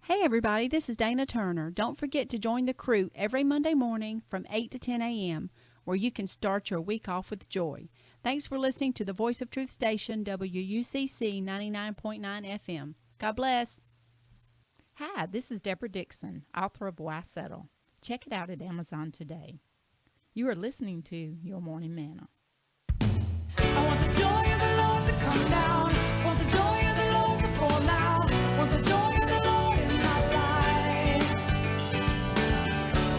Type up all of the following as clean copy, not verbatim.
Hey everybody, this is Dana Turner. Don't forget to join the crew every Monday morning from 8 to 10 a.m. where you can start your week off with joy. Thanks for listening to the Voice of Truth station, WUCC 99.9 FM. God bless. Hi, this is Deborah Dixon, author of Why Settle. Check it out at Amazon today. You are listening to Your Morning Manna. I want the joy of the Lord to come down. Want the joy of the Lord to fall down. Want the joy of the Lord in my life.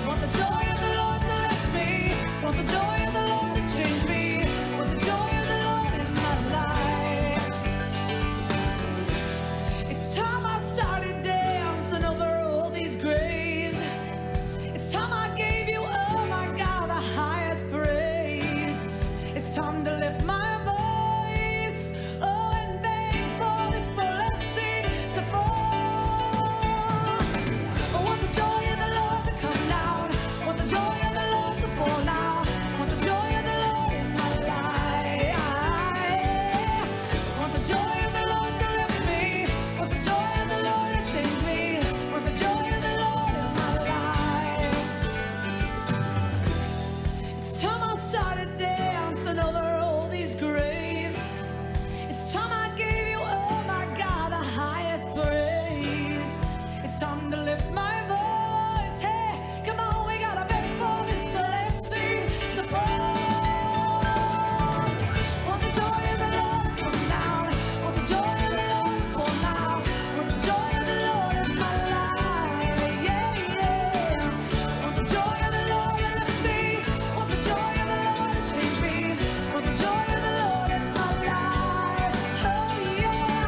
Want the joy of the Lord to lift me. Want the joy of the Lord to change me. Want the joy of the Lord in my life. It's time I started dancing over all these graves. It's time I gave you, oh my God, the highest praise. It's time to lift my voice, oh, and beg for this blessing to fall. I want the joy of the Lord to come down. Want the joy of the Lord to fall now. Want the joy of the Lord in my life. Want the joy of the Lord to lift me. Want the joy of the Lord to change me. Want the joy of the Lord in my life. It's time I started dancing over all these graves. It's time I gave you, oh my God, the highest praise. It's time to lift my voice. Hey, come on, we gotta beg for this blessing to fall. Want the joy of the Lord to come down. Want the joy of the Lord to fall now. Want the joy of the Lord in my life. Yeah, yeah. Want the joy of the Lord to lift me. Want the joy of the Lord to change me. Want the joy of the Lord in my life. Oh yeah.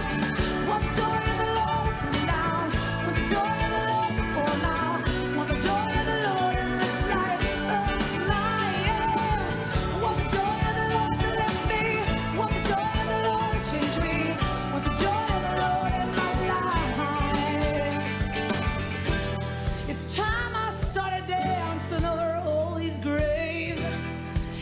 Want the joy of the Lord to come down. Want the joy of the Lord to fall now. Want the joy of the Lord in this life. Oh my yeah. Want the joy of the Lord to lift me. Want the joy of the Lord to change me. Want the joy of the Lord in my life. It's time I started dancing over all these graves.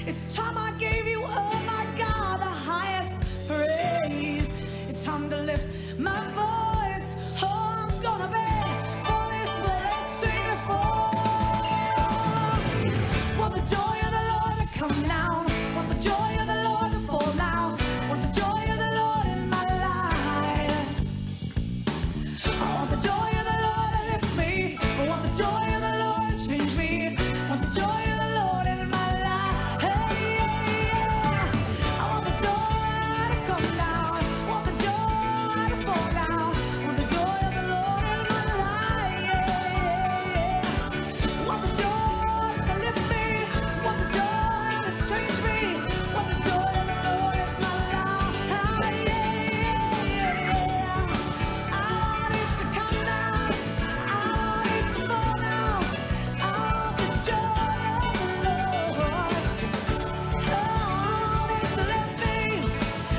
It's time I gave you, oh my God, the highest praise. It's time to lift my voice. Oh, I'm gonna beg for this blessing to fall. Want the joy of the Lord to come down. Want the joy of the Lord to fall now. Want the joy of the Lord in my life. I want the joy of the Lord to lift me. I want the joy of the Lord to change me. Want the joy of the Lord in my life. Hey, yeah, yeah. I want the joy to come down. Want the joy to fall down. Want the joy of the Lord in my life. Yeah, yeah. Want the joy to lift me. Want the joy to change me. Want the joy of the Lord in my life. Yeah, yeah, yeah. I want it to come down. I want it to fall now. I want the joy of the Lord. I want it to lift me.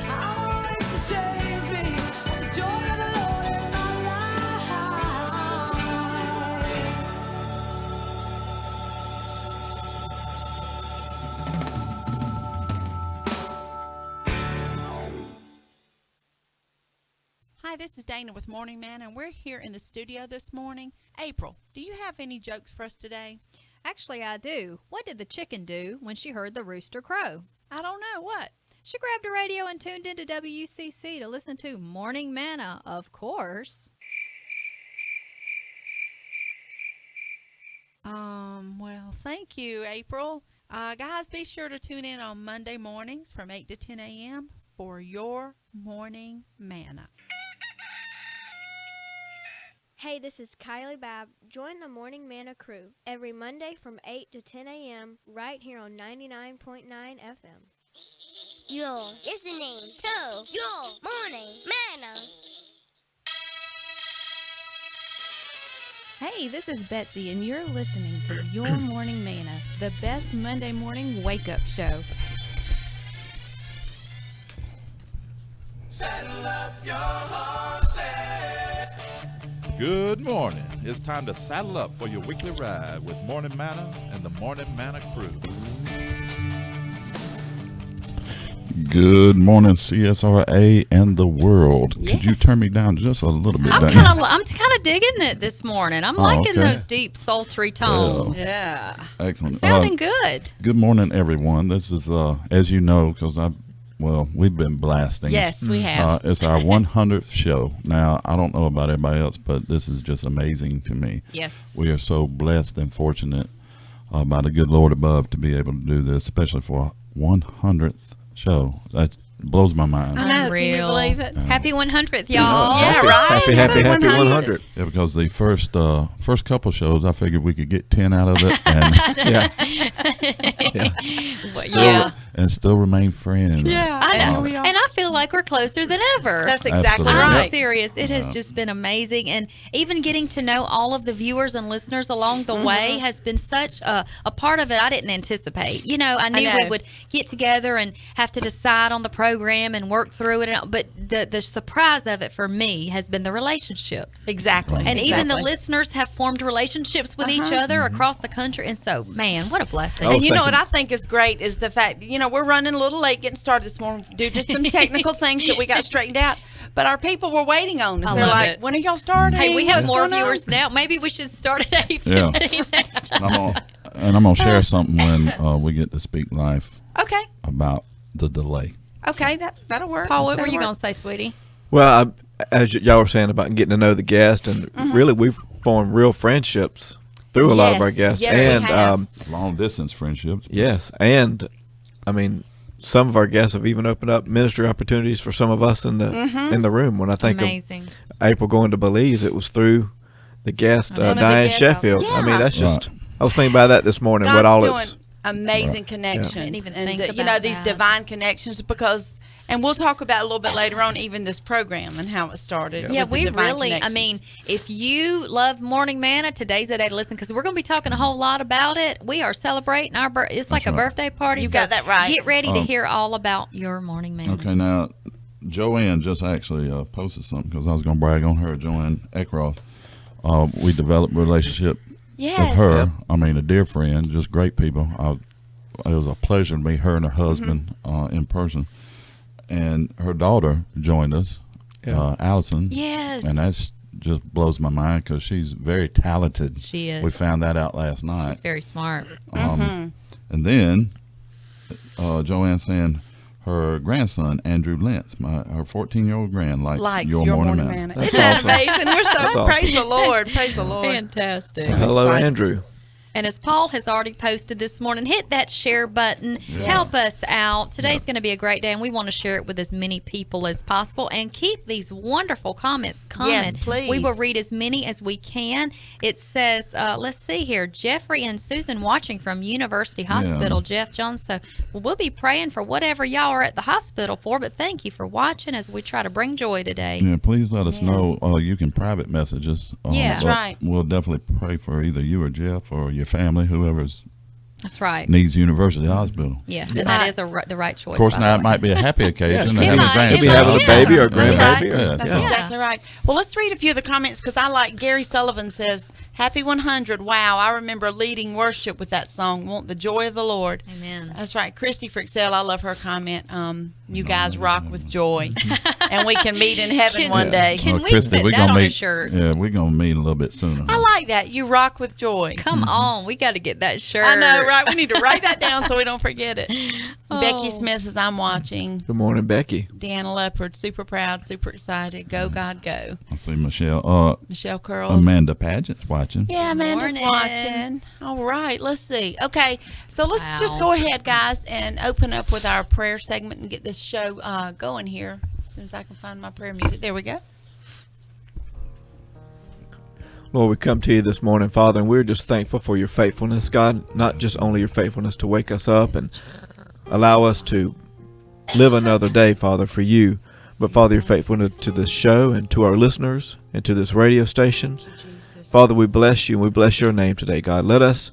I want it to change me. Want the joy of the Lord in my life. Hi, this is Dana with Morning Man, and we're here in the studio this morning. April, do you have any jokes for us today? Actually, I do. What did the chicken do when she heard the rooster crow? I don't know. What? She grabbed a radio and tuned into WCC to listen to Morning Manna, of course. Well, thank you, April. Guys, be sure to tune in on Monday mornings from 8 to 10 a.m. for your Morning Manna. Hey, this is Kylie Babb. Join the Morning Manna crew every Monday from 8 to 10 a.m. right here on 99.9 FM. You're listening to Your Morning Manna. Hey, this is Betsy, and you're listening to Your Morning Manna, the best Monday morning wake-up show. Saddle up your horses. Good morning. It's time to saddle up for your weekly ride with Morning Manna and the Morning Manna crew. Good morning, CSRA and the world. Could you Yes. turn me down just a little bit? I'm Diane? kind of digging it this morning. I'm Oh, liking okay. those deep, sultry tones. Yeah. Excellent. Sounding good. Good morning, everyone. This is, as you know, because we've been blasting. Yes, we have. It's our 100th show. Now, I don't know about everybody else, but this is just amazing to me. Yes. We are so blessed and fortunate by the good Lord above to be able to do this, especially for 100th show. That blows my mind. I know. Can you Unreal. believe it? Happy 100th, y'all. Yeah, right. Happy 100. 100. Yeah, because the first couple shows, I figured we could get 10 out of it, and Well, yeah. and still remain friends. Yeah. I and know. here we are. And I feel like we're closer than ever. That's exactly Absolutely. I'm right. serious. It has just been amazing. And even getting to know all of the viewers and listeners along the way has been such a part of it I didn't anticipate. You know, I knew we know. would get together and have to decide on the program and work through it. But the surprise of it for me has been the relationships. Exactly. And even the Exactly. listeners have formed relationships with each other across the country. And so, man, what a blessing. Oh, And you know what thinking- I think is great is the fact, we're running a little late getting started this morning due to some technical things that we got straightened out. But our people were waiting on us. I They're love like, it. when are y'all starting? Hey, we have What's more going on?" viewers now. Maybe we should start at 8:15 next time. And I'm gonna share something when we get to speak live Okay. about the delay. Okay. That'll work. Paul, what were That'll you work. going to say, sweetie? Well, as y'all were saying about getting to know the guest, and really we've formed real friendships through a lot of our Yes, guests. yes, we and have. Long distance friendships. yes, and I mean, some of our guests have even opened up ministry opportunities for some of us in the room. When I think Amazing. of April going to Belize, it was through the guest One of the Diane guests. Sheffield. I mean, Yeah. that's just. Right. I was thinking about that this morning. God's what all doing it's. amazing connections. Didn't even and think about these that. divine connections because, and we'll talk about a little bit later on, even this program and how it started. Yeah, with the we divine really, connections. if you love Morning Manna, today's the day to listen because we're going to be talking a whole lot about it. We are celebrating our it's like That's a right. birthday party. You so got that right. Get ready to hear all about your Morning Manna. Okay, now Joanne just actually posted something because I was gonna brag on her, Joanne Eckroth. We developed a relationship Yes. with her. I mean, a dear friend, just great people. It was a pleasure to meet her and her husband in person, and her daughter joined us, Allison. Yes. And that's just blows my mind because she's very talented. She is. We found that out last night. She's very smart. And then Joanne saying her grandson Andrew Lentz, her 14-year-old grand, Likes your morning manna. That's Isn't that awesome. amazing? We're so awesome. praise the Lord. Praise the Lord. Fantastic. Hello, Excited. Andrew. And as Paul has already posted this morning, hit that share button. Help us out. Today's going to be a great day, and we want to share it with as many people as possible. And keep these wonderful comments coming. Yes, please. We will read as many as we can. It says, let's see here, Jeffrey and Susan watching from University Hospital, Jeff Jones. So we'll be praying for whatever y'all are at the hospital for, but thank you for watching as we try to bring joy today. Yeah, please let us know. You can private message us. Yeah. That's but right. We'll definitely pray for either you or Jeff or your family, whoever's That's right. needs University Hospital. Yes, and that is the right choice. Of course, by the now it way. might be a happy occasion. It having might. a It Could be might. having a baby or a That's grandbaby. right. Or, That's yeah. exactly right. Well, let's read a few of the comments because I like Gary Sullivan says, Happy 100. Wow, I remember leading worship with that song, Want the Joy of the Lord. Amen. That's right. Christy Frixell, I love her comment. You guys rock with joy. And we can meet in heaven one day. Can we Christy, put we're that gonna on a meet, shirt? Yeah, we're going to meet a little bit sooner. I like that. You rock with joy. Come on, we got to get that shirt. I know, right? We need to write that down so we don't forget it. Oh. Becky Smith says, I'm watching. Good morning, Becky. Deanna Leopard, super proud, super excited. Go, God, go. I see Michelle. Michelle Curls. Amanda Paget's watching. Yeah, Amanda's Morning. watching. All right, let's see. Okay, so let's Wow. just go ahead, guys, and open up with our prayer segment and get this show going here. As soon as I can find my prayer music. There we go. Lord, we come to you this morning, Father, and we're just thankful for your faithfulness, God. Not just only your faithfulness to wake us up and allow us to live another day, Father, for you, but Father, your faithfulness to this show and to our listeners and to this radio station. Father, we bless you and we bless your name today, God. Let us,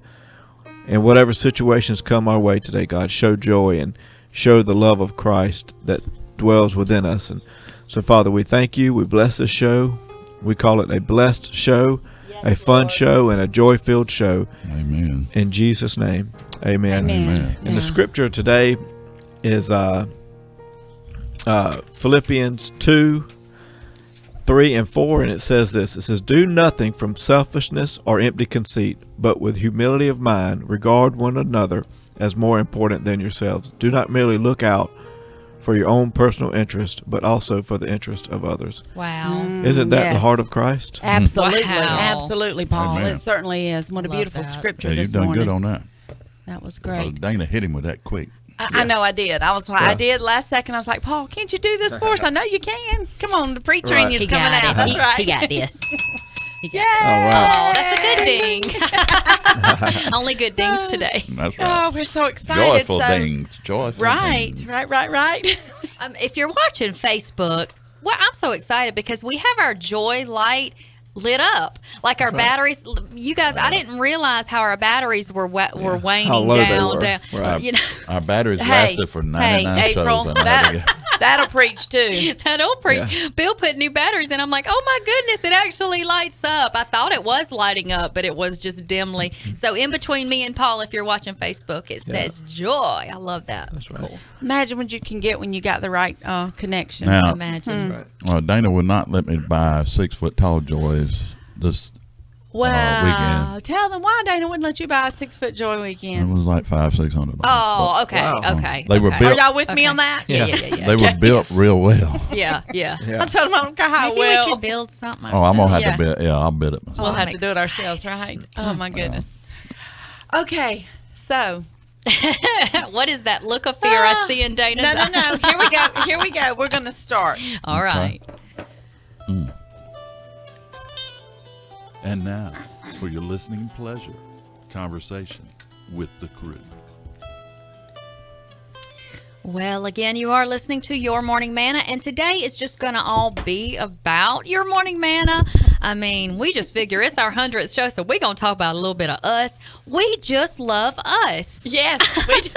in whatever situations come our way today, God, show joy and show the love of Christ that dwells within us. And so, Father, we thank you. We bless this show. We call it a blessed show, a fun show, and a joy-filled show. Amen. In Jesus' name, amen. Amen. Amen. And the scripture today is Philippians 2, 3 and 4, and it says this. It says, "Do nothing from selfishness or empty conceit, but with humility of mind, regard one another as more important than yourselves. Do not merely look out for your own personal interest, but also for the interest of others." Wow. Isn't that the yes. heart of Christ? Absolutely, Wow. absolutely, Paul. Amen. It certainly is. What a Love beautiful that. scripture Yeah, this you've done morning. good on that. That was great. Dana hit him with that quick. I know I did. I was like, Yeah. I did last second. I was like, Paul, can't you do this for us? I know you can. Come on, the preacher in Right. you's He coming got out. it. That's He, right. he got this. Yay! All right. Oh, that's a good ding. Only good dings today. That's right. Oh, we're so excited. Joyful so, dings. Joyful Right, dings. right. If you're watching Facebook, well, I'm so excited because we have our joy light lit up. Like our batteries, you guys, I didn't realize how our batteries were were waning How low they down, were. down. Right. You know, Our batteries Hey, lasted for 99 April, shows. I know how to get- that'll preach too. that old preach. Yeah. Bill put new batteries in. I'm like, oh my goodness, it actually lights up. I thought it was lighting up, but it was just dimly. So in between me and Paul, if you're watching Facebook, it says joy. I love that. That's right. cool. Imagine what you can get when you got the right connection. Now, Imagine. Right. well, Dana would not let me buy 6-foot tall joys this Wow. weekend. Tell them why Dana wouldn't let you buy a 6-foot joy It weekend. was like $500-600. Oh, okay, Wow. okay. They were okay. Are built- y'all with me Okay. on that? Yeah, Yeah. yeah, yeah. They were built real well. Yeah, yeah. Yeah. I told them I don't care how Maybe well. we could build something Oh, I'm gonna have Yeah. to bid. Yeah, I'll bid it myself. We'll Oh, have I'm to do it ourselves, right? Oh my goodness. Okay, so What is that look of fear I see in Dana's no. eyes? Here we go. Here we go. We're gonna start. All right. And now, for your listening pleasure, conversation with the crew. Well, again, you are listening to Your Morning Manna, and today is just going to all be about Your Morning Manna. I mean, we just figure it's our 100th show, so we're going to talk about a little bit of us. We just love us. Yes, we do.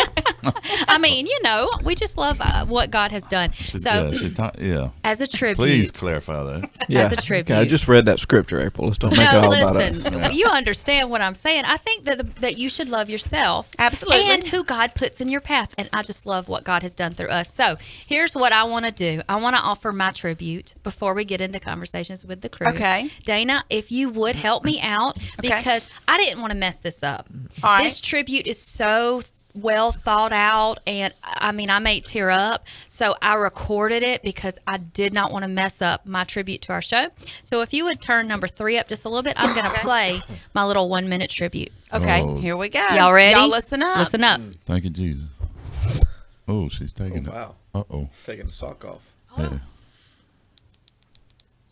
I mean, you know, we just love what God has done. So, Yeah. as a tribute, Please clarify that. Yeah. as a tribute. Okay, I just read that scripture, April. Let's don't make it No, all about us. listen. You understand what I'm saying. I think that you should love yourself, Absolutely. and who God puts in your path. And I just love what God has done through us. So here's what I want to do. I want to offer my tribute before we get into conversations with the crew. Okay. Dana, if you would help me out, Okay. because I didn't want to mess this up. All right. This tribute is so well thought out, and I mean, I may tear up, so I recorded it because I did not want to mess up my tribute to our show. So if you would turn number 3 up just a little bit, I'm going to play my little 1-minute tribute. Okay, Oh. here we go. Y'all ready? Y'all listen up. Listen up. Thank you, Jesus. Oh, she's taking it. Wow. Uh-oh. Taking the sock off. Yeah.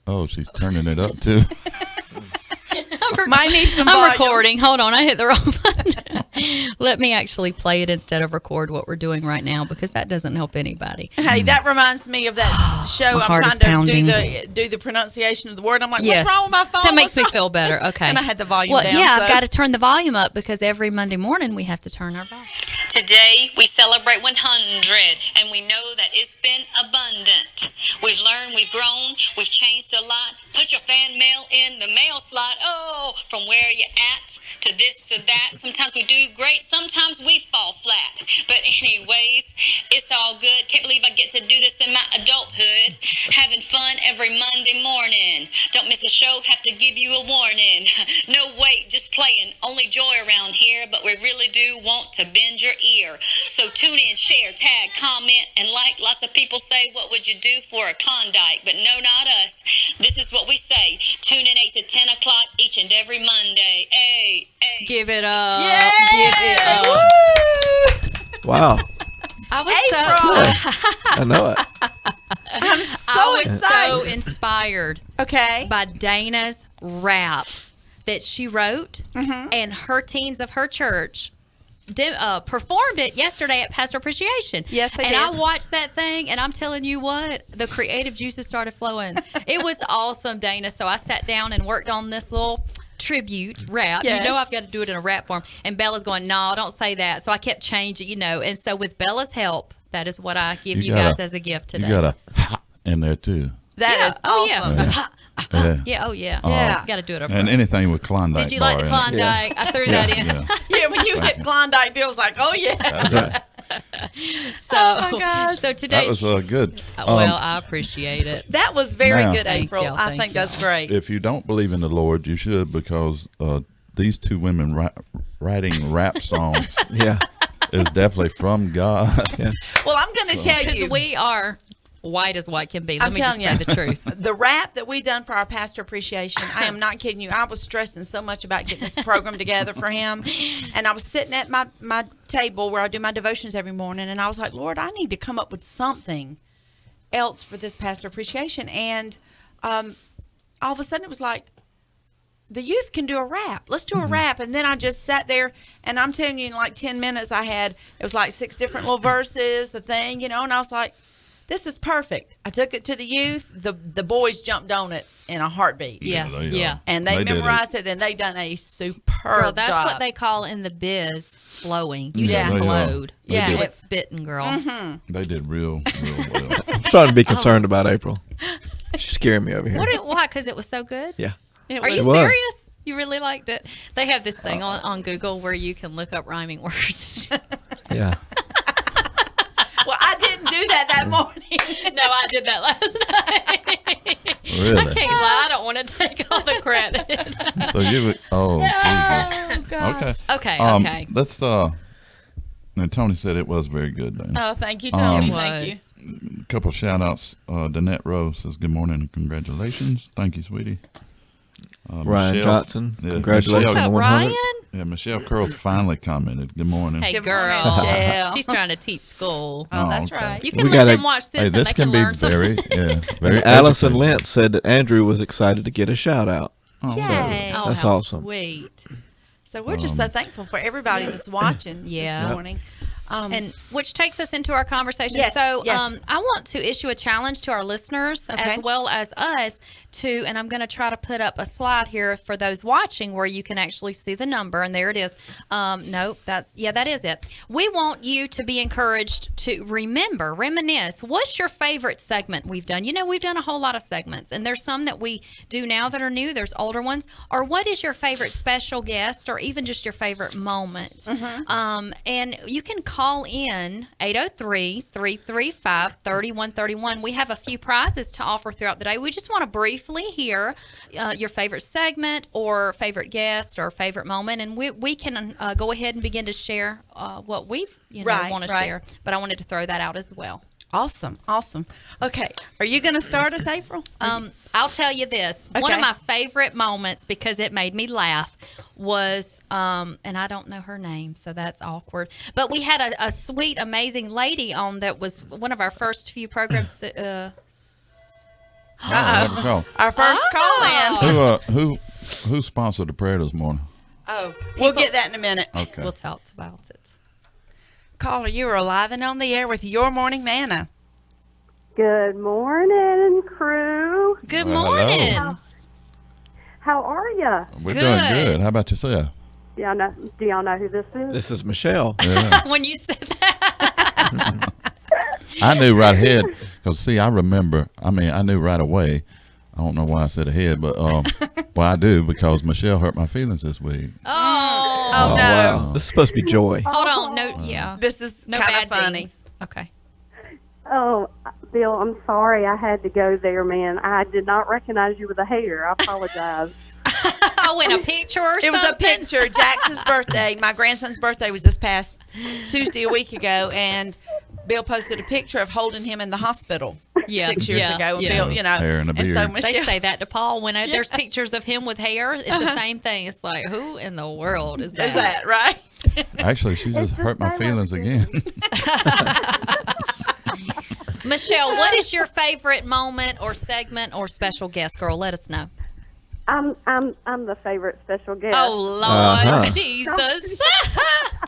Oh, she's turning it up, too. Might need some I'm volume. recording. Hold on, I hit the wrong button. Let me actually play it instead of record what we're doing right now, because that doesn't help anybody. Hey, that reminds me of that show. My I'm heart is trying to pounding. do the pronunciation of the word. I'm like, Yes. what's wrong with my phone? That makes me What's feel wrong? better. Okay. And I had the volume Well, down. yeah, so. I've got to turn the volume up because every Monday morning we have to turn our volume. Today we celebrate 100, and we know that it's been abundant. We've learned, we've grown, we've changed a lot. Put your fan mail in the mail slot. Oh, from where you at to this to that. Sometimes we do great, sometimes we fall flat. But anyways, it's all good. Can't believe I get to do this in my adulthood. Having fun every Monday morning. Don't miss a show, have to give you a warning. No, wait, just playing. Only joy around here, but we really do want to bend your ear. So tune in, share, tag, comment, and like. Lots of people say, what would you do for a Klondike? But no, not us. This is what we say. Tune in 8 to 10 o'clock each and every Monday. Hey, hey. Give it up. Yeah! Give it up. Woo! Wow. I was April. I know it. I'm I so was excited. so inspired Okay. by Dana's rap that she wrote, and her teens of her church performed it yesterday at Pastor Appreciation. Yes, they and did. I watched that thing, and I'm telling you what, the creative juices started flowing. It was awesome, Dana. So I sat down and worked on this little tribute rap. Yes. You know I've got to do it in a rap form. And Bella's going, no, don't say that. So I kept changing, you know. And so with Bella's help, that is what I give you, gotta- guys as a gift today. You got a ha in there, too. That is Oh, awesome. yeah. Yeah. Yeah. Oh, yeah. Yeah. Got to do it up And front. anything with Klondike. Did you like the bar in it. Klondike? I threw that in. Yeah. Yeah, when you Thank hit you. Klondike, Bill's like, oh, yeah. That's right. So, Oh, my gosh. so That today's. was good. Well, I appreciate it. That was very Now- good, Thank April. y'all, I thank think that's y'all. great. If you don't believe in the Lord, you should, because these two women writing rap songs Yeah. is definitely from God. Yeah. Well, I'm going to tell Because you. we are white as white can be. Let I'm me just telling say you. the truth. The rap that we done for our pastor appreciation, I am not kidding you. I was stressing so much about getting this program together for him. And I was sitting at my table where I do my devotions every morning, and I was like, Lord, I need to come up with something else for this pastor appreciation. And all of a sudden it was like, the youth can do a rap. Let's do a rap. And then I just sat there, and I'm telling you, in like 10 minutes, it was like 6 different little verses, the thing, and I was like, this is perfect. I took it to the youth. The boys jumped on it in a heartbeat. Yeah, they, yeah. And they did it. memorized it, and they done a superb Girl, that's job. what they call in the biz flowing. You Yeah. just They, flowed. Yeah, You it- was spitting, girl. They did real well. I'm starting to be concerned about April. She's scaring me over here. Why? Because it was so good? Yeah. It Are you It was. serious? You really liked it? They have this thing on Google where you can look up rhyming words. Yeah. Well, I didn't do that morning. No, I did that last night. I Really? can't lie. I don't want to take all the credit. So you would, Jesus. Okay. Okay, okay. Let's, and Tony said it was very good. Then. Oh, thank you, Tony. It Thank you. was. A couple of shout outs. Danette Rose says, good morning and congratulations. Thank you, sweetie. Ryan Michelle- Johnson, yeah, congratulations What's Michelle- on up, the 100. Ryan? Yeah, Michelle Curls finally commented. Good morning. Hey, Good girl. morning, Michelle. She's trying to teach school. Oh, that's okay. right. You can We let gotta- them watch this Hey, and this they can can be learn something. very Allison educational. Lentz said that Andrew was excited to get a shout out. Oh, okay. Yay. Oh, That's how awesome. sweet. So we're just so thankful for everybody that's watching Yeah. this morning. And which takes us into our conversation. Yes, So yes. I want to issue a challenge to our listeners Okay. as well as us and I'm going to try to put up a slide here for those watching where you can actually see the number. And there it is. No, that is it. We want you to be encouraged to reminisce. What's your favorite segment we've done? We've done a whole lot of segments, and there's some that we do now that are new. There's older ones. Or what is your favorite special guest, or even just your favorite moment? And you can call in 803-335-3131. We have a few prizes to offer throughout the day. We just want to briefly hear your favorite segment or favorite guest or favorite moment, and we can go ahead and begin to share what we Right, want to right. share. But I wanted to throw that out as well. Awesome. Okay. Are you going to start us, April? I'll tell you this. One Okay. of my favorite moments, because it made me laugh, was, and I don't know her name, so that's awkward. But we had a sweet, amazing lady on that was one of our first few programs. Have a call. Our first call in. Who sponsored the prayer this morning? Oh, we'll get that in a minute. Okay. We'll talk about it. Caller, you are alive and on the air with your morning manna. Good morning, crew. Good Well, morning. hello. How are ya? We're Good. doing good. How about yourself? Do y'all know who this is? This is Michelle. Yeah. When you said that, I knew right ahead because see, I knew right away. I don't know why I said ahead, but well, I do because Michelle hurt my feelings this week. Oh, no. Wow. This is supposed to be joy. hold on. No, yeah. This is No kind bad of funny. things. Okay. Oh, Bill, I'm sorry I had to go there, man. I did not recognize you with the hair. I apologize. Oh, in a picture or It something? was a picture. Jax's birthday. My grandson's birthday was this past Tuesday a week ago, and Bill posted a picture of holding him in the hospital 6 years ago. And Bill, Hair and a beard. so They Michelle, say that to Paul when there's pictures of him with hair. It's the same thing. It's like, who in the world is that? is that right? Actually, she just hurt my feelings again. Michelle, what is your favorite moment or segment or special guest, girl? Let us know. I'm the favorite special guest. Oh, Lord Uh-huh. Jesus.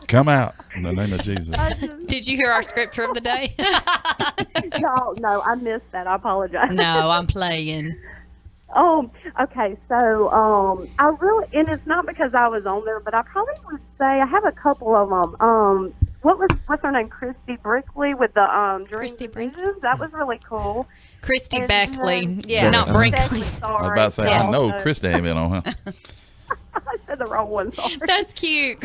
Come out in the name of Jesus. Did you hear our scripture of the day? No, I missed that. I apologize. No, I'm playing. Oh, okay. So, I really, and it's not because I was on there, but I probably would say I have a couple of them. What's her name? Christy Brickley with the Dreams Christy and Brinkley. Visions. That was really cool. Christy And, Beckley, Yeah. not Brinkley. I was about to say, I know Chris ain't been on, huh? I said the wrong one. Sorry. That's cute.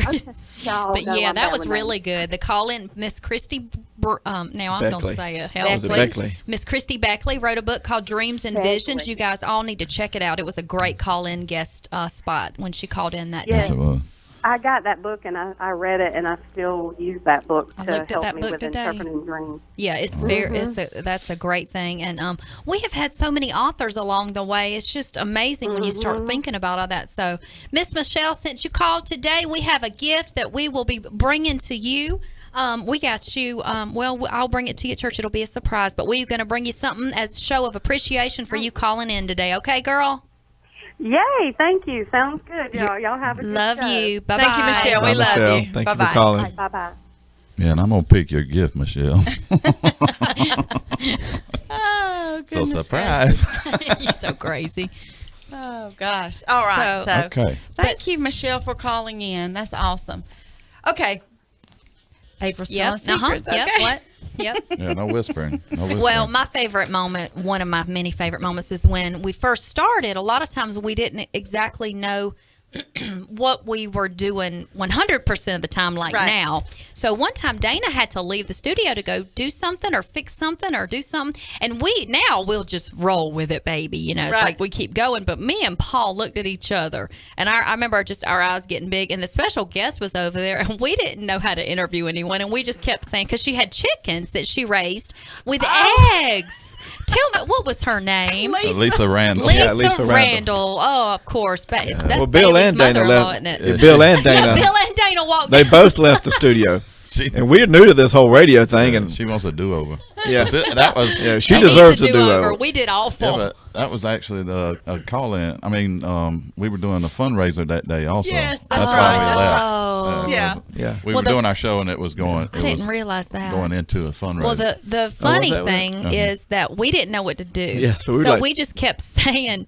No, But no, yeah, I'm that bad was with really names. good. The call-in, Miss Christy, now I'm going to Beckley. say it. Was it Beckley? Miss Christy Beckley wrote a book called Dreams and Visions. Beckley. You guys all need to check it out. It was a great call-in guest spot when she called in that Yes. day. Yes, it was. I got that book and I read it and I still use that book I to looked at help that me book with today. interpreting dreams. Yeah, it's very. That's a great thing, and we have had so many authors along the way. It's just amazing when you start thinking about all that. So, Miss Michelle, since you called today, we have a gift that we will be bringing to you. We got you. Well, I'll bring it to you at church. It'll be a surprise, but we're going to bring you something as a show of appreciation for you calling in today. Okay, girl. Yay! Thank you. Sounds good, y'all. Y'all have a good Love show. you. Bye bye. Thank you, Michelle. Bye, We love Michelle. you. Thank you Bye-bye. for calling. Bye bye. Yeah, and I'm going to pick your gift, Michelle. Oh, So, goodness surprise. You're so crazy. Oh gosh. All right. So, Okay. thank you, Michelle, for calling in. That's awesome. Okay. April's telling Yep. secrets. Yep. Okay. What? Yep. Yeah, no whispering. No whispering. Well, my favorite moment, one of my many favorite moments, is when we first started. A lot of times we didn't exactly know what we were doing 100% of the time like Right. now. So one time Dana had to leave the studio to go do something or fix something or do something. And we'll just roll with it, baby. You know, it's Right. like we keep going. But me and Paul looked at each other and I remember just our eyes getting big, and the special guest was over there and we didn't know how to interview anyone. And we just kept saying, because she had chickens that she raised with eggs. Tell me, what was her name? Lisa Randall. Lisa, Yeah, Lisa Randall. Randall. Oh, of course. But that's Well, Bill Bailey's and Dana mother-in-law, left. isn't it? Yeah, Bill and Dana. Yeah, Bill and Dana walked They out. both left the studio. She, And we're new to this whole radio thing, and she wants a do-over. yeah, That was yeah, She she needs deserves a a do-over. do-over. We did awful. Yeah, but that was actually a call-in. I mean, we were doing a fundraiser that day also. Yes, that's that's why right. we left. Oh. Yeah. 'cause Yeah. We Well, were doing our show, and it was going. I It didn't was realize that. going into a fundraiser. Well, the funny that what- thing is that we didn't know what to do. Yeah, so we were like- we just kept saying,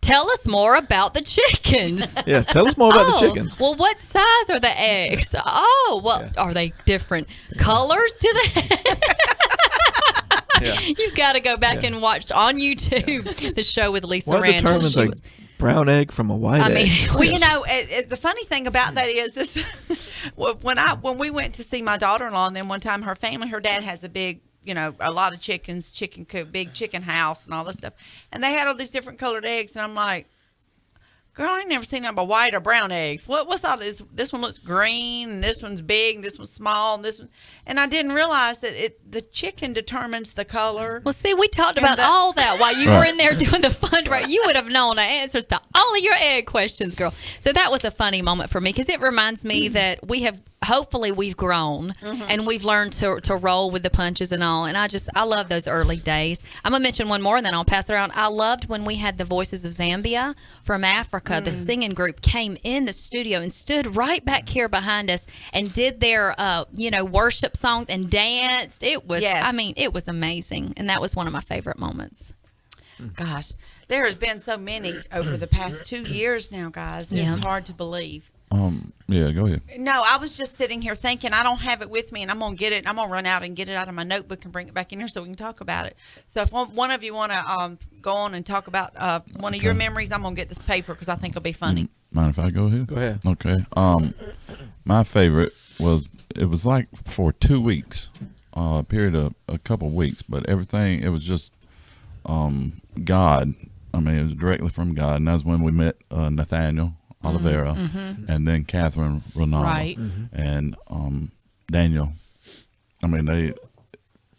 "Tell us more about the chickens." Yeah, tell us more about the chickens. Well, what size are the eggs? Oh, well, are they different colors to the Yeah. You've got to go back and watch on YouTube the show with Lisa What Randall. determines She a was- brown egg from a white I egg? mean, Well, you know, the funny thing about that is this: when we went to see my daughter-in-law, and then one time her family, her dad has a big, you know, a lot of chickens, chicken coop, big chicken house, and all this stuff, and they had all these different colored eggs, and I'm like, girl, I ain't never seen nothing but white or brown eggs. What's all this? This one looks green, and this one's big, and this one's small, and this one, and I didn't realize that the chicken determines the color. Well, see, we talked And about that- all that while you were Right. in there doing the fundraiser. You would have known the answers to all of your egg questions, girl. So that was a funny moment for me because it reminds me that hopefully we've grown and we've learned to roll with the punches and all. And I love those early days. I'm going to mention one more and then I'll pass it around. I loved when we had the Voices of Zambia from Africa. The singing group came in the studio and stood right back here behind us and did their, worship songs and danced. It was, Yes. I mean, it was amazing. And that was one of my favorite moments. Gosh, there has been so many over the past 2 years now, guys. It's Yeah. hard to believe. Yeah, go ahead. No, I was just sitting here thinking I don't have it with me, and I'm gonna get it. I'm gonna run out and get it out of my notebook and bring it back in here so we can talk about it. So if one of you want to go on and talk about one of your memories, I'm gonna get this paper because I think it'll be funny. Mind if I go ahead? Go ahead. Okay. My favorite was like for 2 weeks, a period of a couple weeks, but everything it was just God. I mean, it was directly from God, and that's when we met Nathaniel Oliveira, and then Catherine Ronaldo, Right. and Daniel. I mean,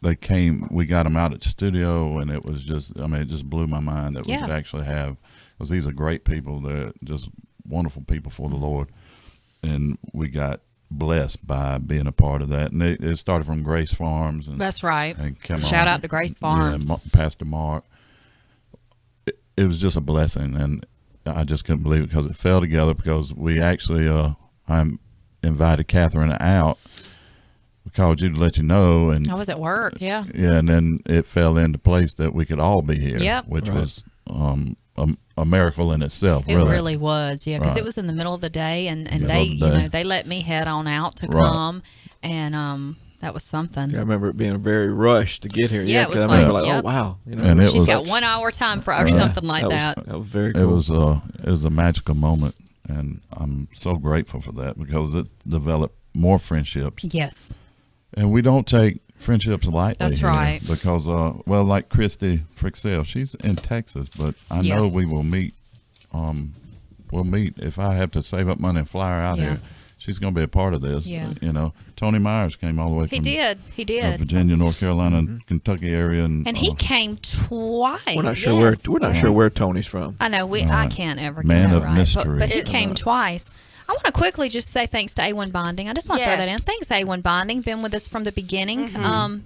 they came. We got them out at the studio, and it was just. I mean, it just blew my mind that we Yeah. could actually have. Because these are great people. They're just wonderful people for the Lord, and we got blessed by being a part of that. And it started from Grace Farms, and That's right. and come Shout on. out to Grace Farms. Yeah, Pastor Mark. It was just a blessing, and I just couldn't believe it because it fell together. Because we actually, I invited Catherine out. We called you to let you know, and I was at work, yeah. yeah, and then it fell into place that we could all be here, Yep. which Right. was a miracle in itself. It really was, yeah, because Right. it was in the middle of the day, and Middle they, of the day. they let me head on out to Right. come, and That was something. I remember it being a very rushed to get here. Yeah, it 'cause was I remember like, yep. oh wow, you know. And it She's was- got 1 hour time for or something like that. That was very It cool. was a magical moment, and I'm so grateful for that because it developed more friendships. Yes. And we don't take friendships lightly. That's here right. Because, well, like Christy Frixell, she's in Texas, but I Yeah. know we will meet. We'll meet if I have to save up money and fly her out Yeah. here. She's going to be a part of this. Yeah. You know, Tony Myers came all the way He from did. Virginia, North Carolina, and Kentucky area, and And he came twice. We're not sure where Tony's from. I know I can't ever get Man that of right. mystery. But he came twice. I want to quickly just say thanks to A1 Bonding. I just want to throw Yes. that in. Thanks, A1 Bonding. Been with us from the beginning.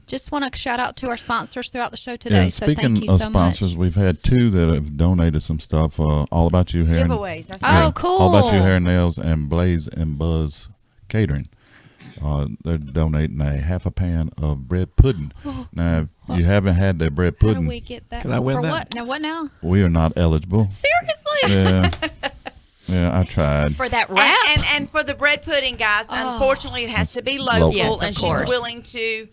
Just want to shout out to our sponsors throughout the show today. Yeah, So speaking thank you of so sponsors, much. we've had 2 that have donated some stuff. All About You Hair. Giveaways. That's Oh, right. cool. All About You Hair and Nails and Blaze and Buzz Catering. They're donating a half a pan of bread pudding. Now, if you haven't had their bread How do pudding, we get that? Can I win For that? what? Now, what now? we are not eligible. Seriously? Yeah. Yeah, I tried. For that wrap? And for the bread pudding, guys, unfortunately, it has to be local. local. Yes, of and course. she's willing to,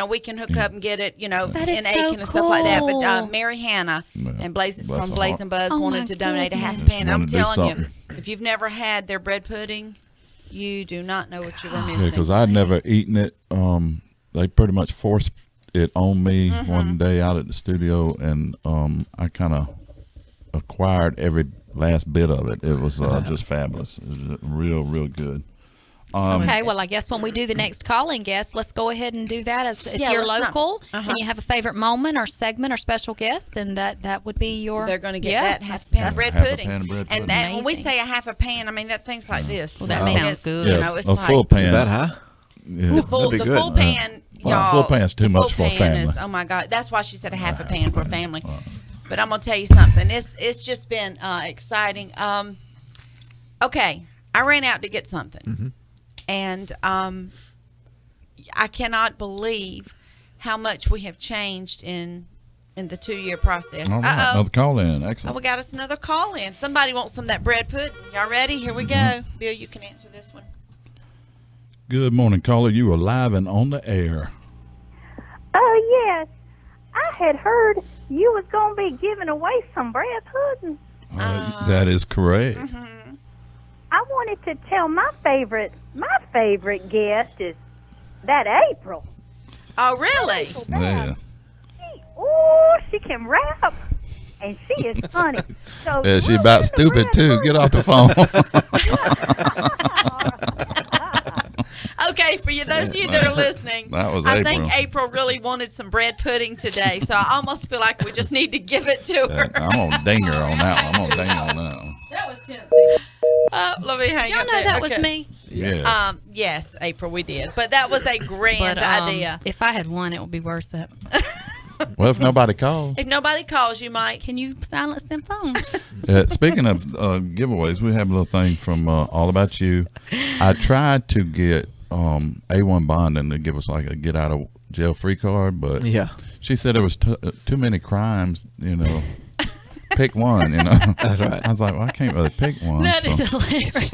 we can hook up and get it, That is in so Aiken and stuff like that. cool. But Mary Hannah Yeah. and Blaze Bless from her Blaze heart. and Buzz Oh, wanted my to donate a half a goodness. pan. She I'm wanted to do telling you, something. if you've never had their bread pudding, you do not know what you were missing. Yeah, because I'd never eaten it. They pretty much forced it on me one day out at the studio, and I kind of acquired every last bit of it. It was just fabulous. It was real, real good. Okay, well, I guess when we do the next calling guest, let's go ahead and do that. As if Yeah, you're let's not- local and you have a favorite moment or segment or special guest, then that would be your. They're going to get yeah, that half a pan of bread Half a pudding. pan of bread pudding. And that, when we Amazing. say a half a pan, I mean that thing's like this. Well, that I mean, sounds it's, good. Yeah, it's a like full pan. That high? Yeah. the full, That'd be the good. full pan, Well, y'all. full pan's too the much full for a pan family. Is, oh my God, that's why she said a half a pan for a family. But I'm gonna tell you something. It's just been exciting. Okay, I ran out to get something, and I cannot believe how much we have changed in the 2-year process. All right, another call in. Oh, Excellent. we got us another call in. Somebody wants some of that bread pudding. Y'all ready? Here we go. Bill, you can answer this one. Good morning, caller. You are live and on the air. Oh, yes. I had heard you was going to be giving away some bread pudding. That is correct. I wanted to tell my favorite guest is that April. Oh, really? Yeah. She can rap, and she is funny. So Yeah, she we'll about do the stupid bread too. pudding. Get off the phone. Okay, for you, those of you that are listening, That was I April. think April really wanted some bread pudding today, so I almost feel like we just need to give it to her. I'm gonna ding her on that one. I'm gonna ding her on that one. That was tempting. Let me hang Did y'all up know there. that was Okay. me? Yes. Yes, April, we did, but that was a grand But idea. if I had won, it would be worth it. Well, if nobody called. If nobody calls you, Mike. Can you silence them phones? Speaking of giveaways, we have a little thing from All About You. I tried to get A1 Bonding to give us like a get out of jail free card, but Yeah. she said there was too many crimes, pick one, That's right. I was like, well, I can't really pick one. That so- is hilarious.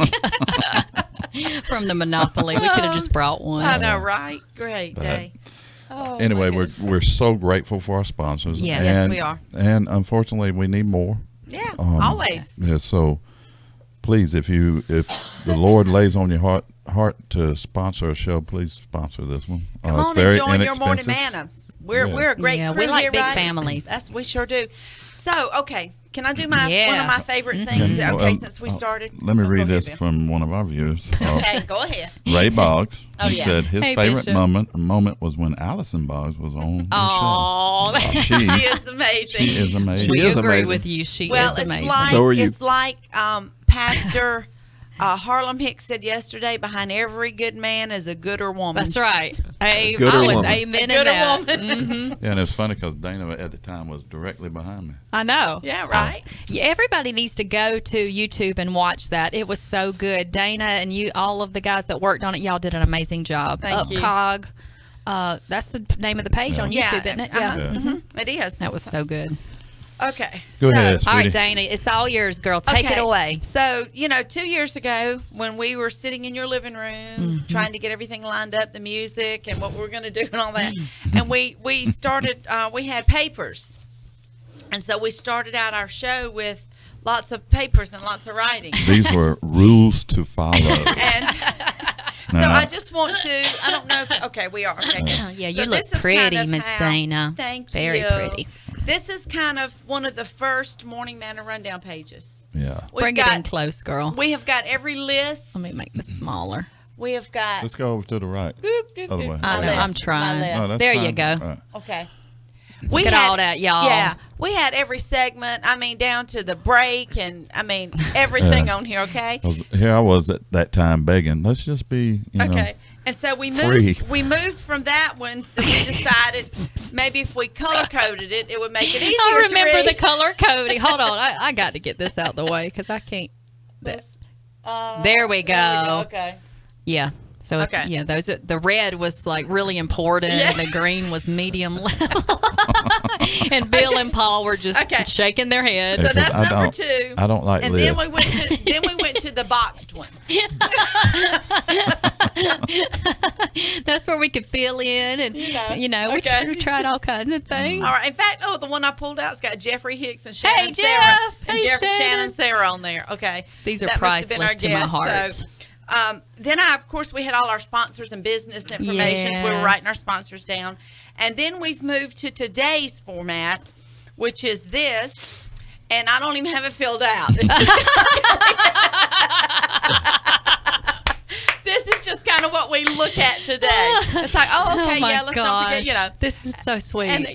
From the Monopoly, we could have just brought one. I know, right? Great But- day. Anyway, we're so grateful for our sponsors. Yes. Yes, and, we are. And unfortunately, we need more. Yeah, Um, always. Yeah, so please, if the Lord lays on your heart to sponsor a show, please sponsor this one. Come It's on very and join your inexpensive. morning manna. We're Yeah. a great Yeah, crew we like here, big right? families. We sure do. So, okay, can I do one of my Yes. favorite things? Okay. Okay, Well, since we started. Let me Oh, go read ahead, this Bill. from one of our viewers. Okay, go ahead. Ray Boggs. Oh, He yeah. said his Hey, favorite Bishop. moment was when Allison Boggs was on the show. Oh, She is amazing. She is amazing. we is agree amazing. with you. She Well, is it's amazing. like So are you. it's like Pastor Harlem Hicks said yesterday. Behind every good man is a gooder woman. That's right. Hey, gooder I was woman. amen A in gooder that. woman. Yeah, and it's funny because Dana at the time was directly behind me. I know. Yeah, right. Yeah, everybody needs to go to YouTube and watch that. It was so good. Dana and you, all of the guys that worked on it, y'all did an amazing job. Thank you. Upcog. That's the name of the page on Yeah, YouTube, isn't it? uh-huh. Yeah. Mhm. It is. That was so good. Okay. Go ahead, All sweetie. right, Dana, it's all yours, girl. Take it Okay. away. So, 2 years ago, when we were sitting in your living room trying to get everything lined up, the music and what we were going to do and all that, and we started, we had papers. And so we started out our show with lots of papers and lots of writing. These were rules to follow. And so I just want to, I don't know if, okay, we are. Okay. Yeah, So you look this is pretty, kind of Miss how- Dana. Thank Very you. pretty. This is kind of one of the first Morning Manna rundown pages. Yeah. We've Bring it in close, girl. We have got every list. Let me make this smaller. We have got. Let's go over to the right. Other way. I know, I'm trying. left. that's There you fine. go. All right. Okay. Look at all that, y'all. Yeah, we had every segment. I mean, down to the break, and I mean everything on here. Okay. Here I was at that time begging, let's just be, Okay. And so we free. moved from that one. We decided maybe if we color coded it, it would make it easier. I remember to the read. color coding. Hold on. I got to get this out the way because I can't. There we go. Okay. Yeah. So Okay. yeah, those are, the red was like really important. Yeah. The green was medium level. And Bill and Paul were just Okay. shaking their heads. So that's I number don't- 2. I don't like and lists. then we went to the boxed one. That's where we could fill in and we Okay. tried all kinds of things. All right. In fact, the one I pulled out's got Jeffrey Hicks and Shannon Jeff. Sarah. And Hey, Shannon Shannon. Sarah on there. Okay. These are That must have been priceless our to my guest. heart. So, then of course, we had all our sponsors and business information. So we were Yes. writing our sponsors down. And then we've moved to today's format, which is this. And I don't even have it filled out. This is just kind of what we look at today. It's like, okay, my yeah, let's not forget, gosh. This is so sweet. And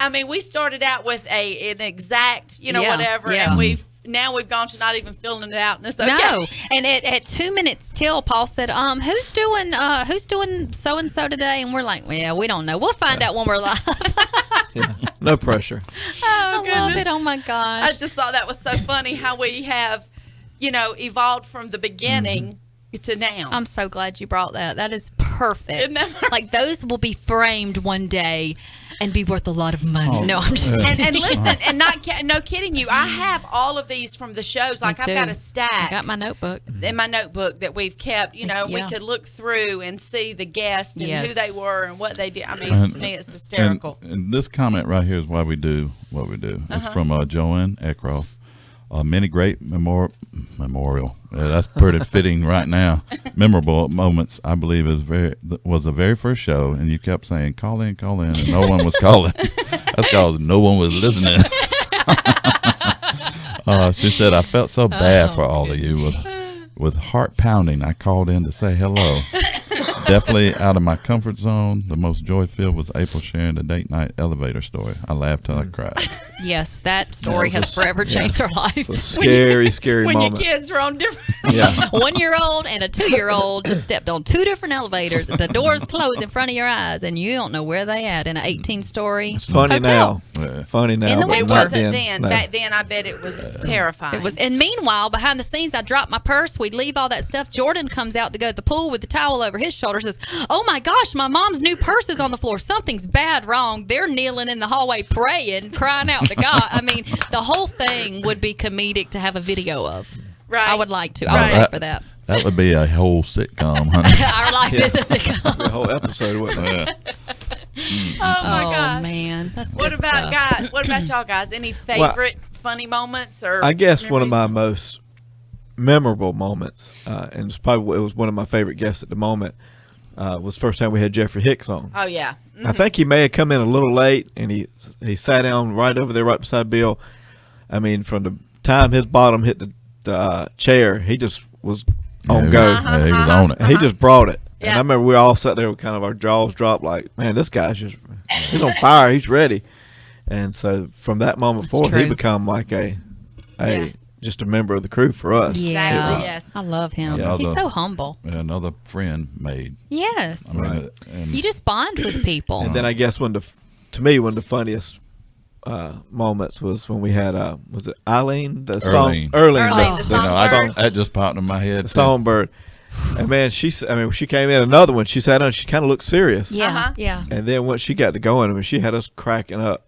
I mean, we started out with an exact, Yeah, whatever, yeah. and now we've gone to not even filling it out, and it's okay. No, and at 2 minutes till, Paul said, who's doing so and so today? And we're like, well, we don't know. We'll find out when we're live. Yeah. No pressure. Oh, I love goodness. it. Oh my I gosh. just thought that was so funny how we have, evolved from the beginning to now. I'm so glad you brought that. That is perfect. Isn't that Like those will be framed one day and be worth a lot of money. Oh, No, I'm just and listen, and no kidding you, I have all of these from the shows. Like I've too. got a stack. I got my notebook. in my notebook that we've kept. We Yeah. could look through and see the guests and Yes. who they were and what they did. I mean, And- to me, it's hysterical. And this comment right here is why we do what we do. It's from Joanne Eckroth. Many great memorial. That's pretty fitting right now. Memorable moments, I believe, was the very first show, and you kept saying, call in, and no one was calling. That's because no one was listening. She said, I felt so bad for all of you. With heart pounding, I called in to say hello. Definitely out of my comfort zone. The most joy-filled was April sharing the date night elevator story. I laughed till I cried. Yes, that story Yeah, it was has a- forever yeah. changed our life. It's a scary, scary When moment. your kids are on different. Yeah. 1-year-old and a 2-year-old just stepped on 2 different elevators. The doors closed in front of your eyes, and you don't know where they at in an 18-story It's funny hotel. now. Yeah. Funny now. In the but It not wasn't then. no. Back then, I bet it was terrifying. It was, and meanwhile, behind the scenes, I dropped my purse. We'd leave all that stuff. Jordan comes out to go to the pool with the towel over his shoulder. Says, "Oh my gosh, my mom's new purse is on the floor. Something's bad wrong." They're kneeling in the hallway praying, crying out to God. I mean, the whole thing would be comedic to have a video of. right. I would like to. I would Right. like for that. That would be a whole sitcom, honey. Our life is a The sitcom. whole episode, wasn't it? Yeah. Oh my Oh gosh. man, that's What good about stuff. guys? What about y'all guys? Any favorite funny moments or? I guess one of my memories? most memorable moments, and it's probably it was one of my favorite guests at the moment, was the first time we had Jeffrey Hicks on. Oh yeah. I think he may have come in a little late, and he sat down right over there, right beside Bill. I mean, from the time his bottom hit the chair, he just was on Yeah, go. yeah, he was on it. And he just brought it. And Yeah. I remember we all sat there with kind of our jaws dropped, like, man, this guy's he's on fire. He's ready. And so from that moment That's forward, he true. become like Yeah. just a member of the crew for us. Yeah, Exactly, yes. I love him. Yeah, He's the- so humble. Another friend made. Yes, I mean, and you just bond with people. And then I guess one of the funniest moments was when we had was it Eileen the song Erlene. Erlene, Erlene, the you know, I, songbird. that just popped in my head. the too. songbird. And man, when she came in, another one, she sat down, she kind of looked serious. Yeah, Uh-huh. yeah. And then once she got to going, I mean, she had us cracking up.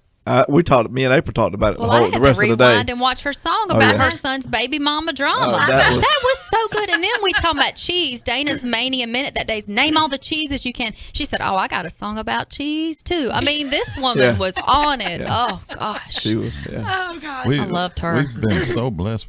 Me and April talked about it Well, I the had rest to of the day. rewind and watch her song about yeah. her son's baby mama drama. that was so good. And then we talking about cheese. Dana's Mania Minute that day's name all the cheeses you can. She said, "Oh, I got a song about cheese too." I mean, this woman was on it. Yeah. Oh gosh, She was. Yeah. Oh gosh. I loved her. We've been so blessed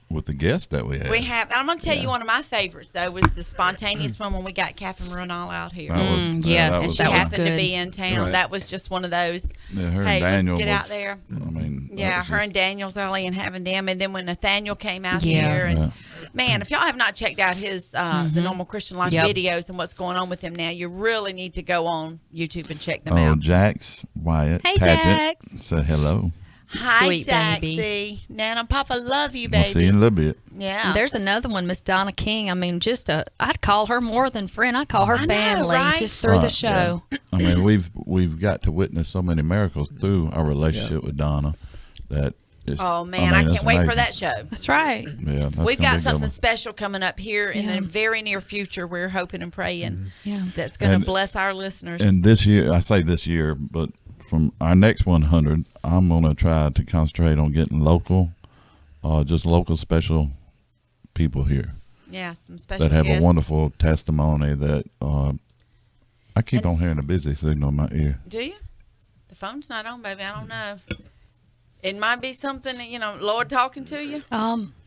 with the guests that we had. We have. And I'm going to tell you one of my favorites, though, was the spontaneous one when we got Catherine Renal out here. Yes, and she that was happened good. to be in town. Right. That was just one of those. Yeah, her Hey, and Daniel let's get was, out there. I mean, that Yeah, was her just- and Daniel's early and having them. And then when Nathaniel came out Yes. here. And, man, if y'all have not checked out his the Normal Christian Life Yep. videos and what's going on with him now, you really need to go on YouTube and check them Oh, out. Jax Wyatt Hey, Paget Jax. said hello. Hi, Sweet Jaxie. baby. Nana and Papa love you, We'll see you in baby. a little bit. Yeah. There's another one, Miss Donna King. I mean, I'd call her more than friend. I'd call her I know, family right? just through the Right, show. I mean, we've got to witness so many miracles through our relationship with Donna that. It's, Oh, man, I mean, can't it's wait for amazing. that show. That's right. Yeah, that's We've gonna got be a good something one. special coming up here in Yeah. the very near future. We're hoping and praying Yeah. that's going to And- bless our listeners. And this year, I say this year, but from our next 100, I'm going to try to concentrate on getting local, just local special people here yeah, some special that have guests. a wonderful testimony that I keep on hearing a busy signal in my ear. Do you? The phone's not on, baby. I don't know. It might be something, Lord talking to you.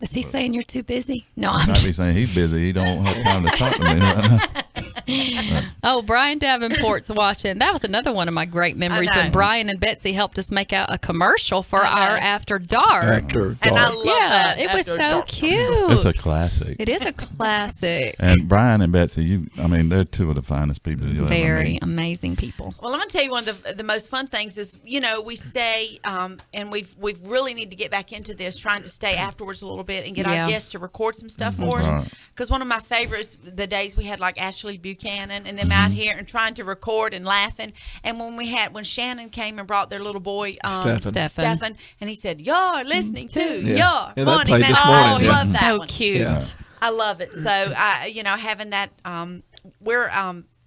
Is he saying you're too busy? No, I I'm might be saying he's busy. He don't have time to talk to me right now. Oh, Brian Davenport's watching. That was another one of my great memories I know. when Brian and Betsy helped us make out a commercial for I know. our After Dark. After And I dark. love Yeah, that. it was After so dark. cute. It's a classic. It is a classic. And Brian and Betsy, they're two of the finest people you'll ever Very meet. amazing people. Well, I'm going to tell you one of the most fun things is, we stay, and we've really need to get back into this, trying to stay afterwards a little bit and get Yeah. our guests to record some stuff for us. Right. Because one of my favorites, the days we had like Ashley Buchanan and them out here and trying to record and laughing. And when Shannon came and brought their little boy, Stephen, and he said, "You're listening to Yeah. your Yeah, that morning played man." this Oh, morning, I yeah. love that So one. cute. Yeah. I love it. So, having that, we're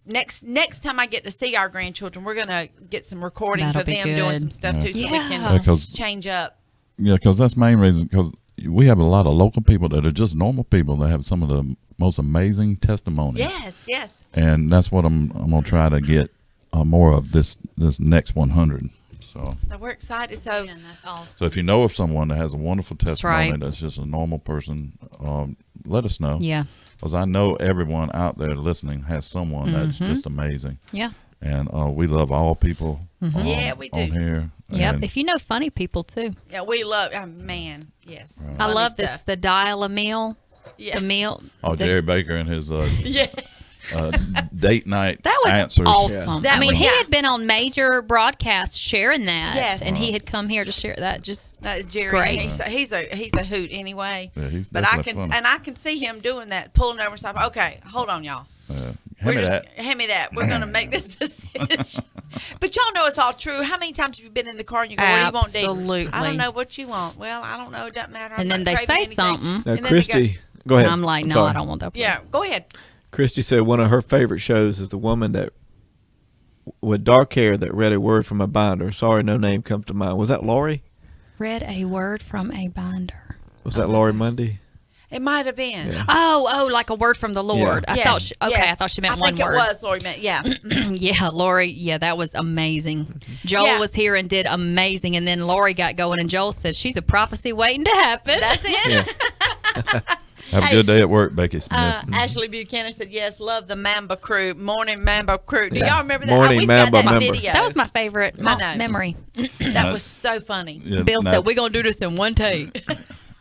next time I get to see our grandchildren, we're gonna get some recordings That'll of be them doing good. some stuff too, so we Yeah. can Because change up. Yeah, because that's the main reason. Because we have a lot of local people that are just normal people that have some of the most amazing testimonies. Yes. And that's what I'm gonna try to get more of this next 100. So So we're excited. So That's awesome. so if you know of someone that has a wonderful testimony right. that's just a normal person, let us know. Yeah. Because I know everyone out there listening has someone that's just amazing. Yeah. And we love all people. Yeah, we do. On here. Yep. And If you know funny people too. yeah, we love. Man, yes. I Funny love this. stuff. The dial a meal. Yeah. The meal. Oh, the- Jerry Baker and his Yeah. date night That was answers. awesome. That I mean, was- he yeah. had been on major broadcasts sharing that, Yes. and he had come here to share that. Just Jerry, Great. he's a hoot anyway. Yeah, he's but I definitely can funny. I can see him doing that, pulling over and stuff. Okay, hold on, y'all. Hand me that. Hand me that. We're gonna make this decision. But y'all know it's all true. How many times have you been in the car and you go, "What do you want, Dee?" Absolutely. I don't know what you want. Well, I don't know. It doesn't matter. I'm and then not they craving say anything. something. Now, And then they Christy, go ahead. And I'm like, no, sorry. I don't want that. Yeah, go ahead. Christy said one of her favorite shows is the woman that with dark hair that read a word from a binder. Sorry, no name comes to mind. Was that Lori? Read a word from a binder. Was that Lori Monday? It might have been. Yeah. Oh, like a word from the Lord. I Yes, thought. I yes. thought she meant I one think word. it was Lori meant. Yeah. Yeah, Lori. Yeah, that was amazing. Joel Yeah. was here and did amazing, and then Lori got going, and Joel said she's a prophecy waiting to happen. That's it. Have a good day at work, Becky Smith. Ashley Buchanan said, "Yes, love the Mamba Crew, Morning Mamba Crew." Do Yeah. y'all remember that? Morning We've got Mamba that member. video. That was my favorite I know. memory. That was so funny. Yeah, Bill now- said we're gonna do this in one take.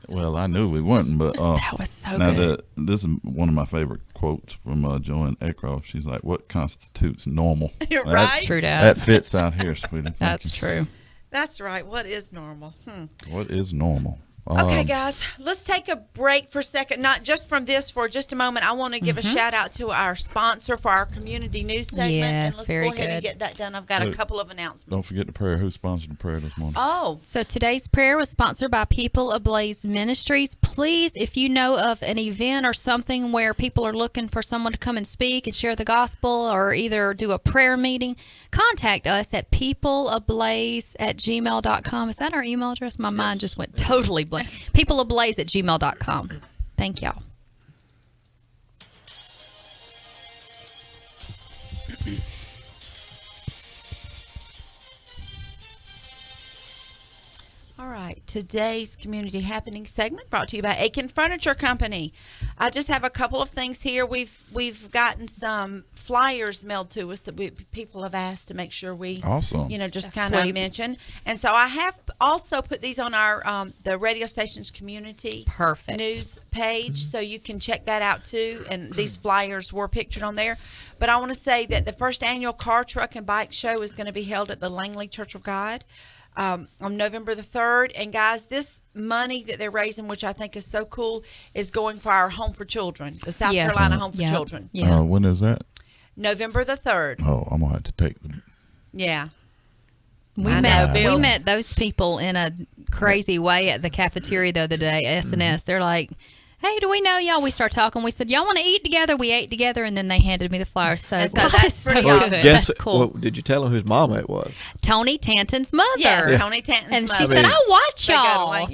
Well, I knew we wouldn't, but That was so now good. this is one of my favorite quotes from Joanne Eckroft. She's like, "What constitutes normal?" You're That- right. True that. That fits out here, sweetie. Thank That's you. true. That's right. What is normal? What is normal? Okay, guys, let's take a break for a second. Not just from this for just a moment. I want to give a shout out to our sponsor for our community news segment. Yes, and let's very go ahead and good. get that done. I've got a couple of announcements. Don't forget the prayer. Who sponsored the prayer this morning? Oh, So today's prayer was sponsored by People Ablaze Ministries. please, if you know of an event or something where people are looking for someone to come and speak and share the gospel or either do a prayer meeting, contact us at peopleablaze@gmail.com. Is that our email address? My mind just went totally blank. peopleablaze@gmail.com. Thank y'all. All right, today's community happening segment brought to you by Aiken Furniture Company. I just have a couple of things here. We've gotten some flyers mailed to us that people have asked to make sure we, Awesome. just kind of mention. And so I have also put these on our the radio station's community news page, so you can check that out too. And these flyers were pictured on there. But I want to say that the first annual car, truck, and bike show is going to be held at the Langley Church of God on November the 3rd. And guys, this money that they're raising, which I think is so cool, is going for our Home for Children, the South Carolina Home for Children. When is that? November the 3rd. Oh, I'm gonna have to take them. Yeah. We met those people in a crazy way at the cafeteria the other day, S&S. They're like, hey, do we know y'all? We start talking. We said, y'all want to eat together? We ate together, and then they handed me the flowers. So that's so good. That's cool. Well, did you tell them whose mama it was? Tony Tanton's mother. Yes, Tony Tanton's and mother. she said, I watch y'all.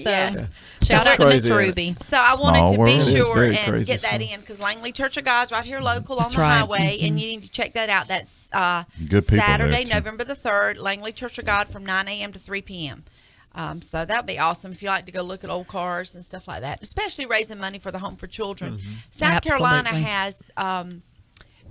Shout out to Miss Ruby. So I wanted to be sure and get that in, because Langley Church of God's right here local on the highway, and you need to check that out. That's Saturday, November the 3rd, Langley Church of God from 9 a.m. to 3 p.m. So that would be awesome if you like to go look at old cars and stuff like that, especially raising money for the Home for Children. South Carolina has,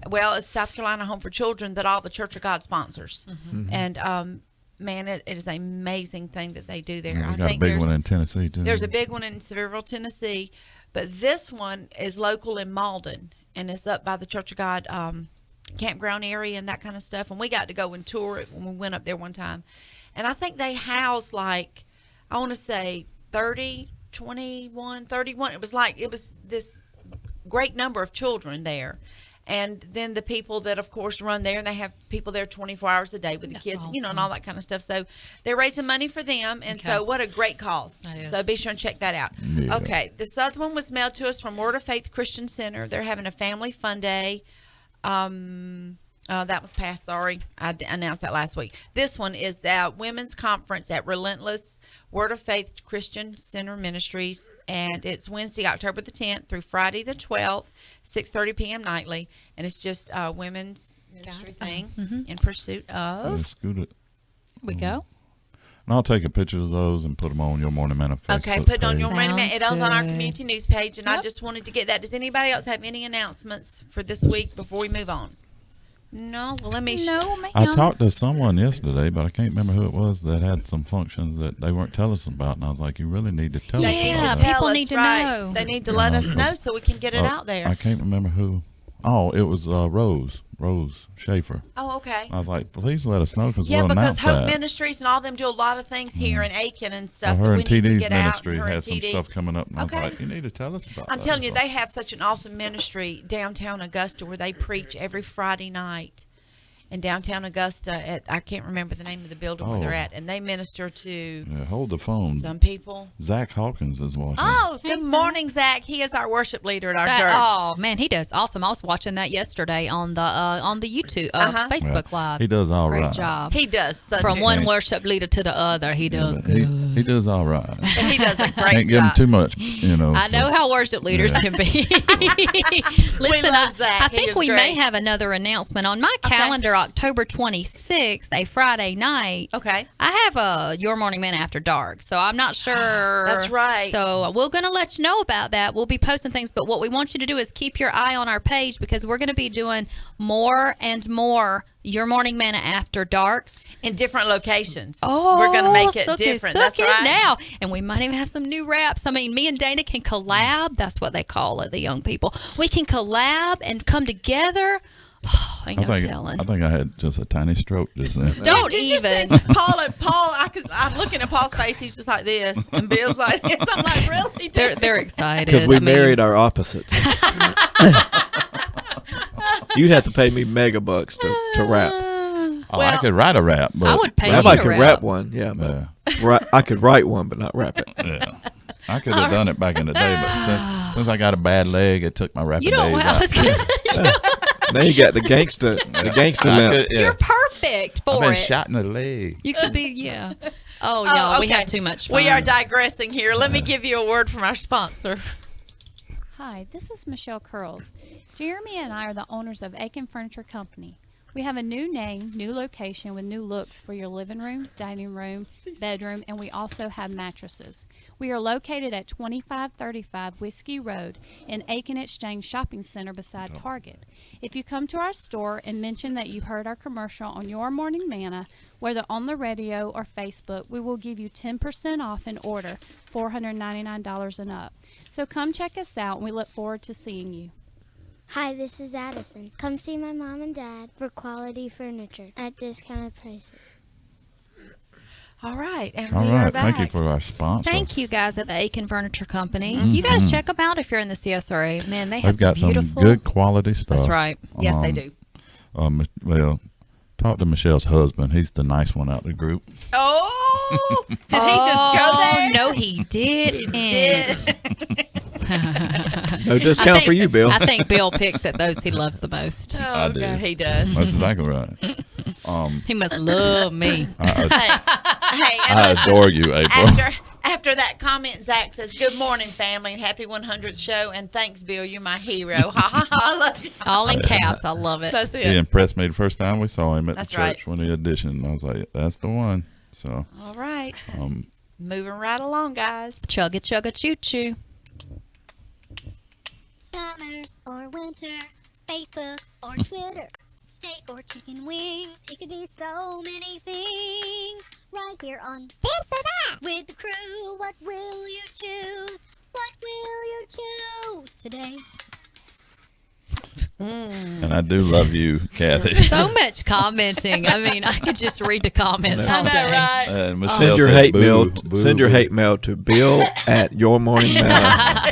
it's South Carolina Home for Children that all the Church of God sponsors. And, man, it is an amazing thing that they do there. Yeah, we got a big one in Tennessee, too. There's a big one in Sevierville, Tennessee. But this one is local in Malden, and it's up by the Church of God campground area and that kind of stuff. And we got to go and tour it when we went up there one time. And I think they house, like, I want to say 30, 21, 31. It was this great number of children there. And then the people that, of course, run there, and they have people there 24 hours a day with the kids, and all that kind of stuff. So they're raising money for them. And so what a great cause. So be sure and check that out. Yeah. Okay. This other one was mailed to us from Word of Faith Christian Center. They're having a family fun day. That was passed. Sorry. I announced that last week. This one is the Women's Conference at Relentless Word of Faith Christian Center Ministries. And it's Wednesday, October the 10th through Friday the 12th, 6:30 p.m. nightly. And it's just a women's ministry thing in pursuit of. We go. And I'll take a picture of those and put them on Your Morning Manna Facebook Okay, put it on Your Morning Manna. It is on our community news page. And I just wanted to get that. Does anybody else have any announcements for this week before we move on? No, well, let me. No, ma'am. I talked to someone yesterday, but I can't remember who it was that had some functions that they weren't telling us about, and I was like, "You really need to tell us." Yeah, about people that. need to know. They need to let us know so we can get it out there. I can't remember who. Oh, it was Rose Schaefer. Oh, okay. I was like, please let us know because we'll because announce Hope that. Ministries and all them do a lot of things here in Aiken and stuff. Her that we and need to TD's get ministry out. had some stuff coming up, and I was like, you need to tell us about that. I'm telling you, they have such an awesome ministry downtown Augusta where they preach every Friday night. In downtown Augusta, I can't remember the name of the building where they're at, and they minister to hold the phone. Some people. Zach Hawkins is watching. Oh, good morning, Zach. He is our worship leader at our church. Oh man, he does awesome. I was watching that yesterday on the YouTube Facebook Live. He does all right. Great job. He does. From one worship leader to the other, he does good. He does all right. He does a great Can't give him too much, I know how worship leaders can be. Listen, I think we may have another announcement on my calendar. October 26th, a Friday night. Okay. I have a Your Morning Man After Dark, so I'm not sure. That's right. So we're going to let you know about that. We'll be posting things, but what we want you to do is keep your eye on our page because we're going to be doing more and more Your Morning Manna After Darks. In different locations. Oh, we're going to make it different. That's right. Now. And we might even have some new raps. I mean, me and Dana can collab. That's what they call it, the young people. We can collab and come together. Oh, ain't no telling. I think I had just a tiny stroke just then. Don't even. Paul, I'm looking at Paul's face. He's just like this, and Bill's like this. I'm like, really? They're excited because we married our opposites. You'd have to pay me megabucks to rap. I could write a rap. But I would pay you I to could rap. rap one, yeah. But I could write one, but not rap it. Yeah. I could have done it back in the day, but since I got a bad leg, it took my rapping You don't. days I out. was gonna Now you got the gangster limp. You're perfect for I've been it. shot in the leg. You could be, yeah. Oh, y'all, we have too much fun. We are digressing here. Let me give you a word from our sponsor. Hi, this is Michelle Curls. Jeremy and I are the owners of Aiken Furniture Company. We have a new name, new location with new looks for your living room, dining room, bedroom, and we also have mattresses. We are located at 2535 Whiskey Road in Aiken Exchange Shopping Center beside Target. If you come to our store and mention that you heard our commercial on Your Morning Manna, whether on the radio or Facebook, we will give you 10% off an order, $499 and up. So come check us out, and we look forward to seeing you. Hi, this is Addison. Come see my mom and dad for quality furniture at discounted prices. All right. And All we are right. back. Thank you for our sponsor. Thank you guys at the Aiken Furniture Company. You guys check them out if you're in the CSRA. Man, they have They've got some some beautiful. good quality stuff. That's right. Yes, they do. Well, talk to Michelle's husband. He's the nice one out of the group. Oh, did he just go there? No, he didn't. No discount for you, Bill. I think Bill picks at those he loves the most. Oh, do. God, he does. That's exactly right. He must love me. Hey, and I listen, adore you, April. after that comment, Zach says, "Good morning, family, and happy 100th show." And thanks, Bill. You're my hero. Ha ha ha! I love you. All in caps. I love it. That's it. He impressed me the first time we saw him at That's the church right. when he auditioned. I was like, that's the one. So, All right. Moving right along, guys. Chugga chugga choo choo. Summer or winter, Facebook or Twitter, steak or chicken wings. It could be so many things. Right here on This or That with the crew. What will you choose? What will you choose today? and I do love you, Kathy. So much commenting. I mean, I could just read the comments all day. right? And Michelle Send your said, hate mail. boo, boo, Send your boo. hate mail to Bill at Your Morning Manna.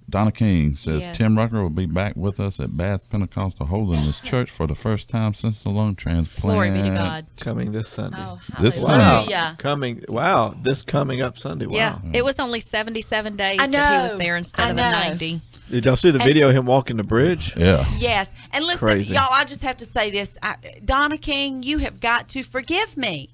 Donna King says Yes. Tim Rucker will be back with us at Bath Pentecostal Holiness Church for the first time since the lung transplant. Glory be to God. Coming this Sunday. Oh, This hallelujah. This coming up Sunday. Wow. Yeah, it was only 77 days I that he was know. there instead I of know. the 90. Did y'all see the video of him walking the bridge? Yeah. Yes. And listen, Crazy. y'all, I just have to say this. Donna King, you have got to forgive me.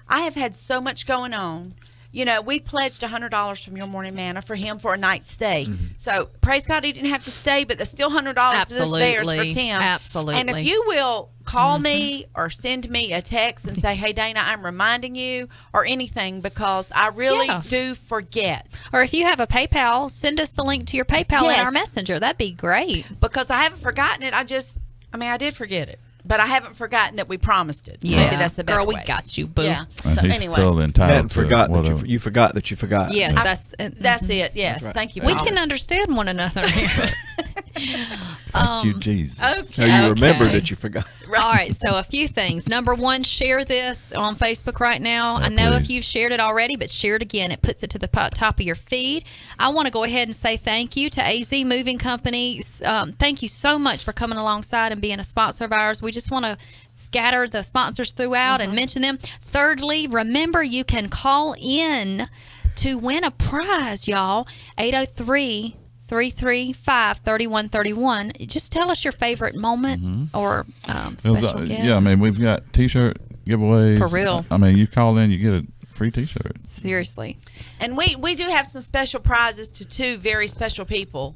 I have had so much going on. You know, we pledged $100 from Your Morning Manna for him for a night stay. So praise God he didn't have to stay, but there's still $100 that's theirs for Absolutely. Tim. Absolutely. And if you will call me or send me a text and say, "Hey Dana, I'm reminding you," or anything, because I really Yeah. do forget. Or if you have a PayPal, send us the link to your PayPal in Yes. our messenger. That'd be great. Because I haven't forgotten it. I did forget it. But I haven't forgotten that we promised it. Yeah. Maybe that's the better Girl, we way. got you, boo. Yeah. And So he's anyway, still You entitled hadn't to forgot that whatever. you forgot that you forgot. Yes, that's it. Yes. right. Thank you. We Paul. can understand one another here. Thank you, Jesus. Okay. Now you remember Okay. that you forgot. All right, so a few things. Number one, share this on Facebook right now. Yeah, I know if please. you've shared it already, but share it again. It puts it to the top of your feed. I want to go ahead and say thank you to AZ Moving Company. Thank you so much for coming alongside and being a sponsor of ours. We just want to scatter the sponsors throughout and mention them. Thirdly, remember you can call in to win a prize, y'all. 803-335-3131. Just tell us your favorite moment or special guest. Yeah, I mean, we've got T-shirt giveaways. For real. I mean, you call in, you get a free T-shirt. Seriously. And we do have some special prizes to two very special people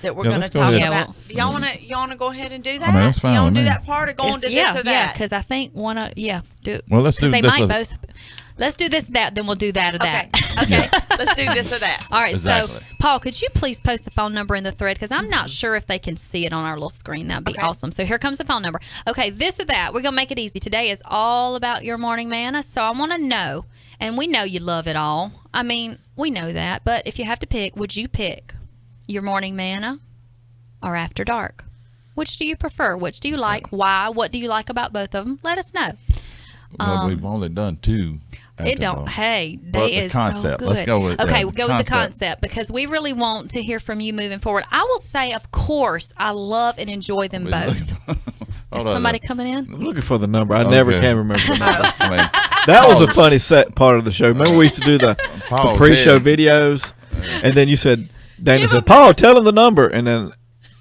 that we're Yeah, going to let's go talk ahead. about. Y'all want to go ahead and do that? I mean, that's fine Y'all want with to do me. that part or go on to yeah, this or yeah, that? because I think do. Well, let's do 'cause they this might or- both. Let's do this, that, then we'll do that or that. Okay. Let's do this or that. All right, Exactly. so Paul, could you please post the phone number in the thread? Because I'm not sure if they can see it on our little screen. That'd be Okay. awesome. So here comes the phone number. Okay, this or that. We're going to make it easy. Today is all about Your Morning Manna. So I want to know, and we know you love it all. I mean, we know that. But if you have to pick, would you pick Your Morning Manna or After Dark? Which do you prefer? Which do you like? Why? What do you like about both of them? Let us know. Well, we've only done two. It don't. Hey, Well, they the is concept. so Let's good. go with okay. the We'll go with the concept. concept because we really want to hear from you moving forward. I will say, of course, I love and enjoy them both. Is somebody coming in? I'm looking for the number. I never Okay. can remember the number. I mean, That was a funny set part of the show. Remember we used to do the pre-show videos, and then you said, Dana said, "Paul, tell him the number," and then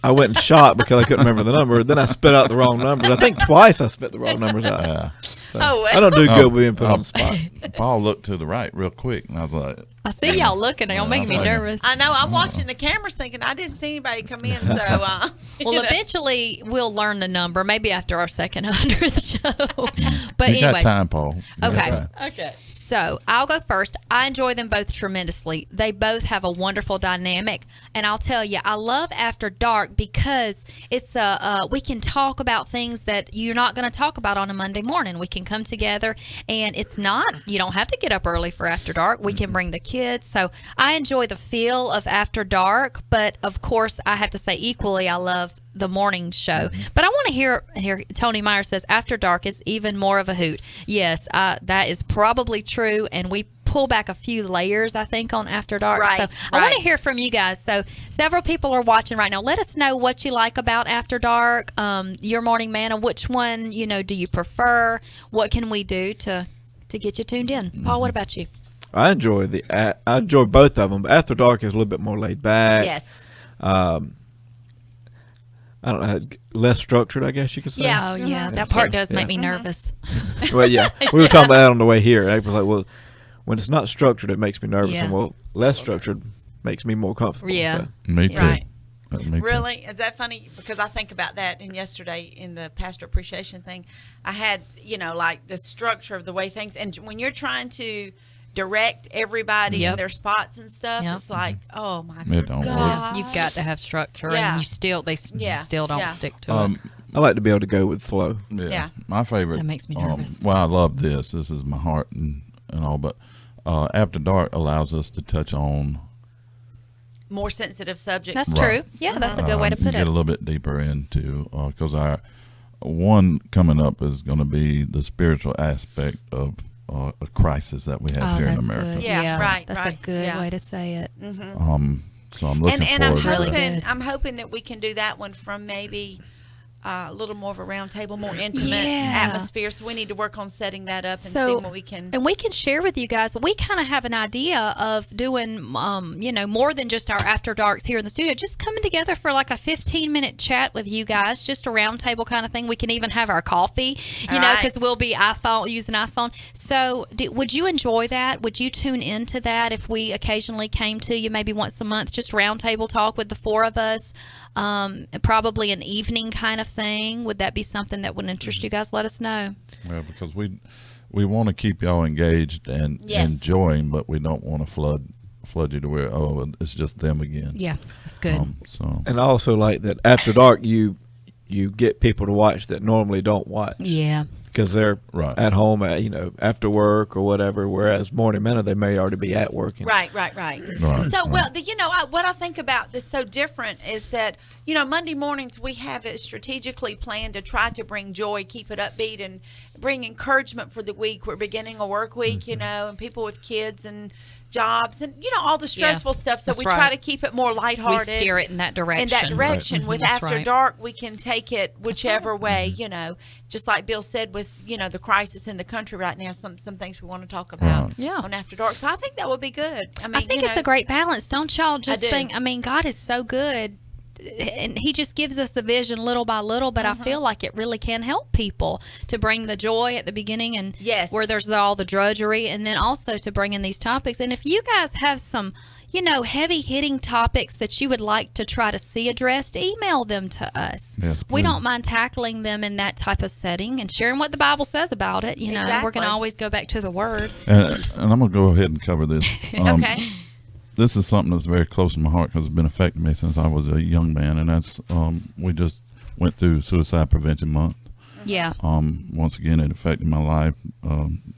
I went and shot because I couldn't remember the number. Then I spit out the wrong numbers. I think twice I spit the wrong numbers out. Yeah. So I don't do good with being put on the spot. Paul looked to the right real quick, and I was like, I see y'all looking. Y'all making me nervous. I know. I'm watching the cameras thinking I didn't see anybody come in. So, well, eventually we'll learn the number. Maybe after our second 100th show. But you got anyway. time, Paul. You got Okay. time. Okay. So I'll go first. I enjoy them both tremendously. They both have a wonderful dynamic, and I'll tell you, I love After Dark because it's we can talk about things that you're not going to talk about on a Monday morning. We can come together, and you don't have to get up early for After Dark. We can bring the kids. So I enjoy the feel of After Dark, but of course I have to say equally I love the morning show. But I want to hear Tony Meyer says After Dark is even more of a hoot. Yes, that is probably true, and we pull back a few layers, I think, on After Dark. Right, So right. I want to hear from you guys. So several people are watching right now. Let us know what you like about After Dark, your morning manna. Which one, do you prefer? What can we do to get you tuned in? Paul, what about you? I enjoy both of them. But After Dark is a little bit more laid back. Yes. I don't know, less structured, I guess you could say. Yeah. Oh, yeah. That part does make me nervous. Well, yeah. We were talking about that on the way here. I was like, well, when it's not structured, it makes me nervous. Yeah. And, well, less structured makes me more comfortable. Yeah. So. Me too. Right. Me too. Really? Is that funny? Because I think about that. And yesterday in the pastor appreciation thing, I had, like the structure of the way things, and when you're trying to direct everybody in their spots and stuff, it's like, oh my It don't God. You've got to have structure, Yeah. and they still don't stick to it. I like to be able to go with flow. Yeah. My favorite. That makes me nervous. Well, I love this. This is my heart and all, but After Dark allows us to touch on More sensitive subjects. That's true. Yeah, that's a good way to put get it. a little bit deeper into because our one coming up is going to be the spiritual aspect of a crisis that we have here in that's America. good. Yeah, right, That's right. a good Yeah. way to say it. So I'm looking And I'm forward to hoping that. I'm hoping that we can do that one from maybe a little more of a round table, more intimate Yeah. atmosphere. So we need to work on setting that up and So- seeing what we can. And we can share with you guys. We kind of have an idea of doing, more than just our After Darks here in the studio. Just coming together for like a 15-minute chat with you guys, just a round table kind of thing. We can even have our coffee, because we'll be using iPhone. So would you enjoy that? Would you tune into that if we occasionally came to you maybe once a month, just round table talk with the four of us? Probably an evening kind of thing. Would that be something that would interest you guys? Let us know. Well, because we want to keep y'all engaged and enjoying, but we don't want to flood you to where it's just them again. Yeah, that's good. So And I also like that After Dark, you get people to watch that normally don't watch. Yeah. Because they're Right. at home, after work or whatever. Whereas Morning Manna, they may already be at work. Right. Right, So, right. well, what I think about this so different is that, Monday mornings we have it strategically planned to try to bring joy, keep it upbeat, and bring encouragement for the week. We're beginning a work week, and people with kids and jobs and, all the stressful stuff. So that's we right. try to keep it more We lighthearted. steer it in that direction. With That's After right. Dark, we can take it whichever way, just like Bill said with, the crisis in the country right now, some things we want to talk about Yeah. on After Dark. So I think that would be good. I think it's a great balance. Don't y'all just do. think, God is so good. And he just gives us the vision little by little, but I feel like it really can help people to bring the joy at the beginning and where there's all the drudgery, and then also to bring in these topics. And if you guys have some, heavy hitting topics that you would like to try to see addressed, email them to us. Yes, We please. don't mind tackling them in that type of setting and sharing what the Bible says about it. We're going Exactly. to always go back to the Word. And I'm going to go ahead and cover this. Okay. This is something that's very close to my heart because it's been affecting me since I was a young man, and that's we just went through Suicide Prevention Month. Yeah. Once again, it affected my life.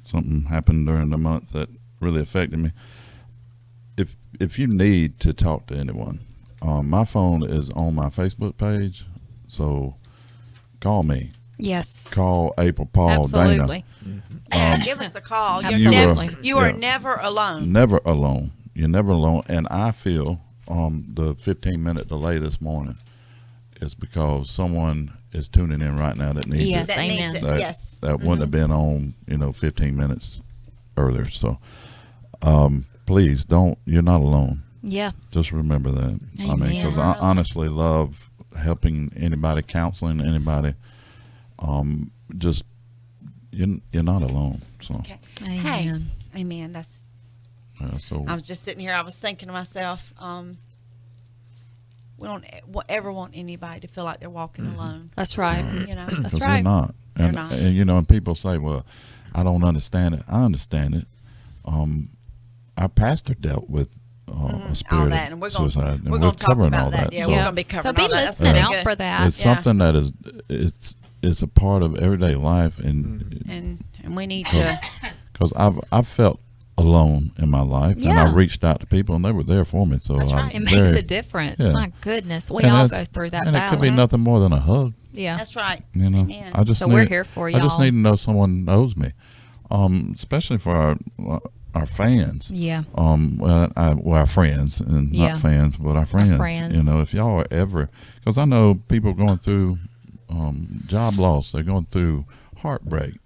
Something happened during the month that really affected me. If you need to talk to anyone, my phone is on my Facebook page, so call me. Yes. Call April, Paul, Absolutely. Dana. Give us a call. Absolutely. You are never alone. Never alone. You're never alone. And I feel the 15-minute delay this morning is because someone is tuning in right now that needs Yes, it. That needs amen. it. That, Yes. that wouldn't have been on, 15 minutes earlier. So, please don't. You're not alone. Yeah. Just remember that. I mean, because I honestly love helping anybody, counseling anybody. Just you're not alone. So, Okay. Amen. Hey, amen. That's. so I was just sitting here. I was thinking to myself, we don't ever want anybody to feel like they're walking alone. That's right. That's That's because right. they're not. They're And, not. and people say, "Well, I don't understand it." I understand it. Our pastor dealt with a spirit all that, and we're of going suicide, and we're going to talk covering about all that. Yeah, So we're going to be covering So be all that. That's listening really out good. for that. it's something that is a part of everyday life, and And we need to. because I've felt alone in my life, and Yeah. I reached out to people, and they were there for me. So That's right. I'm It makes very- a difference. yeah. My goodness. We and all go that's- through that and it could be battle. nothing more than a hug. Yeah. That's right. I just So need, we're here for I just y'all. need to know someone knows me, especially for our fans. Yeah. Our friends and Yeah. not fans, but our friends. friends. If y'all are ever, because I know people going through job loss, they're going through heartbreak.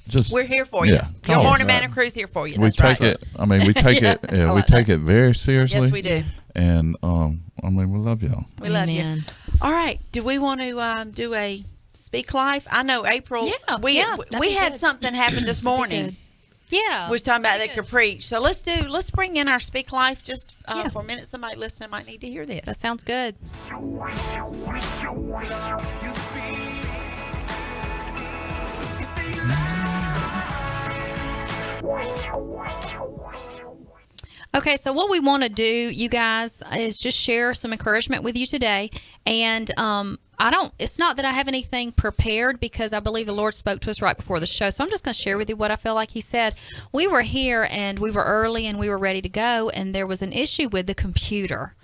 Just We're here for you. Yeah, Your call us. Morning Manna Crew's here for you. we That's take right. it. I mean, we take it. Yeah, we take it very seriously. Yes, we do. And I mean, we love y'all. We love you. Amen. All right. Do we want to do a Speak Life? I know April. Yeah, We that'd we be had good. something happen this morning. good. Yeah. We was talking about they could preach. So let's bring in our Speak Life just Yeah. for a minute. Somebody listening might need to hear this. That sounds good. Okay, so what we want to do, you guys, is just share some encouragement with you today. And it's not that I have anything prepared because I believe the Lord spoke to us right before the show. So I'm just going to share with you what I feel like He said. We were here and we were early and we were ready to go, and there was an issue with the computer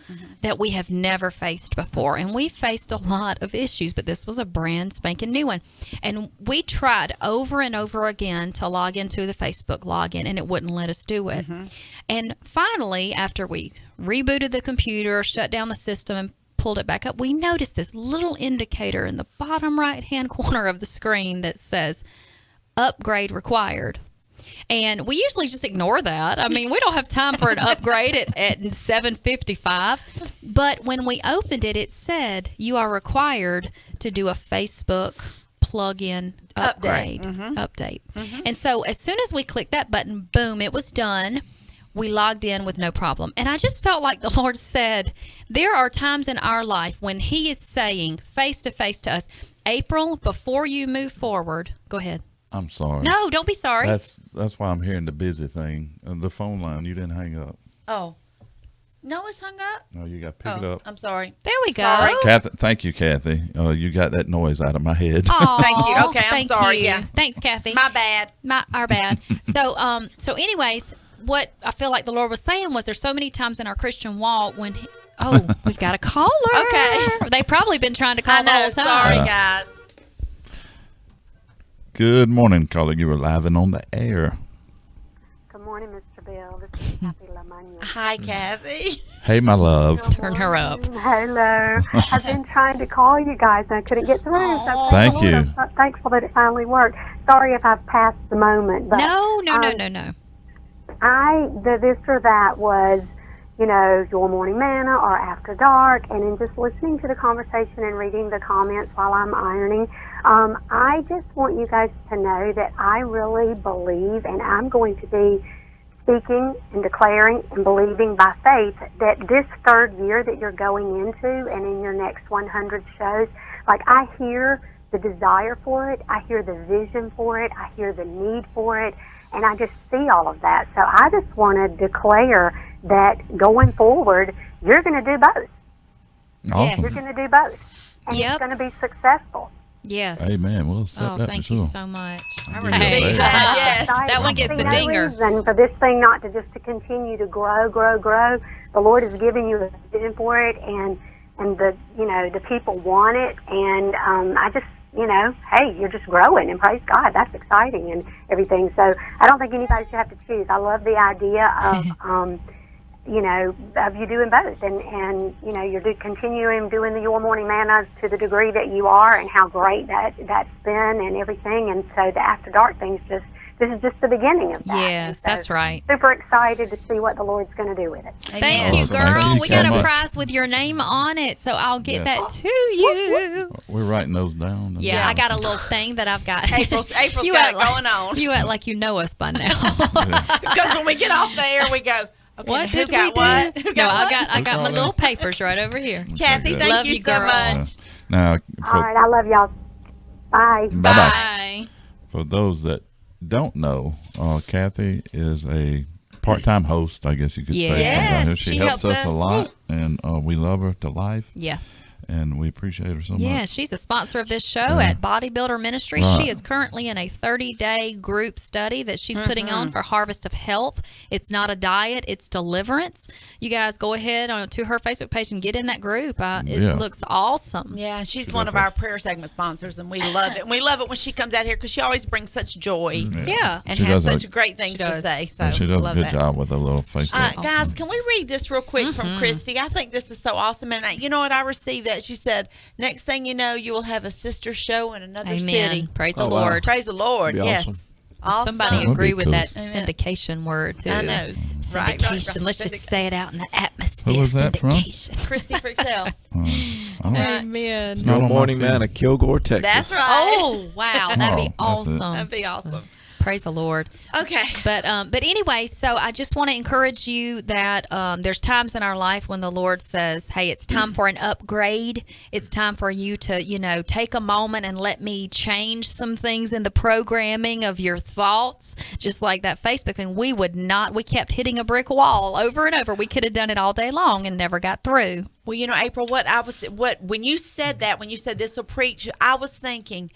that we have never faced before. And we faced a lot of issues, but this was a brand spanking new one. And we tried over and over again to log into the Facebook login, and it wouldn't let us do it. And finally, after we rebooted the computer, shut down the system, and pulled it back up, we noticed this little indicator in the bottom right-hand corner of the screen that says upgrade required. And we usually just ignore that. I mean, we don't have time for an upgrade at 7:55. But when we opened it, it said you are required to do a Facebook plug-in upgrade, update. And so as soon as we clicked that button, boom, it was done. We logged in with no problem. And I just felt like the Lord said, there are times in our life when He is saying face to face to us, April, before you move forward, go ahead. I'm sorry. No, don't be sorry. That's why I'm hearing the busy thing. The phone line, you didn't hang up. Oh. No, it's hung up? No, you got to pick it up. I'm sorry. There we go. Sorry. Thank you, Kathy. You got that noise out of my head. Aw, Thank you. Okay, I'm thank sorry. you. Yeah. Thanks, Kathy. My bad. Our bad. So anyways, what I feel like the Lord was saying was there's so many times in our Christian walk when we've got a caller. Okay. They've probably been trying to call I the whole know. time. Sorry, guys. Good morning, caller. You were live and on the air. Good morning, Mr. Bill. This is Kathy LaMagna. Hi, Kathy. Hey, my love. Turn her up. Hello. I've been trying to call you guys and I couldn't get through. So Aw. Thank the Lord, you. I'm so thankful that it finally worked. Sorry if I've passed the moment. But, No. This or that was, your morning manna or after dark, and in just listening to the conversation and reading the comments while I'm ironing, I just want you guys to know that I really believe, and I'm going to be speaking and declaring and believing by faith that this third year that you're going into and in your next 100 shows, like I hear the desire for it, I hear the vision for it, I hear the need for it, and I just see all of that. So I just want to declare that going forward, you're going to do both. Awesome. You're going to do both. And Yep. it's going to be successful. Yes. Amen. We'll set Oh, that thank for you sure. so much. I Hey. received that. Yes. That one gets the no dinger. reason for this thing not to just to continue to grow. The Lord has given you a vision for it, and the the people want it, and I just hey, you're just growing, and praise God, that's exciting and everything. So I don't think anybody should have to choose. I love the idea of of you doing both, and you're continuing doing the Your Morning Manna to the degree that you are, and how great that's been and everything. And so the After Dark thing's this is just the beginning of that. Yes, So that's right. Super excited to see what the Lord's going to do with it. Thank you, Awesome. girl. Thank you We so got a much. prize with your name on it, so I'll get Yes. that to you. We're writing those down. Yeah, I got a little thing that I've got. April's got act it like, going on. You act like you know us by now. Because when we get off the air, we go, okay, What who did got we do? what? Who No, got I what? got my little papers right over here. Kathy, good. thank Love you you, so girl. much. Now, All right, I love y'all. Bye. bye-bye. Bye. For those that don't know, Kathy is a part-time host, I guess you could say. Yes, Down here. She helps us a lot, and we love her to life. Yeah. And we appreciate her so Yeah, much. she's a sponsor of this show at Bodybuilder Ministries. Right. She is currently in a 30-day group study that she's putting on for Harvest of Health. It's not a diet, it's deliverance. You guys go ahead to her Facebook page and get in that group. It looks awesome. Yeah, she's one of our prayer segment sponsors, and we love it. And we love it when she comes out here because she always brings such joy Yeah. and She has does such great things to say. So And she does a love good that. job with her little Facebook. All right, guys, can we read this real quick from Christy? I think this is so awesome. And you know what? I received that. She said, next thing you know, you will have a sister show in another Amen. city. Praise the Oh, wow. Lord. Praise the Lord. That'd be Yes. awesome. Awesome. Somebody That'd agree be with cool. that Amen. syndication word, too. I know. Right, Syndication. Let's just say it out in the atmosphere. Who was that from? Syndication. Christy Frixell. I don't- Amen. Not Your on my Morning feed. Man of Kilgore, Texas. That's right. Oh, wow. That'd be Oh, that's it. awesome. That'd be awesome. Praise the Lord. Okay. But anyway, so I just want to encourage you that there's times in our life when the Lord says, hey, it's time for an upgrade. It's time for you to, take a moment and let me change some things in the programming of your thoughts. Just like that Facebook thing, we kept hitting a brick wall over and over. We could have done it all day long and never got through. Well, April, when you said this will preach, I was thinking,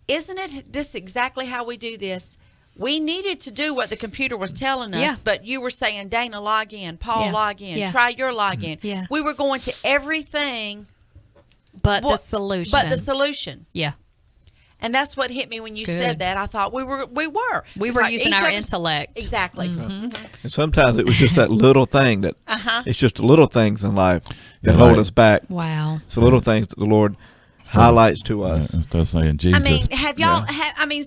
isn't it this exactly how we do this? We needed to do what the computer was telling us, Yeah. but you were saying, Dana, log in, Paul, Yeah. log in, Yeah. try your login. Yeah. We were going to everything But the solution. but the solution. Yeah. And that's what hit me when you Good. said that. I thought we were. We It's were like using each our of us- intellect. Exactly. And sometimes it was just that little thing that it's just the little things in life that Yeah, hold like- us back. Wow. It's the little things that the Lord highlights to us. Instead of saying Jesus. I mean, have y'all?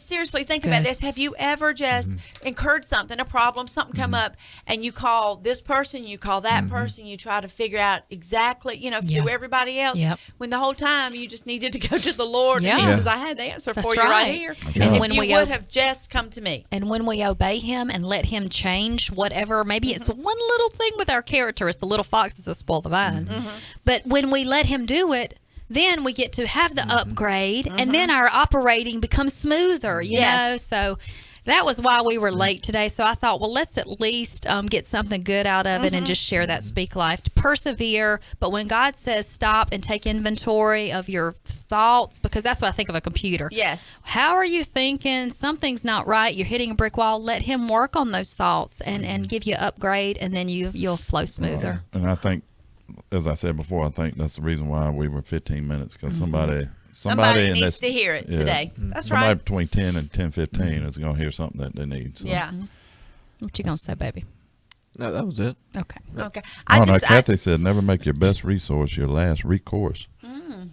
Seriously, think about Good. this. Have you ever just incurred something, a problem, something come up, and you call this person, you call that person, you try to figure out exactly, Yeah. through everybody else, Yep. when the whole time you just needed to go to the Lord, Yeah. and He says, "I had the answer That's for you right right. here." And And if when you we would have just come to me, And when we obey him and let him change whatever, maybe it's one little thing with our character, it's the little foxes that spoil the vine. But when we let him do it, then we get to have the upgrade, and then our operating becomes smoother, you know? So that was why we were late today. So I thought, well, let's at least get something good out of it and just share that Speak Life. To persevere, but when God says stop and take inventory of your thoughts, because that's what I think of a computer. yes, How are you thinking? Something's not right. You're hitting a brick wall. Let him work on those thoughts and give you an upgrade, and then you'll flow smoother. And I think, as I said before, I think that's the reason why we were 15 minutes, because somebody in needs this, to hear it today. That's somebody right. between 10 and 10:15 is going to hear something that they need. So. Yeah. What you gonna say, baby? No, that was it. Okay. Okay. Oh, no, Kathy said, never make your best resource your last recourse.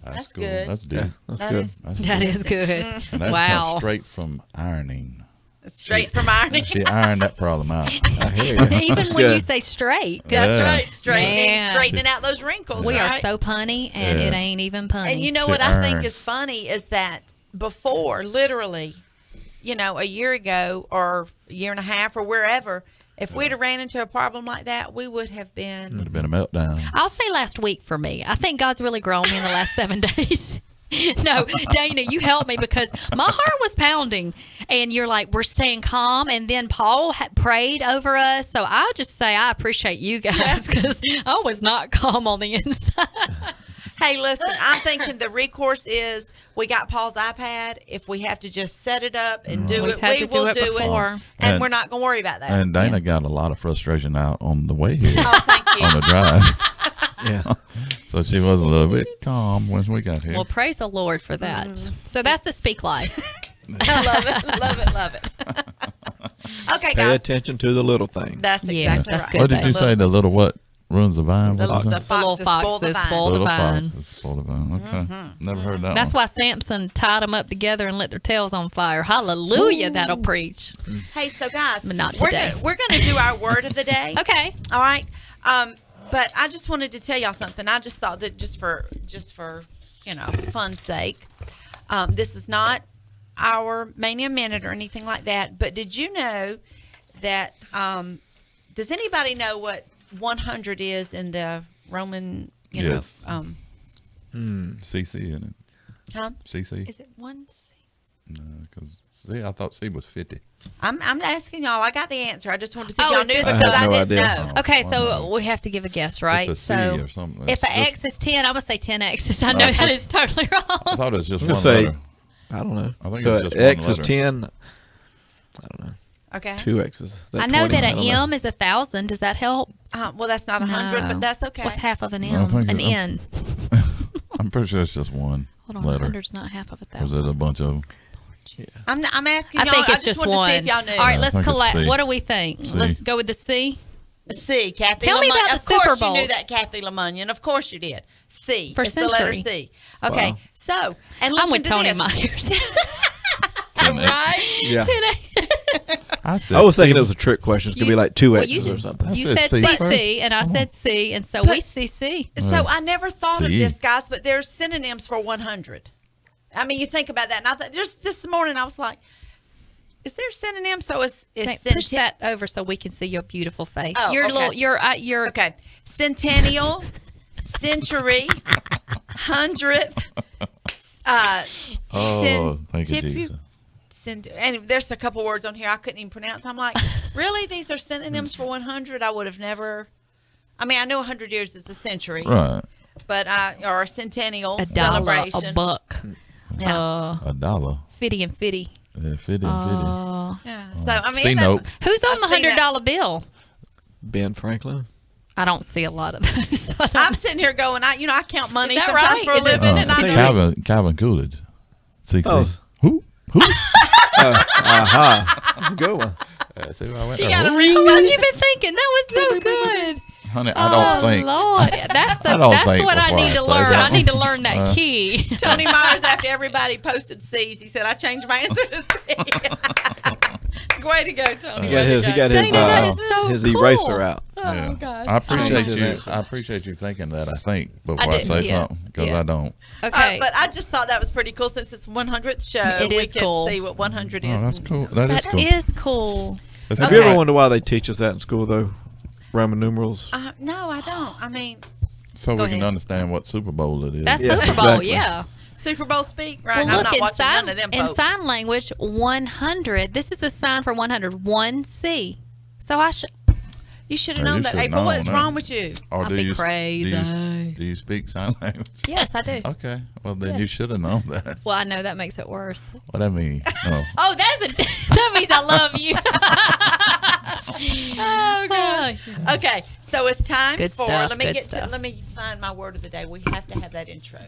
That's cool. good. That's Yeah, deep. that's That good. is- That is good. And that Wow. comes straight from ironing. Straight from ironing. She ironed that problem out. I hear you. Even That's when you good. say straight, That's Yeah. right. Man. Straightening out those wrinkles. we are right? so punny, and Yeah. it ain't even punny. And you know She what I think earned. is funny is that before, literally, a year ago or a year and a half or wherever, if we'd have ran into a problem like that, we would have It been. would have been a meltdown. I'll say last week for me. I think God's really grown me in the last 7 days. No, Dana, you helped me because my heart was pounding, and you're like, we're staying calm. And then Paul prayed over us. So I'll just say I appreciate you guys because I was not calm on the inside. Hey, listen, I'm thinking the recourse is we got Paul's iPad. If we have to just set it up and do We've it, had we to do will it do before. it. And And- we're not going to worry about that. And Dana got a lot of frustration out on the way here Oh, thank you. on the drive. Yeah. So she was a little bit calm when we got here. Well, praise the Lord for that. So that's the Speak Life. I love it, love it, love it. Okay, Pay guys. attention to the little things. That's exactly Yes, that's right. good. What did you say? The little what? Ruins the vine? The, What did you the say? little foxes spoil the foxes vine. spoil the vine. Foxes spoil the vine. Okay. Never heard that That's one. why Samson tied them up together and lit their tails on fire. Hallelujah, that'll preach. Hey, so guys, But not we're today. we're gonna do our word of the day. Okay. All right. But I just wanted to tell y'all something. I just thought that just for fun's sake, this is not our Mania Minute or anything like that. But did you know that? Does anybody know what 100 is in the Roman? Yes. CC in it. Huh? CC. Is it 1C? No, because I thought C was 50. I'm asking y'all. I got the answer. I just wanted to see if Oh, y'all is knew this because I I had no didn't idea. know. Okay, Wow. so we have to give a guess, right? It's a C so or something. if It's an just- X is 10, I'm going to say 10 X's. I know No, it's that just- is totally I wrong. thought it was just I'm one gonna say, letter. I don't know. I think so it's just X one is letter. 10. I don't know. Okay. 2 X's. That I know 20? that I an don't know. M is 1,000. Does that help? Well, that's not 100, No. but that's okay. What's half of an I M? think An it- N. I'm pretty sure it's just one Hold on, letter. 100's not half of Or is it 1,000. a bunch of them? I'm asking I y'all. think it's I just wanted one. to see if y'all knew. All right, I let's think it's collect. C. What do we think? C. Let's go with the C. C. Kathy Tell me Lamont. about the Of course Super you knew Bowls. that, Kathy Lamunion. Of course you did. C. For it's the letter century. C. Okay. Wow. So, and listen I'm with to Tony this. Myers. 10 X. Right? Yeah. 10 I said I was thinking C. it was a trick question. It's going to You- be like 2 well, X's you- or something. You said said C CC, first. and I Come said C, and so But- we see C. So I never thought of C. this, guys, but there's synonyms for 100. I mean, you think about that. And I thought, just this morning, I was like, is there synonyms? So it's Push that over so we can see your beautiful face. Oh, Your okay. little, your. Okay. Centennial, century, hundredth, Oh, thank you, centipu- Jesus. and there's a couple words on here I couldn't even pronounce. I'm like, really? These are synonyms for 100? I would have never. I mean, I know 100 years is a century, Right. but or a centennial A dollar, celebration. a buck, Yeah. $1. fitty and fitty. Yeah, 50 and Yeah. So I mean, C isn't that- note. Who's on I've the seen that. $100 bill? Ben Franklin. I don't see a lot of those. So I don't- I'm sitting here going, I count money Is that sometimes right? for a Is it- living, and I think don't. Calvin Coolidge. CC. Oh. Who? Aha. That's a good one. See where I went? You gotta Who? read How long it. you been thinking? That was so good. Honey, I don't think. Lord, that's I don't think what I before need I to say learn. I something. need to learn that key. Tony Myers, after everybody posted C's, he said, I changed my answer to C. Way to go, Tony. He got his, Dana, that is so his cool. eraser out. Yeah. gosh. I appreciate Oh. you. I appreciate you thinking that. I think before I, did, say yeah. something because Yeah. I don't. Okay. But I just thought that was pretty cool since it's 100th show. It we is can cool. see what 100 is. Oh, that's cool. That is That cool. is cool. That's Have cool. you ever wondered why they teach us that in school, though? Roman numerals? No, I don't. I mean, So Go we can ahead. understand what Super Bowl it is. That's Yeah, Super Bowl, exactly. yeah. Super Bowl speak, right? Well, I'm look, not in watching sign, none of them in folks. sign language, 100. This is the sign for 100. 1C. So I should. You should have Oh, known you that, should've April. What's known wrong that. with you? Or I'd do be you, crazy. Do you speak sign language? Yes, I do. Okay. Well, then you should have known that. Well, I know that makes it worse. What I mean? No. Oh, that means I love you. Oh, God. Okay, so it's time Good for. stuff, Let me good get stuff. to. Let me find my word of the day. We have to have that intro.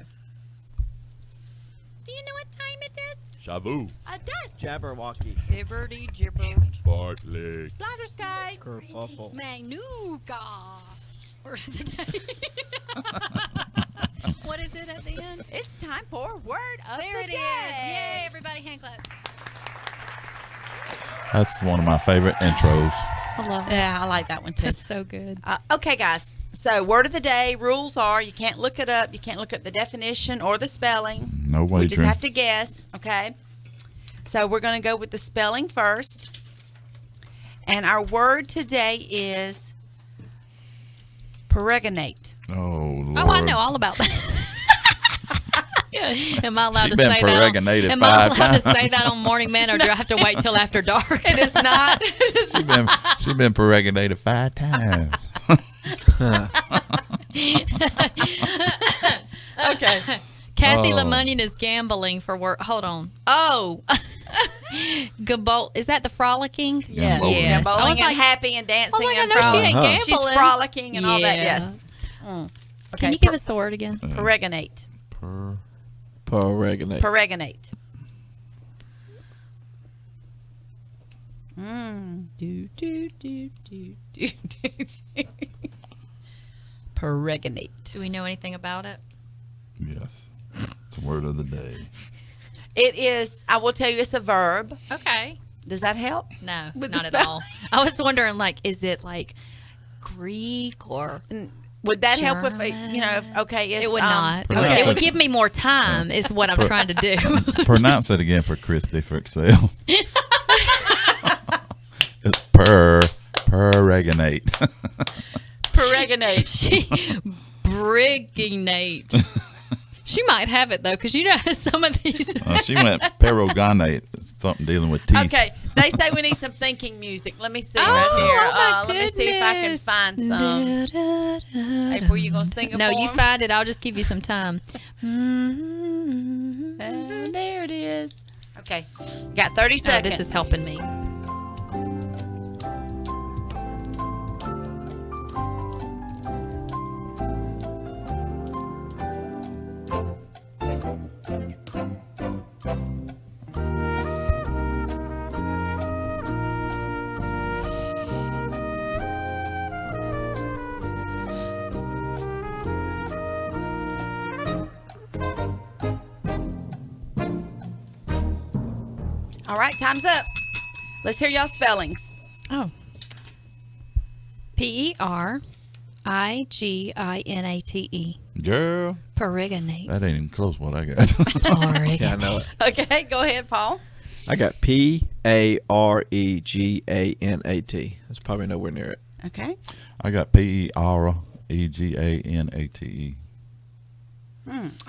Do you know what time it is? Shabu. A dust. Jabberwocky. Hibberty gibber. Bartley. Father's Day. Kerfuffle. Manuka. Word of the day. What is it at the end? It's time for word of There the it day. is. Yay, everybody hand clap. That's one of my favorite intros. I love it. Yeah, I like that one too. That's so good. Okay, guys. So, word of the day rules are you can't look it up. You can't look up the definition or the spelling. No We just wagering. have to guess. Okay. So, we're going to go with the spelling first. And our word today is peregrinate. Oh, Lord. Oh, I know all about that. Am I allowed She to been say that? peregrinated Am I 5 allowed to times. say that on Morning Man, or do I have to wait till after dark? It is not. She been peregrinated 5 times. Okay. Kathy Oh. Lamunion is gambling for work. Hold on. Oh. Gabol, is that the frolicking? Yes. Bowling. Yes. Bowling I was and like, happy and dancing. I was like, I and know she frolic. ain't Uh-huh. gambling. She's frolicking and all that. Yeah. Yes. Okay. Can you give us the word again? peregrinate? Peregrinator. Peregrinate. Do, do, do, do, do, do. Peregrinate. Do we know anything about it? Yes. It's the word of the day. It is, I will tell you, it's a verb. Okay. Does that help? No, With not the at spell? all. I was wondering, like, is it like Greek or Would that help if, okay, it's, it would not. Pronounce It would it. give me more time, is what I'm trying to do. Pronounce it again for Christy for Excel. It's peregrinate. Peregrinate. Briginate. She might have it though, because you know some of these. She went perogonate, something dealing with teeth. Okay, they say we need some thinking music. Let me see Oh, right here. my Let me see if I can goodness. find some. April, you gonna sing it No, for you 'em? find it. I'll just give you some time. And there it is. Okay, got 30 Oh, seconds. this is helping me. All right, time's up. Let's hear y'all spellings. Oh. Peregiginate. Girl, Pereginate. that ain't even close what I got. Pereginate. Yeah, I know it. Okay, go ahead, Paul. I got Pereganate. That's probably nowhere near it. Okay. I got Pereganate.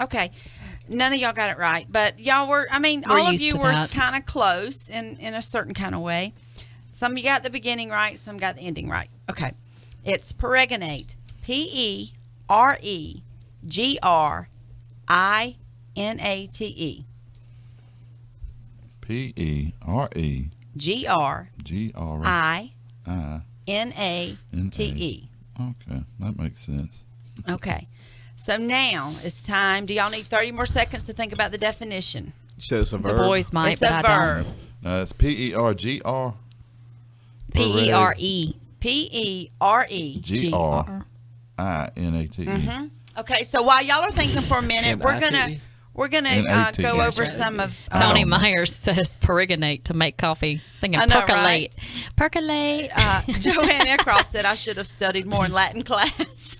Okay. None of y'all got it right, but y'all were, We're all of used you to were that. kind of close in a certain kind of way. Some of you got the beginning right, some got the ending right. Okay. It's peregrinate. Peregrinate. Grinate. Okay, that makes sense. Okay. So now it's time. Do y'all need 30 more seconds to think about the definition? You said it's a The verb. boys might, It's but a I verb. don't. No, it's Pergr. P-E-R-E. Peregrinate. Grinate. Okay, so while y'all are thinking for a minute, we're gonna N-I-T-E. go over some of Tony don't know. Myers says peregrinate to make coffee. Thinking I know, percolate. Percolate. Joanne Eckroft said I should have studied more in Latin class.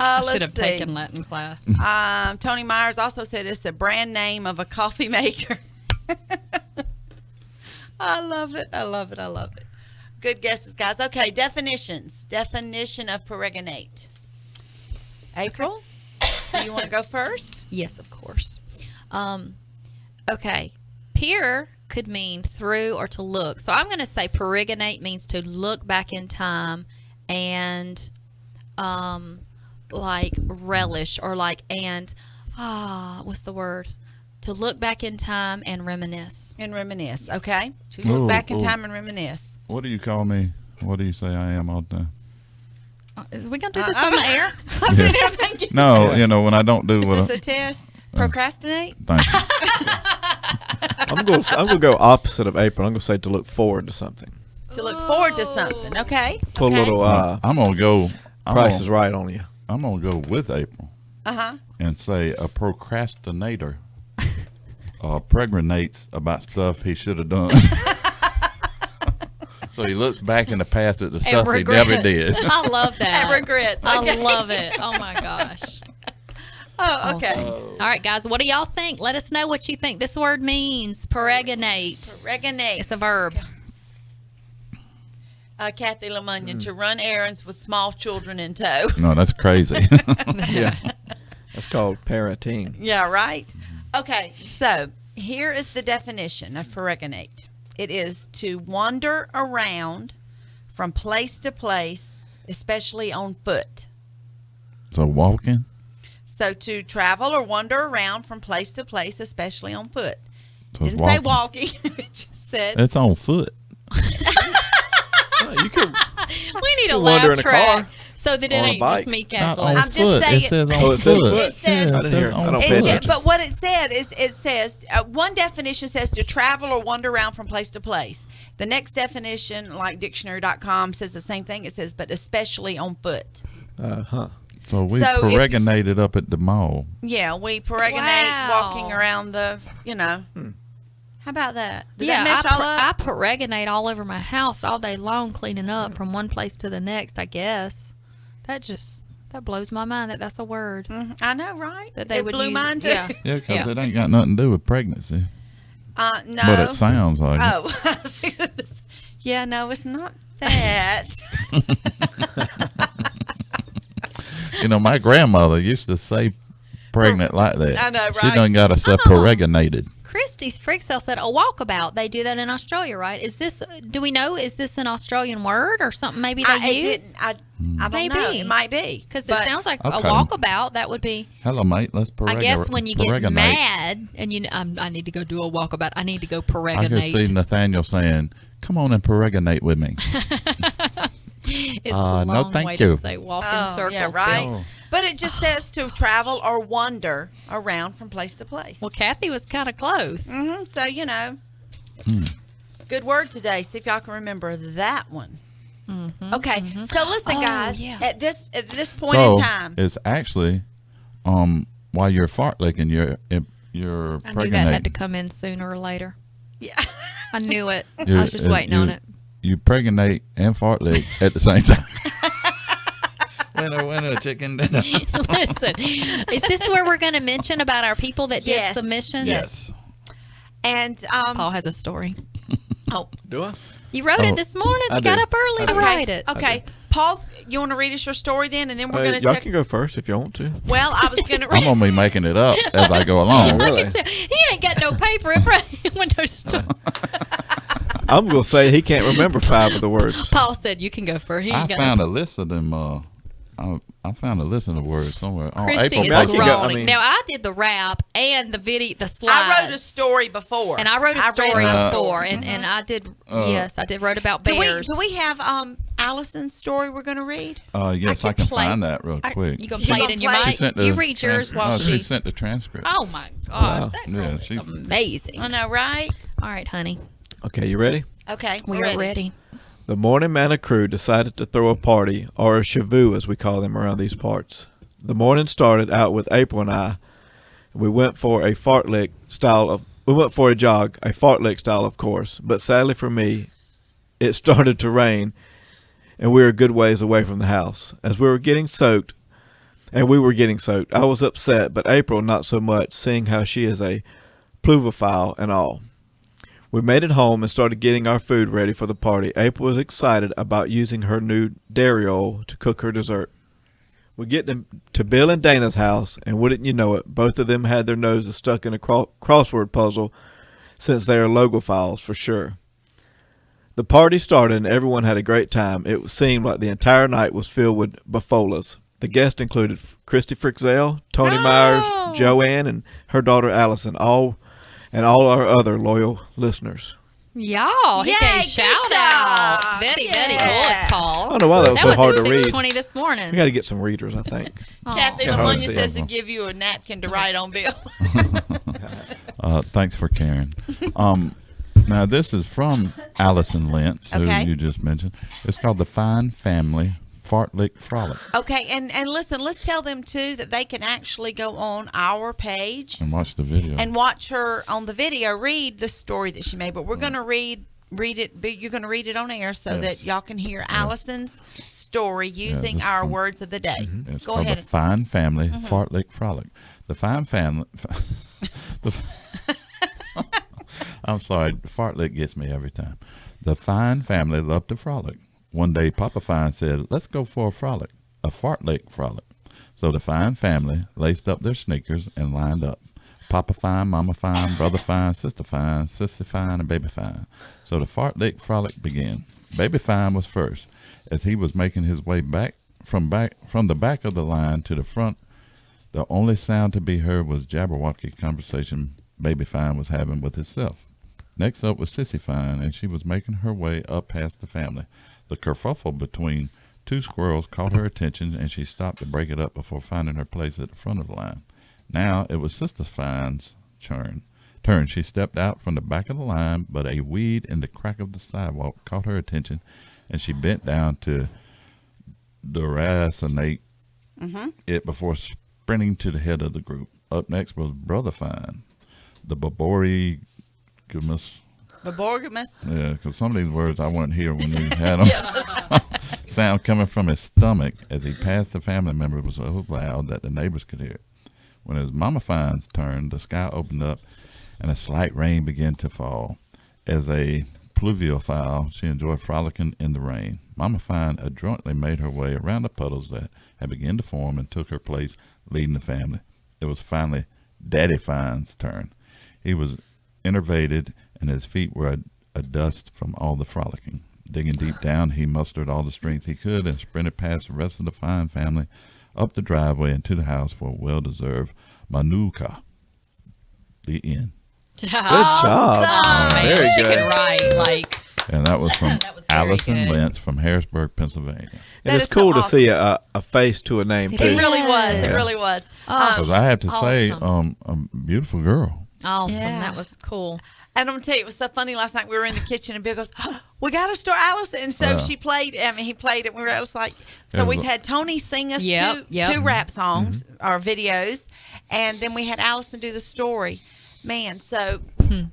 I Let's should have see. taken Latin class. Tony Myers also said it's a brand name of a coffee maker. I love it. I love it. I love it. Good guesses, guys. Okay, definitions. Definition of peregrinate. April, do you want to go first? Yes, of course. Okay. Peer could mean through or to look. So I'm going to say peregrinate means to look back in time and like relish or like what's the word? To look back in time and reminisce. And reminisce. Okay. To look back in time and reminisce. What do you call me? What do you say I am all the time? Is we going to do this on the air? I'm sitting here thinking. No, when I don't do Is what this a test? Procrastinate? thank you. I'm gonna go opposite of April. I'm gonna say to look forward to something. To look forward to something. Okay. Put a little I'm gonna go. Price is Right on you. I'm gonna go with April Uh-huh. and say a procrastinator pregrinates about stuff he should have done. So he looks back in the past at the stuff he never did. I love that. And regrets. I Okay. love it. Oh my gosh. Oh, okay. All right, guys, what do y'all think? Let us know what you think this word means. Peregrinate. Peregrinate. It's a verb. Kathy Lemunion, to run errands with small children in tow. No, that's crazy. Yeah, that's called parenting. Yeah, right? Okay, so here is the definition of peregrinate. It is to wander around from place to place, especially on foot. So walking. So to travel or wander around from place to place, especially on foot. So it's Didn't say walking. It just said It's on foot. You could We need a wander laugh in a track. car. So that it On a ain't bike? just me, Not Kathleen. on I'm just foot. saying- It says on Oh, it says foot. foot. It says- Yeah, I didn't hear. I don't pay It- attention. but what it said is, it says one definition says to travel or wander around from place to place. The next definition, like dictionary.com, says the same thing. It says, but especially on foot. So we So if- peregrinated up at the mall. Yeah, we peregrinate walking around the, How about that? Did Yeah, that mess y'all up? I peregrinated all over my house all day long, cleaning up from one place to the next. I guess that blows my mind that that's a word. I know, right? That they It would blew use. mine too. Yeah. Yeah, because it ain't got nothing to do with pregnancy. No. But it sounds like it. Oh. Yeah, no, it's not that. My grandmother used to say pregnant like that. I know, She right? done got herself peregrinated. Christy's Freak Cell said a walkabout. They do that in Australia, right? Is this an Australian word or something maybe they use? I don't Maybe. know. It might be. Because it But- sounds like Okay. a walkabout. That would be. Hello, mate. Let's I guess when you get peregrinate. mad and I need to go do a walkabout. I need to go I can peregrinate. see Nathaniel saying, "Come on and peregrinaate with me." It's a no, long thank way you. to say walk in Oh, circles. yeah, right. Bill. But it just says to travel or wander around from place to place. Well, Kathy was kind of close. So, good word today. See if y'all can remember that one. Okay. So listen, guys. yeah. At this point in time, it's actually, while you're fartlicking, you're I knew that pregnating. had to come in sooner or later. yeah. I knew it. I You- was just waiting on it. You pregnate and fartlick at the same time. Winner, chicken dinner. Listen, is this where we're going to mention about our people that did Yes. submissions? Yes. And Paul has a story. Do I? You wrote it this morning. I You got did. up early to I did. write it. Okay. Paul, you want to read us your story then, and then we're going to Y'all take. can go first if you want to. Well, I was going to I'm read. gonna be making it up as I go along. Really? He ain't got no paper in front of him when those sto- I'm going to say he can't remember 5 of the words. Paul said you can go first. He I ain't got found no a list of them. I found a list of the words somewhere. Oh, Christy April is I can go- I groaning. mean- Now I did the rap and the video, the slides. I wrote a story before, and I wrote a story it. before, and I did. Yes, I did wrote about Do bears. we have Allison's story we're going to read? Yes, I can can play- find that real quick. You gonna play it in your play it? mic? She sent the You read yours while she she. sent the transcript. Oh my gosh, Wow. that girl Yeah, is she- amazing. I know, right? All right, honey, Okay, you ready? Okay, we we're are ready. The Morning Manna crew decided to throw a party, or a shavoo as we call them around these parts. The morning started out with April and I. We went for a fartlick style of. We went for a jog, a fartlick style, of course. But sadly for me, it started to rain, and we were a good ways away from the house. As we were getting soaked, I was upset, but April not so much, seeing how she is a pluvophile and all. We made it home and started getting our food ready for the party. April was excited about using her new dairy oil to cook her dessert. We get to Bill and Dana's house, and wouldn't you know it, both of them had their noses stuck in a crossword puzzle, since they are logophiles for sure. The party started and everyone had a great time. It seemed like the entire night was filled with bafolas. The guests included Christy Frickzell, Tony Myers, Joanne, and her daughter Allison, all our other loyal listeners. Y'all, he Yay, gave good shout job. outs. Very good, Yeah. Paul. I don't know why that was so hard at to read. 6:20 this We morning. got to get some readers, I think. Kathy Yeah, Lamonia honestly, says to yeah. give you a napkin to write on, Bill. Thanks for caring. Now this is from Allison Lynch, who Okay. you just mentioned. It's called the Fine Family Fartlick Frolic. Okay, and listen, let's tell them too that they can actually go on our page And watch the video. and watch her on the video read the story that she made. But we're going to read it. But you're going to read it on air so Yes. that y'all can hear Allison's story using this our one. words of the day. It's Go called ahead. the Fine Family Fartlick Frolic. The Fine Family. I'm sorry, fartlick gets me every time. The Fine family loved to frolic. One day, Papa Fine said, "Let's go for a frolic, a fartlick frolic." So the Fine family laced up their sneakers and lined up. Papa Fine, Mama Fine, Brother Fine, Sister Fine, Sissy Fine, and Baby Fine. So the fartlick frolic began. Baby Fine was first, as he was making his way from the back of the line to the front. The only sound to be heard was Jabberwocky conversation Baby Fine was having with himself. Next up was Sissy Fine, and she was making her way up past the family. The kerfuffle between two squirrels caught her attention, and she stopped to break it up before finding her place at the front of the line. Now it was Sister Fine's turn. She stepped out from the back of the line, but a weed in the crack of the sidewalk caught her attention, and she bent down to deracinate it before sprinting to the head of the group. Up next was Brother Fine, the Baborigmus. Yeah, because some of these words I wouldn't hear when you had them. Sound coming from his stomach as he passed the family member was so loud that the neighbors could hear it. When it was Mama Fine's turn, the sky opened up and a slight rain began to fall. As a pluviophile, she enjoyed frolicking in the rain. Mama Fine adroitly made her way around the puddles that had begun to form and took her place leading the family. It was finally Daddy Fine's turn. He was enervated and his feet were a dust from all the frolicking. Digging deep down, he mustered all the strength he could and sprinted past the rest of the Fine family up the driveway and to the house for a well-deserved manuka. The end. Good job. Man, Very she good. can write And that was from That was very Allison good. Lentz from Harrisburg, Pennsylvania. And That it's is so cool to awesome. see a face to a name, It too. really was. It Yes. really was. Because I have to say, awesome. a beautiful girl. Awesome. Yeah. That was cool. And I'm gonna tell you, it was so funny last night. We were in the kitchen, and Bill goes, "We got to start Allison." And so Yeah. she played. I mean, he played it. We were just like, so Yeah, we've but- had Tony sing us Yep, yep. two rap songs Mm-hmm. or videos, and then we had Allison do the story. Man, so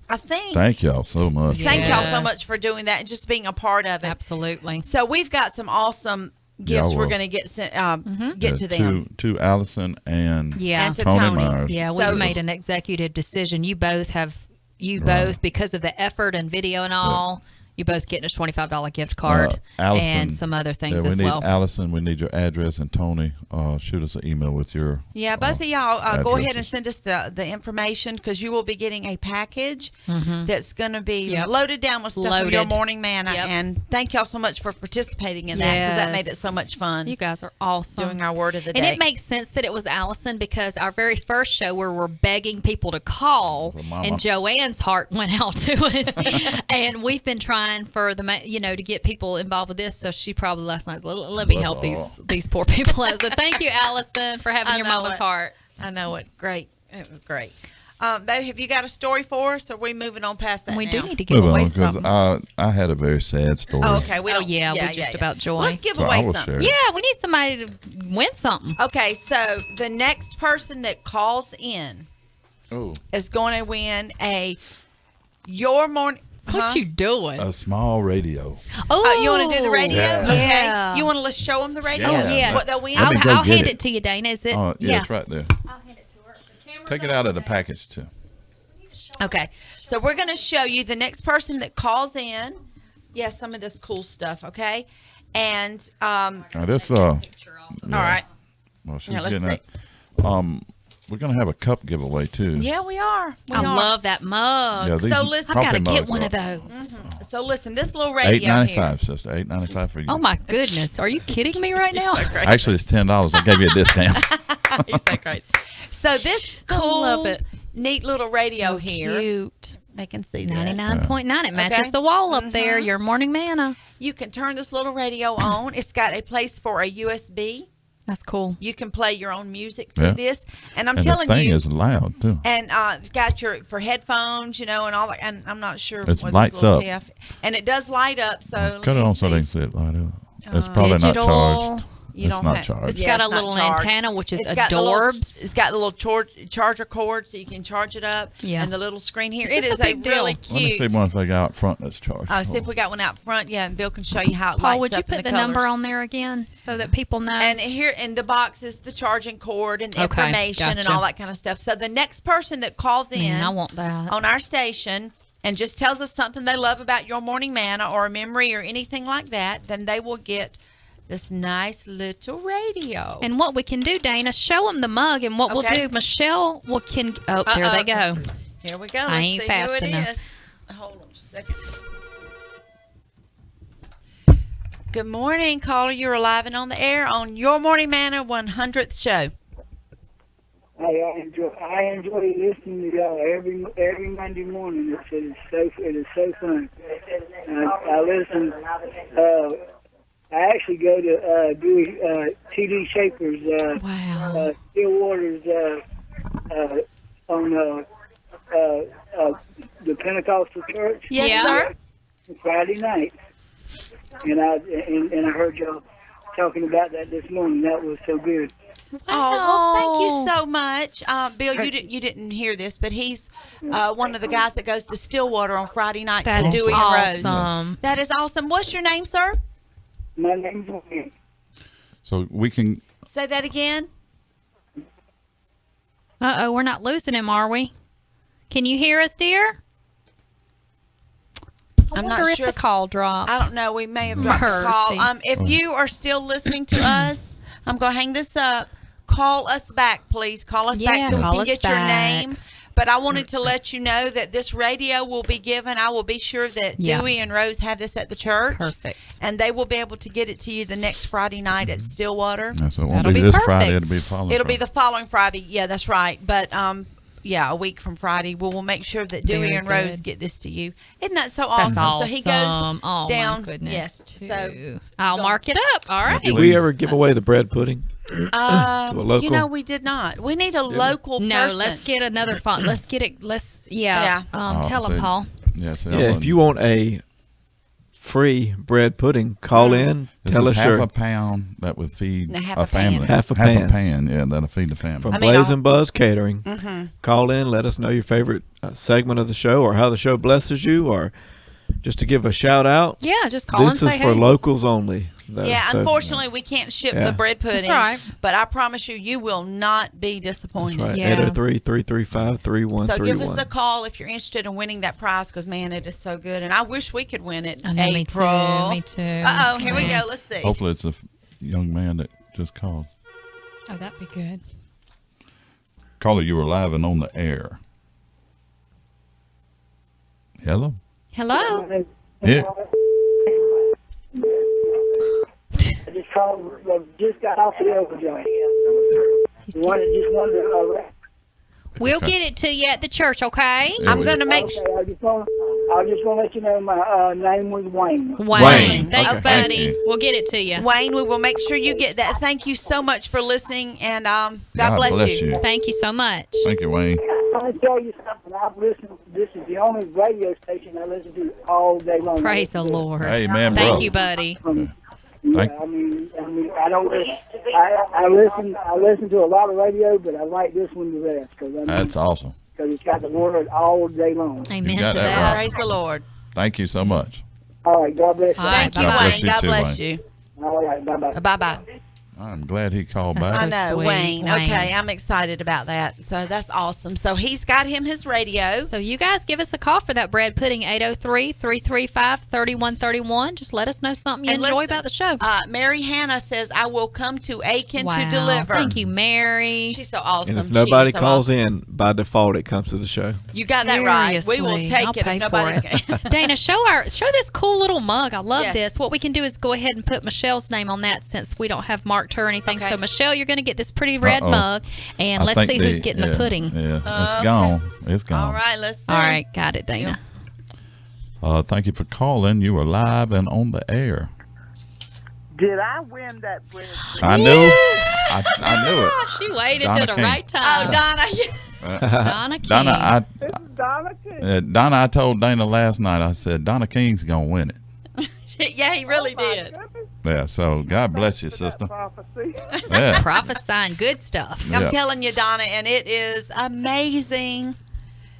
I think Thank y'all so much. thank y'all so Yes. much for doing that and just being a part of it. Absolutely. So we've got some awesome gifts Y'all we're will. going to get to them. To Allison and Yeah. And to Tony Tony. Myers. Yeah, we So- made an executive decision. You both Right. both, because of the effort and video and all, you both getting a $25 gift card Allison, and some other things we as need well. Allison, we need your address, and Tony, shoot us an email with your. Yeah, both of y'all go ahead and addresses. send us the information because you will be getting a package that's going to be Yep. loaded down with stuff from your Loaded. morning manna. Yep. And thank y'all so much for participating in that because that made it Yes. so much fun You guys are awesome. doing our word of the And day. it makes sense that it was Allison because our very first show where we're begging people to call, For Mama. and Joanne's heart went out to us. And we've been trying for to get people involved with this. So she probably last night, let me Bless help her these poor people out. So thank you, Allison, for having I your know mama's it. heart. I know it. Great. It was great. Babe, have you got a story for us? Or are we moving on past that We now? do need to give Move away on, because something. I had a very sad story. Oh, okay. We Oh, don't- yeah, we just about joy. Let's give So I away will something. share. Yeah, we need somebody to win something. Okay, so the next person that calls in Oh, is going to win your morning. What you doing? a small radio. Oh, You want to do the radio? Yeah. Okay. Yeah. You want to show them the radio? Oh, yeah. What they'll win? Let me go I'll get hand it. it to you, Dana. Is it? Oh, yeah, it's right there. I'll hand it to her. The camera's Take it on out of the there. package too. Okay. So we're going to show you the next person that calls in. Yeah, some of this cool stuff. Okay. And Now this yeah. all right. Well, she's Now, let's getting that. We're gonna have a cup giveaway too. Yeah, we are. We I are. love that mug. Yeah, these So listen- I gotta coffee get mugs one are of those. So listen, this little radio $8.95, here. sister. $8.95 for you. Oh my goodness, are you kidding me right now? Actually, it's $10. I gave you a discount. He's so crazy. So this cool, love it. neat little radio So here. cute. They can see this. 99.9. It matches Okay. the wall up there. Your morning manna. You can turn this little radio on. It's got a place for a USB. That's cool. You can play your own music through Yeah. this. And I'm And telling the thing you, is loud too. and it's got your for headphones, and all that. And I'm not sure It what lights this little up. TF and it does light up. So Cut it let me on so they see. can see it light up. It's probably Digital. not charged. You It's don't not have- charged. It's Yeah, got a it's not little charged. antenna, which is It's got the little- adorbs. It's got the little charger cord, so you can charge it up. Yeah. And the little screen here. This It is is a a big deal. really Let me see cute. one if they got out front that's charged. Oh, see if we got one out front. Yeah, and Bill can show you how it Paul, lights would you up in put the number colors. on there again so that people know? And here in the box is the charging cord and Okay, information and gotcha. all that kind of stuff. So the next person that calls in Man, I want that. on our station and just tells us something they love about your morning manna or a memory or anything like that, then they will get this nice little radio. And what we can do, Dana, show them the mug, and what Okay. we'll do, Michelle can. Oh, there they go. Here we go. I Let's ain't see fast who it enough. is. Hold on just a second. Good morning, caller. You're alive and on the air on Your Morning Manna 100th show. I enjoy listening to y'all every Monday morning. It is so fun. I listen I actually go to do T.D. Shaper's Wow. Stillwater's on the Pentecostal church. Yes, Yeah. sir. Friday night, and I heard y'all talking about that this morning. That was so good. Oh, well, thank you so much. Bill, you didn't hear this, but he's one of the guys that goes to Stillwater on Friday nights That with is Dewey and Rose. awesome. That is awesome. What's your name, sir? My name's Wayne. So we can. Say that again. Uh-oh, we're not losing him, are we? Can you hear us, dear? I I'm wonder not if sure the if- call dropped. I don't know. We may have dropped the call. Mercy. If you are still listening to us, I'm going to hang this up. Call us back, please. Call us Yeah, back so we call can us get your back. name. But I wanted to let you know that this radio will be given. I will be sure that Yeah. Dewey and Rose have this at the church. Perfect. And they will be able to get it to you the next Friday night at Stillwater. So it won't That'll be be this perfect. Friday. It'll be the following. It'll be Friday. the following Friday. Yeah, that's right. But yeah, a week from Friday, we'll make sure that Dewey Very and Rose good. get this to you. Isn't that so awesome? That's awesome. So he goes oh, down. my goodness. Yes. So I'll mark it up. All right. Did we ever give away the bread pudding? To a local? you know, we did not. We need a local No, person. let's get another font. Let's get it. Yeah. Oh, Tell so- them, Paul. Yeah, so Yeah, if you want a free bread pudding, call in. This Tell is us half your a pound that would feed Now, half a a pan. family. Half a pan. Yeah, that'll feed the family. from I mean, Blaze I'll- and Buzz Catering. Mm-hmm. Call in. Let us know your favorite segment of the show, or how the show blesses you, or just to give a shout out. Yeah, just call This and is say for hey. locals only. though, Yeah, so- unfortunately, we can't ship Yeah. the bread pudding. That's right. But I promise you, you will not be disappointed. That's right. Yeah. 803-335-3131. So give us a call if you're interested in winning that prize, because man, it is so good, and I wish we could win it. I know, me too. April. Me too. Uh oh, here we Yeah. go. Let's see. Hopefully, it's a young man that just called. Oh, that'd be good. Caller, you were live and on the air. Hello. Hello. Yeah. I just called. Just got off the overjoy. Just wanted. We'll get it to you at the church, okay? Yeah, I'm we- going to make Okay, sure. I just want to let you know my name was Wayne. Wayne. Thanks, Okay, thank buddy. you. We'll get it to you. Wayne, we will make sure you get that. Thank you so much for listening, and God bless you. Thank you so much. Thank you, Wayne. I want to tell you something. I've listened. This is the only radio station I listen to all day long. Praise the Lord. Amen, Thank brother. you, buddy. Yeah, Thank- I mean, I don't listen. I listen to a lot of radio, but I like this one the best because That's awesome. it's got the word all day long. Amen You got to that that. right. Praise the Lord. Thank you so much. All right, God bless you. All right, Thank you, bye-bye. Wayne. bless you God too, bless Wayne. you. All right, bye bye. Bye-bye. I'm glad he called That's back. I so know, sweet. Wayne. Wayne. Okay, I'm excited about that. So that's awesome. So he's got him his radio. So you guys give us a call for that bread pudding, 803-335-3131. Just let us know something you And enjoy listen, about the show. Mary Hannah says, I will come to Aiken Wow. to deliver. Thank you, Mary. She's so awesome. And if nobody She is so calls awesome. in, by default, it comes to the show. You got that right. We will Seriously, take I'll it pay if for nobody it. can. Dana, show this cool little mug. I love Yes. this. What we can do is go ahead and put Michelle's name on that, since we don't have marked her or anything. Okay. So Michelle, you're going to get this pretty red Uh-oh. mug, and I let's think see who's getting the pudding. Yeah, it's Okay. gone. It's gone. All right, let's see. All right, got it, Dana. Thank you for calling. You were live and on the air. Did I win that bread? I knew. I knew it. She waited Donna till the King. right Oh, time. Donna. Donna King. Donna, This is Donna King. Donna, I told Dana last night. I said Donna King's gonna win it. Yeah, he really did. Yeah. So God bless you, sister. Prophecy. Yeah. Prophesying good stuff. Yeah. I'm telling you, Donna, and it is amazing.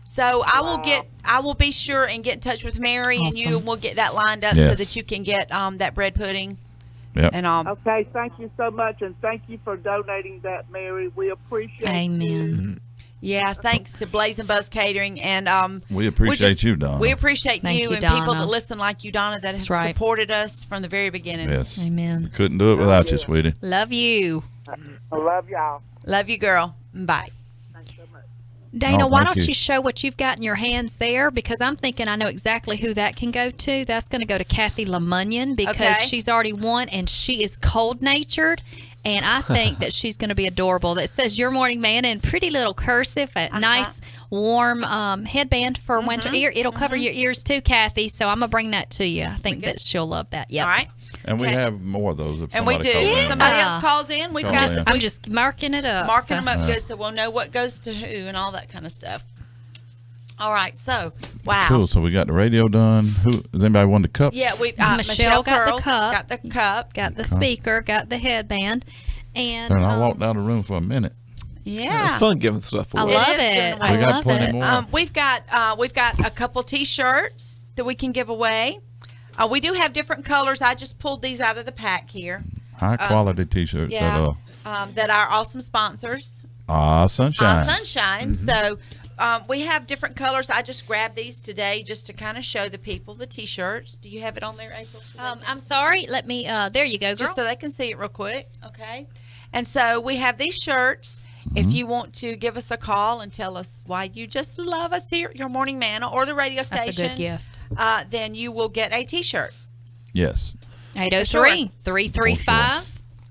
So I will be sure and get in touch with Mary and you, Awesome. and we'll get that lined up so Yes. that you can get that bread pudding. Yep. And Okay, thank you so much, and thank you for donating that, Mary. We appreciate Amen. yeah, thanks to Blaze and Buzz Catering, and We appreciate you, Donna. We appreciate Thank you you, and people Donna. that listen like you, Donna, that have That's right. supported us from the very beginning. Yes. Amen. Couldn't do it without you, sweetie. Love you. I love y'all. Love you, girl. Bye. Dana, Oh, why thank don't you. you show what you've got in your hands there? Because I'm thinking I know exactly who that can go to. That's going to go to Kathy LeMunyon, because Okay. she's already won, and she is cold-natured. And I think that she's going to be adorable. That says Your Morning Man in pretty little cursive, a nice warm headband for winter ear. It'll cover your ears too, Kathy. So I'm going to bring that to you. I think that she'll love that. Yep. All right. And we Okay. have more of those if And we somebody do. calls If in. somebody else calls in, we've got. I'm just marking it up. Marking them up Yeah. good so we'll know what goes to who and all that kind of stuff. All right, so wow. Cool. So we got the radio done. Who does anybody want the cup? Yeah, we Michelle got the Pearls cup. got the cup, got the speaker, got the headband, and And I walked out of the room for a minute. Yeah, It's fun giving stuff I away. love is it. giving I We got love plenty it. more. we've got a couple T-shirts that we can give away. We do have different colors. I just pulled these out of the pack here. High quality T-shirts Yeah, that are awesome sponsors. Sunshine. Sunshine. So we have different colors. I just grabbed these today just to kind of show the people the T-shirts. Do you have it on there, April? I'm sorry. Let me. There you go, girl. Just so they can see it real quick. Okay. And so we have these shirts. If you want to give us a call and tell us why you just love us here at your Morning Manna or the radio station, That's a good gift. Then you will get a T-shirt. Yes.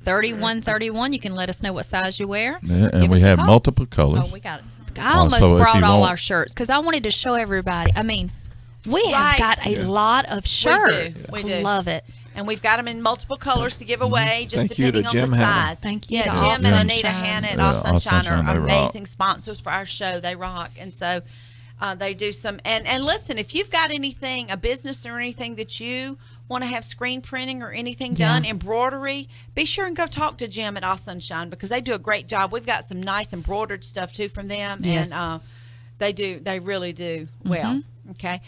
803-335-3131. You can let us know what size you wear. Yeah, and Give we us a have call. multiple colors. Oh, we got it. I almost so if brought you all want- our shirts because I wanted to show everybody. I mean, we have Right. got a lot of shirts. We do. I love it. And we've got them in multiple colors to give away, just Thank you to depending on Jim the Hannah. size. Thank you Yeah, to Jim All and Sunshine. Anita Hannah at Yeah, All All Sunshine Sunshine, are they rock. amazing sponsors for our show. They rock. And so they do some. And listen, if you've got anything, a business or anything that you want to have screen printing or anything done, embroidery, be sure and go talk to Jim at All Sunshine because they do a great job. We've got some nice embroidered stuff too from them. Yes. And they really do well. Okay.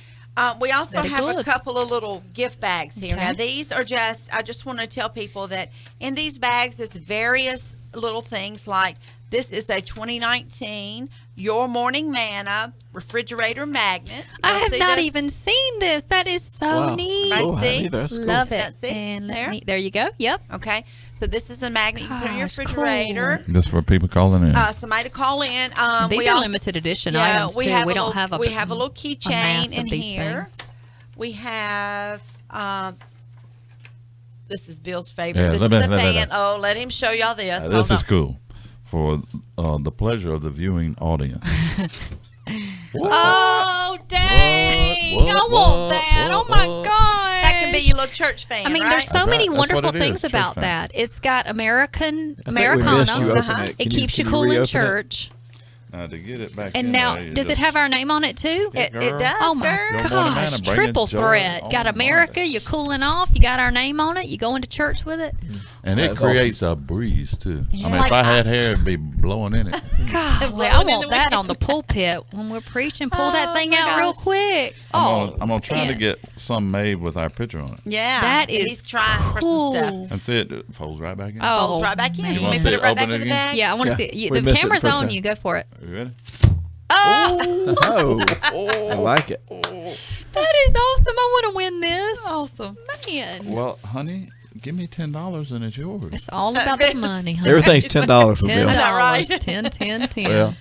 We also Very have a good. couple of little gift bags here. Okay. Now, these are I just want to tell people that in these bags is various little things like this is a 2019 Your Morning Manna refrigerator magnet. I Y'all have see not this? even seen this. That is so Wow. neat. Right, Cool, see? honey, that's cool. Love it. That's it. And There. there you go. Yep. Okay. So this is a magnet you can put in your Gosh, refrigerator. Just for people calling in. Somebody to call in. These we are also- limited edition Yeah, items too. We a don't little- have a we have a little mass keychain in of these here. things. We have this is Bill's favorite. Yeah, This let is me- a let- let- fan. Oh, let him show y'all this. This Hold is on. cool for the pleasure of the viewing audience. Oh, dang. What? I want that. Oh, my God. That can be your little church fan. I mean, right? there's so That's many right. That's wonderful what it is, things church about fan. that. It's got I think we Americano. missed you open Uh-huh. it. It keeps you can cool in reopen it? church. Now to get it back And in now, there, you does it just- have our name on it too? It girl. does. Oh my girl. Your morning gosh! manna, bringing Triple joy threat. on Got the America. morning. You're cooling off. You got our name on it. You going to church with it. And it That's creates a breeze too. I mean, Like if I had hair, it'd be blowing in it. Golly, Blowing I in the want that wind. on the pulpit when we're preaching. Pull that Oh, thing my out real gosh. quick. I'm gonna try man. to get some made with our picture on it. Yeah, That is he's trying for some stuff. cool. That's it. It folds right back in. Oh, Folds right back in. man. You You want me wanna to put see it it right back open in the again? bag? Yeah, I want to Yeah, see it. we The missed it camera's first on time. you. Go for it. You ready? Oh, Oh, I like it. that is awesome. I want to win this. Awesome. Man. Well, honey, give me $10 and it's yours. It's all about the money, honey. Everything's $10 for $10. Bill. right? 10, 10, 10. Well,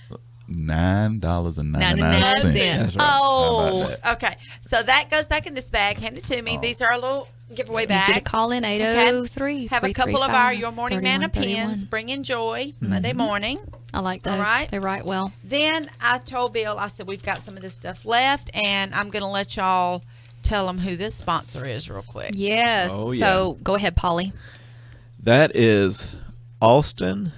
$9.99. 99 cents. That's right. Oh. How about that? Okay, so that goes back in this bag. Hand it to me. These are our little giveaway Need you to bags. call in Okay. 803. Have a couple of our Your Morning Manna pins, bringing joy Monday morning. I like those. All right. They write well. Then I told Bill, I said, we've got some of this stuff left, and I'm going to let y'all tell them who this sponsor is real quick. Yes. Oh, yeah. So go ahead, Polly. That is Austin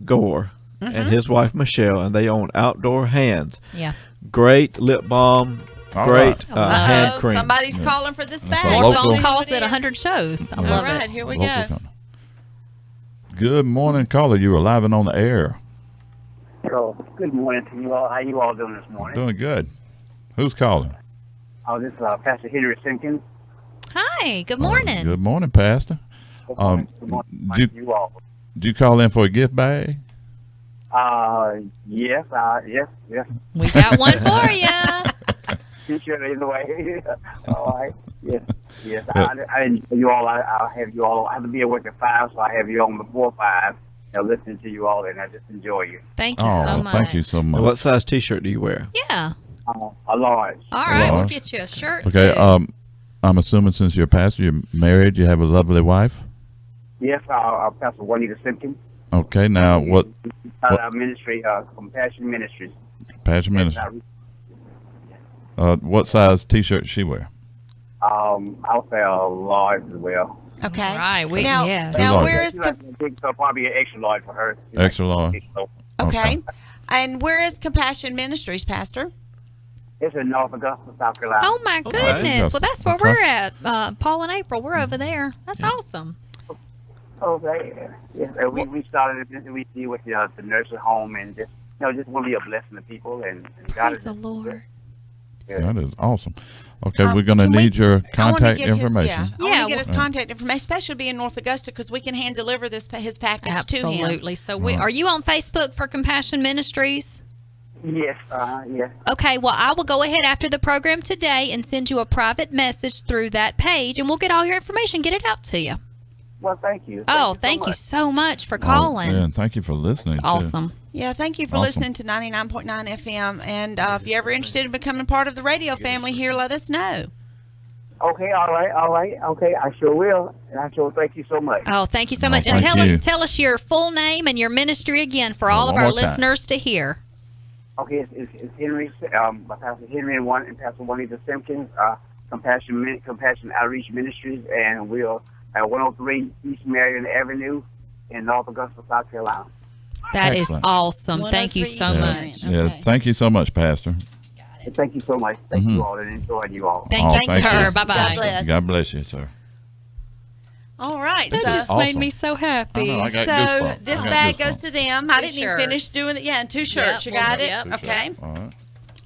Gore and his wife Michelle, and they own Outdoor Hands. Yeah. Great lip balm, All great right. hand cream. Somebody's calling for this That's bag. a More local- phone calls than 100 shows. I Yeah. love All right, it. here we Local go. company. Good morning, caller. You are live and on the air. So, good morning to you all. How you all doing this morning? Doing good. Who's calling? Oh, this is Pastor Henry Simpkins. Hi. Good morning. Good morning, Pastor. Good morning. Good morning Did to you all. you call in for a gift bag? Yes, yes. We got one for you. T-shirt either way. All right. Yes. I enjoy you all. I have you all. I have to be at work at 5, so I have you on before 5. Listening to you all, and I just enjoy you. Thank you so much. Thank you so much. What size T-shirt do you wear? Yeah. A large. All right. We'll Large. get you a shirt, Okay. too. I'm assuming since you're a pastor, you're married, you have a lovely wife. Yes, Pastor Juanita Simpkins. Okay. Now what? Our ministry, Compassion Ministries. Passion ministry. What size T-shirt does she wear? I'll say a large as well. Okay. Right. Now, yes. now Good where is So probably an extra large for her. Extra large. okay? And where is Compassion Ministries, Pastor? It's in North Augusta, South Carolina. Oh my goodness! Well, that's where we're at. Paul and April, we're over there. That's awesome. Okay. Yeah. We started we see with the nursing home and just just want to be a blessing to people and God Praise is the Lord. That is awesome. Okay, we're going to need your contact information. I want to get his contact information, especially being North Augusta, because we can hand deliver his package to him. Absolutely. So, are you on Facebook for Compassion Ministries? Yes. Yes. Okay. Well, I will go ahead after the program today and send you a private message through that page, and we'll get all your information, get it out to you. Well, thank you. Thank you so much for calling. Yeah, and thank you for listening. Awesome. Yeah, thank you for listening to 99.9 FM. And if you're ever interested in becoming part of the radio family here, let us know. Okay, all right. Okay, I sure will. And I sure thank you so much. Oh, thank you so much. And tell us your full name and your ministry again for all of our listeners to hear. Okay, it's Henry, Pastor Henry and Pastor Juanita Simpkins, Compassion Outreach Ministries, and we're at 103 East Marion Avenue in North Augusta, South Carolina. That is awesome. Thank you so much. Yeah, thank you so much, Pastor. Thank you so much. Thank you all, and enjoy you all. Thank you, sir. Bye-bye. God bless you, sir. All right. That just made me so happy. I got so goosebumps. this bag goes to them. I didn't even finish doing it. Yeah, and 2 shirts. You got it? Yep. Okay. All right.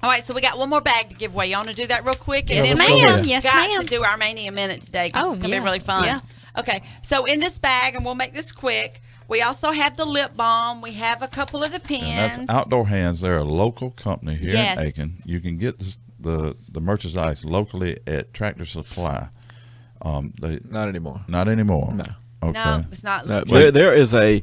All right, so we got one more bag to give away. You want to do that real quick? Yes, and then ma'am. we Yes, got ma'am. to do our Mania Minute today because it's going to be really fun. Yeah. Okay, so in this bag, and we'll make this quick, we also have the lip balm. We have a couple of the pens. And that's Outdoor Hands. They're a local company here Yes. in Aiken. You can get the merchandise locally at Tractor Supply. Not anymore. Not anymore. No. Okay. No, it's not. No, there is a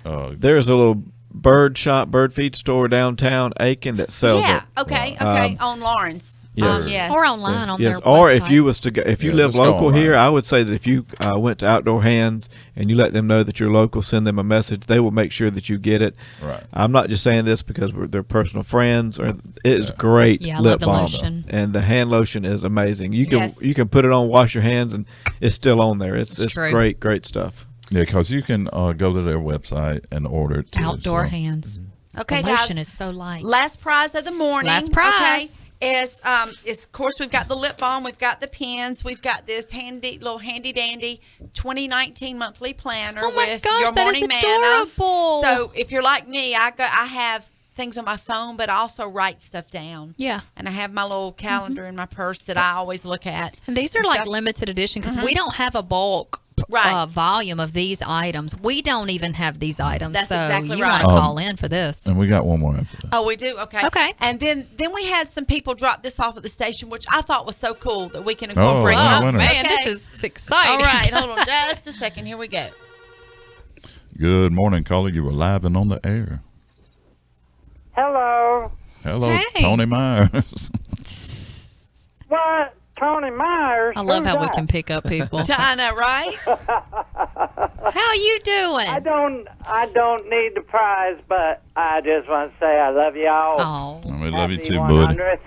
little bird feed store downtown Aiken that sells it. Okay, on Lawrence. Yes. Yes. Or online on their Or website. if you was to go, if you live just go local online. here, I would say that if you went to Outdoor Hands and you let them know that you're local, send them a message, they will make sure that you get it. Right. I'm not just saying this because they're personal friends. Or it is great. Yeah, I lip love the balm. lotion. And the hand lotion is amazing. You can Yes. you can put it on, wash your hands, and it's still on there. It's true. great stuff. Yeah, because you can go to their website and order it too. Outdoor so. Hands. Okay, the guys. lotion is so light. Last prize of the morning. Last prize. Okay, is of course we've got the lip balm, we've got the pens, we've got this handy dandy 2019 monthly planner Oh my with gosh, your that is morning adorable. manna. So if you're like me, I have things on my phone, but I also write stuff down. Yeah. And I have my little calendar in my purse that I always look at. And these are like limited edition because we don't have a bulk volume of these items. We don't even have these items. That's so exactly you right. want to call in for this. And we got one more after that. Oh, we do? Okay. Okay. And then we had some people drop this off at the station, which I thought was so cool that we can Oh, incorporate. wow, Oh, winner. man, Okay. this is exciting. All right, hold on just a second. Here we go. Good morning, caller. You were live and on the air. Hello. Hello, Hey. Tony Myers. What? Tony Myers? I love Who's how we that? can pick up people. I know, right? How you doing? I don't need the prize, but I just want to say I love y'all. Oh, We love you Happy too, buddy. 100th.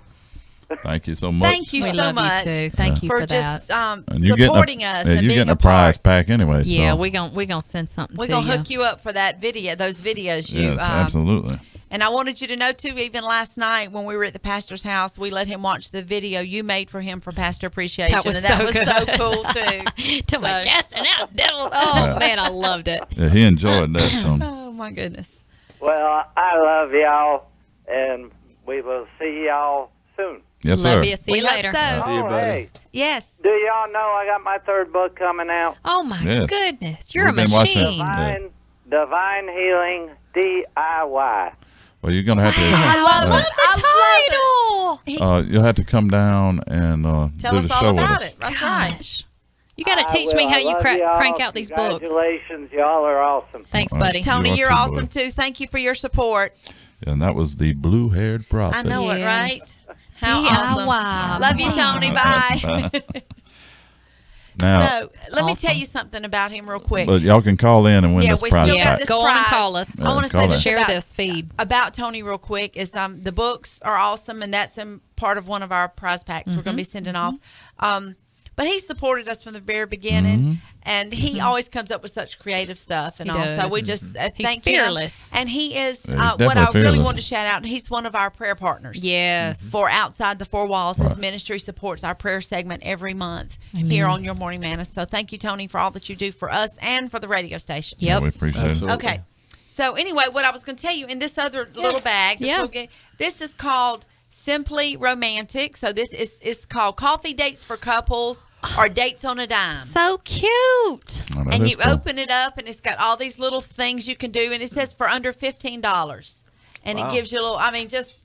Thank you so much. Thank you we so love much. you too. Thank you for for that. just And you're supporting getting us. yeah, and you're being getting a part. prize pack anyway. Yeah, so. we gonna send something We're to gonna you. hook you up for that video, those videos you. Yes, absolutely. And I wanted you to know too. Even last night when we were at the pastor's house, we let him watch the video you made for him for Pastor Appreciation. That was and that so was good. so cool too. To my casting out devil. Oh Yeah. man, I loved it. Yeah, he enjoyed that, Tony. Oh my goodness. Well, I love y'all, and we will see y'all soon. Yes, Love sir. you. See We you hope later. so. See you, buddy. Hey, Yes. do y'all know I got my third book coming out? Oh my Yes. goodness, you're We've a been watching machine. it. Divine Healing DIY. Well, you're gonna have to. I love the title. You'll have to come down and Tell do us the all show with about us. it. That's right. Gosh. You got to I teach me will. how I you love y'all. crank out these books. Congratulations, y'all are awesome. Thanks, All right. buddy. Tony, You are you're too, awesome buddy. too. Thank you for your support. And that was the blue-haired prophet. I know it, Yes. right? How awesome. DIY. Love you, Tony. Bye. Now, So let me tell awesome. you something about him real quick. but y'all can call in and win Yeah, this we prize still Yeah, got pack. this go on and prize. call us. I want to call say in. this Share about, this feed. about Tony real quick. Is the books are awesome, and that's part of one of our prize packs we're going to be sending off. but he supported us from the very beginning. Mm-hmm. And he always comes up with such creative stuff, and He also does. we just He's thank fearless. him. And he is Yeah, he's what I definitely really fearless. want to shout out. He's one of our prayer partners. Yes. For Outside the Four Walls, his ministry supports our prayer segment every month here on Your Morning Manna. So thank you, Tony, for all that you do for us and for the radio station. Yep. We appreciate Absolutely. it. Okay. So anyway, what I was going to tell you in this other little bag, this is called Simply Romantic. So this is called Coffee Dates for Couples or Dates on a Dime. So cute. Oh, that And is you cool. open it up, and it's got all these little things you can do, and it says for under $15. And it gives you a little, just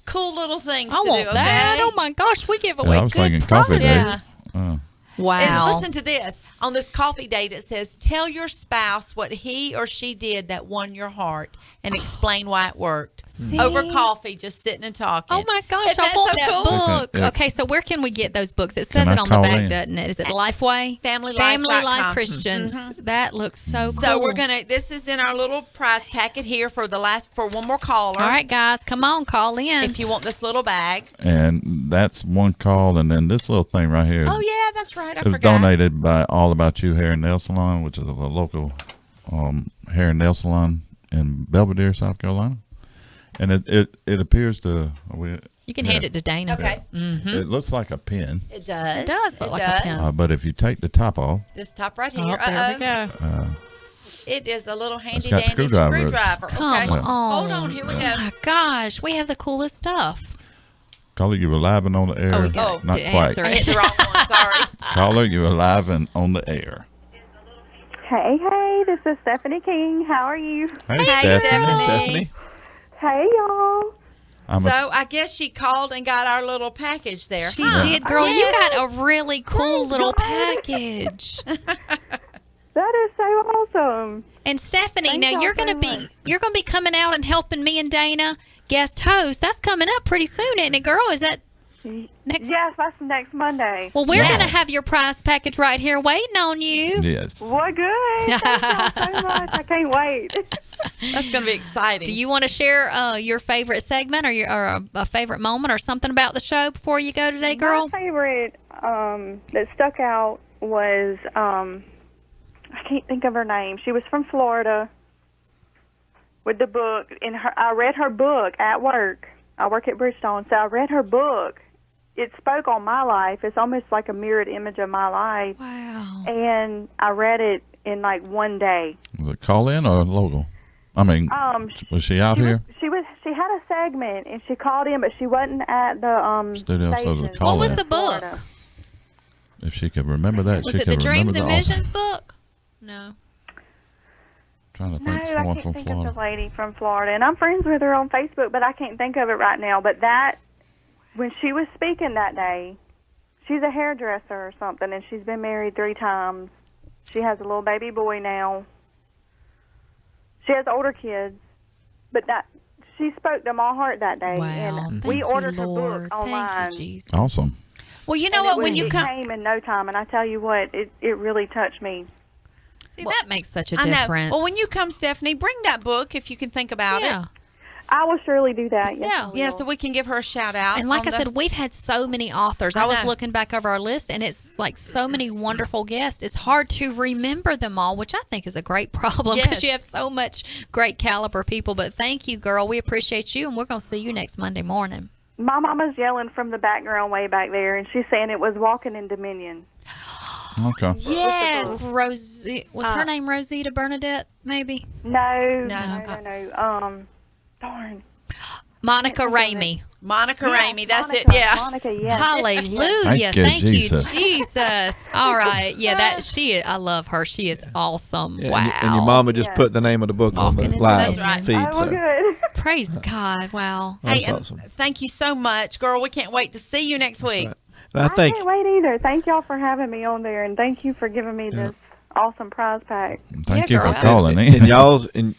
cool little things I to want do. that. Okay? Oh my gosh, we give Yeah, away I was good thinking coffee prizes. dates. Wow. And listen to this. On this coffee date, it says, tell your spouse what he or she did that won your heart and explain why it worked. Over coffee, just sitting and talking. Oh my gosh, Isn't I that want so that cool? book. Okay, yeah. Okay, so where can we get those books? It says Can it I on the call back, in? doesn't it? Is it Lifeway? Family Life Life Christians. That looks so cool. So we're gonna. This is in our little prize packet here for one more caller. All right, guys, come on, call in. If you want this little bag. And that's one call, and then this little thing right here. Oh yeah, that's right. I It was forgot. donated by All About You Hair and Nail Salon, which is a local hair and nail salon in Belvedere, South Carolina. And it appears to. You can hand it to Dana. Okay. It looks like a pin. It does. It does look like a pen. But if you take the top off, This top right Oh, here. there we go. It is a little handy got dandy screwdrivers. screwdriver. Come Okay. on. Hold on. Here we Oh go. my gosh, we have the coolest stuff. caller, you were live and on the air. Oh, we got Not to quite. answer I it. hit the wrong one. Sorry. Caller, you were live and on the air. Hey, this is Stephanie King. How are you? Hey, Stephanie. Hey, y'all. So I guess she called and got our little package there. She huh? did, girl. You got a really cool little package. That is so awesome. And Stephanie, Thank now y'all you're gonna so be much. coming out and helping me and Dana guest host. That's coming up pretty soon, isn't it, girl? Is that next? Yes, that's next Monday. Well, we're gonna have your prize package right here waiting on you. Yes. What good? Thank y'all so much. I can't wait. That's going to be exciting. Do you want to share your favorite segment or a favorite moment or something about the show before you go today, girl? My favorite that stuck out was I can't think of her name. She was from Florida with the book. I read her book at work. I work at Bridgestone, so I read her book. It spoke on my life. It's almost like a mirrored image of my life. Wow. And I read it in like one day. Was it call in or local? I mean, was she out here? She had a segment and she called in, but she wasn't at the Studio, so station. the call What was in. the book? Florida. If she could remember that, Was she it could the remember Dreams and the author. Visions book? No. Trying to No, think I someone can't from think Florida. of the lady from Florida, and I'm friends with her on Facebook, but I can't think of it right now. But when she was speaking that day, she's a hairdresser or something, and she's been married 3 times. She has a little baby boy now. She has older kids, but she spoke to my heart that day, Wow. and Thank we you, ordered her Lord. book online. Thank you, Jesus. Awesome. Well, you know And what? When you it come, came in no time, and I tell you what, it really touched me. See, that makes such a I know. difference. Well, when you come, Stephanie, bring that book if you can think about yeah. it. I will surely do that. Yes, Yeah. I will. Yeah, so we can give her a shout out. And like on I said, we've had so many authors. I I was know. looking back over our list, and it's like so many wonderful guests. It's hard to remember them all, which I think is a great problem because Yes. you have so much great caliber people. But thank you, girl. We appreciate you, and we're going to see you next Monday morning. My mama's yelling from the background way back there, and she's saying it was Walking in Dominion. Okay. Yes. Was her name Rosita Bernadette, maybe? No. Darn. Monica Ramey. Monica Ramey. That's Monica, it. Yeah. Monica, yes. Hallelujah. Thank you, Thank you, Jesus. Jesus. All right. Yeah, I love her. She is awesome. Yeah, wow. and your mama just Yeah. put the name of the book on the Walking in live That's right. feed. Oh, So well, good. Praise God. Wow. that's Hey, awesome. and thank you so much, girl. We can't wait to see you next week. right. And I I think can't wait either. Thank y'all for having me on there, and thank you for giving me this awesome prize pack. Thank Yeah, you for girl. calling and in. y'all's and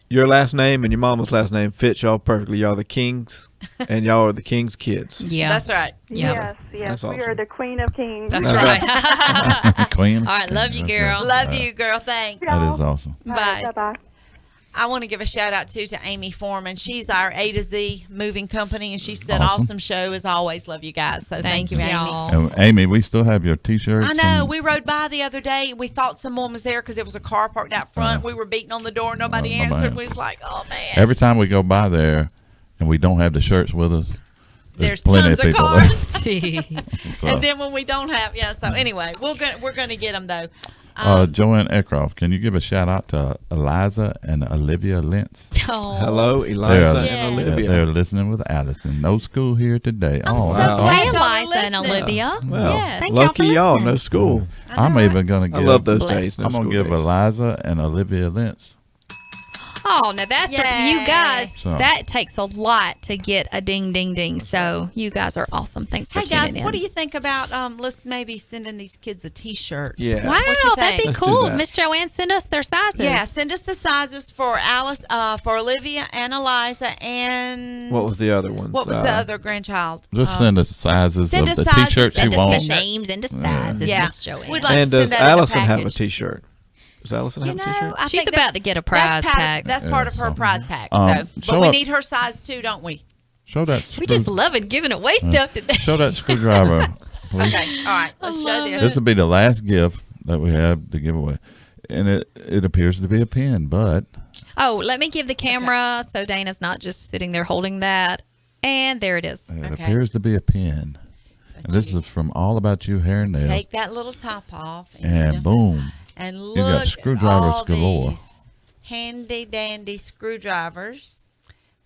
your last name and your mama's last name fits y'all perfectly. Y'all the Kings, and y'all are the King's kids. Yeah. That's right. Yeah. Yes, That's we are awesome. the Queen of Kings. That's right. Queen. All right. Love you, That's girl. right. Love you, girl. Thanks. That is awesome. All right, Bye. bye-bye. I want to give a shout out too to Amy Foreman. She's our A to Z moving company, and she said, "Awesome show as always. Love you guys." So thank you, Amy. And Amy, we still have your T-shirts. I know. We rode by the other day. We thought someone was there because there was a car parked out front. We were beating on the door. Nobody answered. We was like, "Oh man!" Every time we go by there, and we don't have the shirts with us, there's plenty tons of people cars. So, And then when we don't have, So anyway, we're gonna get them though. Joanne Eckroft, can you give a shout out to Eliza and Olivia Lentz? Oh. Hello, Eliza and Olivia. They're listening with Allison. No school here today. Hey, Eliza and Olivia. Well, thank y'all for lucky y'all, listening. no school. I'm even going to I give. love those days. No I'm going to school give days. Eliza and Olivia Lentz. Oh, now that's you guys. So- That takes a lot to get a ding, ding, ding. So you guys are awesome. Thanks for Hey tuning guys, in. what do you think about let's maybe sending these kids a T-shirt? Yeah. Wow, What you that'd be think? cool. Miss Joanne, send us their sizes. Yeah, send us the sizes for Alice, for Olivia and Eliza, and What was the other one? what was the other grandchild? Just send us sizes send of us the sizes, T-shirts you Send us want. the names and the sizes, Yeah. Miss Joanne. We'd like And to does send that in a Allison have a package. T-shirt? Does Allison have a T-shirt? I She's think about to get a prize pack. That's part of her prize pack. Um, But show we up- need her size too, don't we? Show that. We just love it giving away stuff today. Show that screwdriver, please. Okay, all right. Let's show this. This will be the last gift that we have to give away, and it appears to be a pen, but Oh, let me give the camera so Dana's not just sitting there holding that. And there it is. it appears to be a pen. And this is from All About You Hair and Nail. Take that little top off. And boom. And You look got screwdrivers at all galore. these handy dandy screwdrivers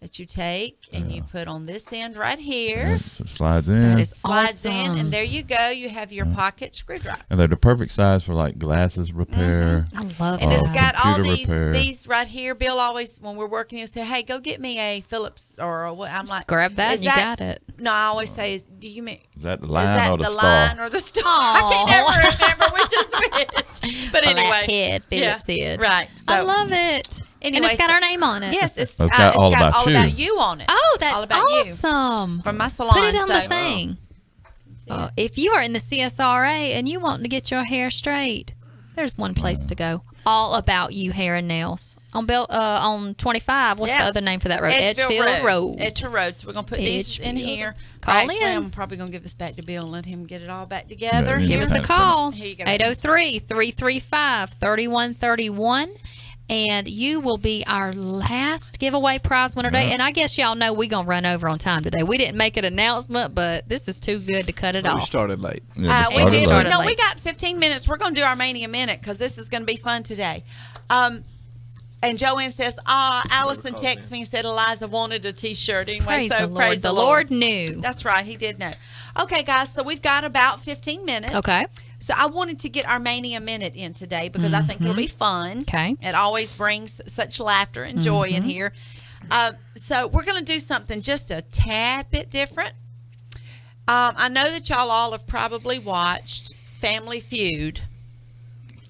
that you take and you put on this end right here. It slides in. Slides in, awesome. and there you go. You have your pocket screwdriver. And they're the perfect size for like glasses repair. I love And it's got all computer repair. these right here. Bill always, when we're working, he'll say, "Hey, go get me a Phillips or a what." I'm like, grab that "Is and you got it." No, I always say, "Do you mean Is that the is line that or the the star? line or the star?" I can't ever remember which is which. But anyway, Flathead, Phillips head. right. So, I love it. Anyway, and it's got so- our name on it. Yes, it's It's got all about all you. about you on it. Oh, that's all about awesome. you from my salon. Put it on so, the thing. If you are in the CSRA and you want to get your hair straight, there's one place to go. All About You Hair and Nails on 25. What's the other name for that road? Edgefield Road. Edgefield Road. So we're gonna put these in Edgefield. here. Call Actually, in. I'm probably gonna give this back to Bill and let him get it all back together. Yeah, Give us a call. Here you go. 803-335-3131. And you will be our last giveaway prize winner today. And I guess y'all know we're going to run over on time today. We didn't make an announcement, but this is too good to cut it We off. started late. Yeah, We we did. started No, late. we got 15 minutes. We're going to do our Mania Minute because this is going to be fun today. And Joanne says, Allison texted me and said Eliza wanted a T-shirt. Anyway, Praise so the Lord. praise The Lord knew. That's right. He did know. Okay, guys. So we've got about 15 minutes. Okay. So I wanted to get our Mania Minute in today because I think it'll be fun. Okay. It always brings such laughter and joy in here. So we're going to do something just a tad bit different. I know that y'all all have probably watched Family Feud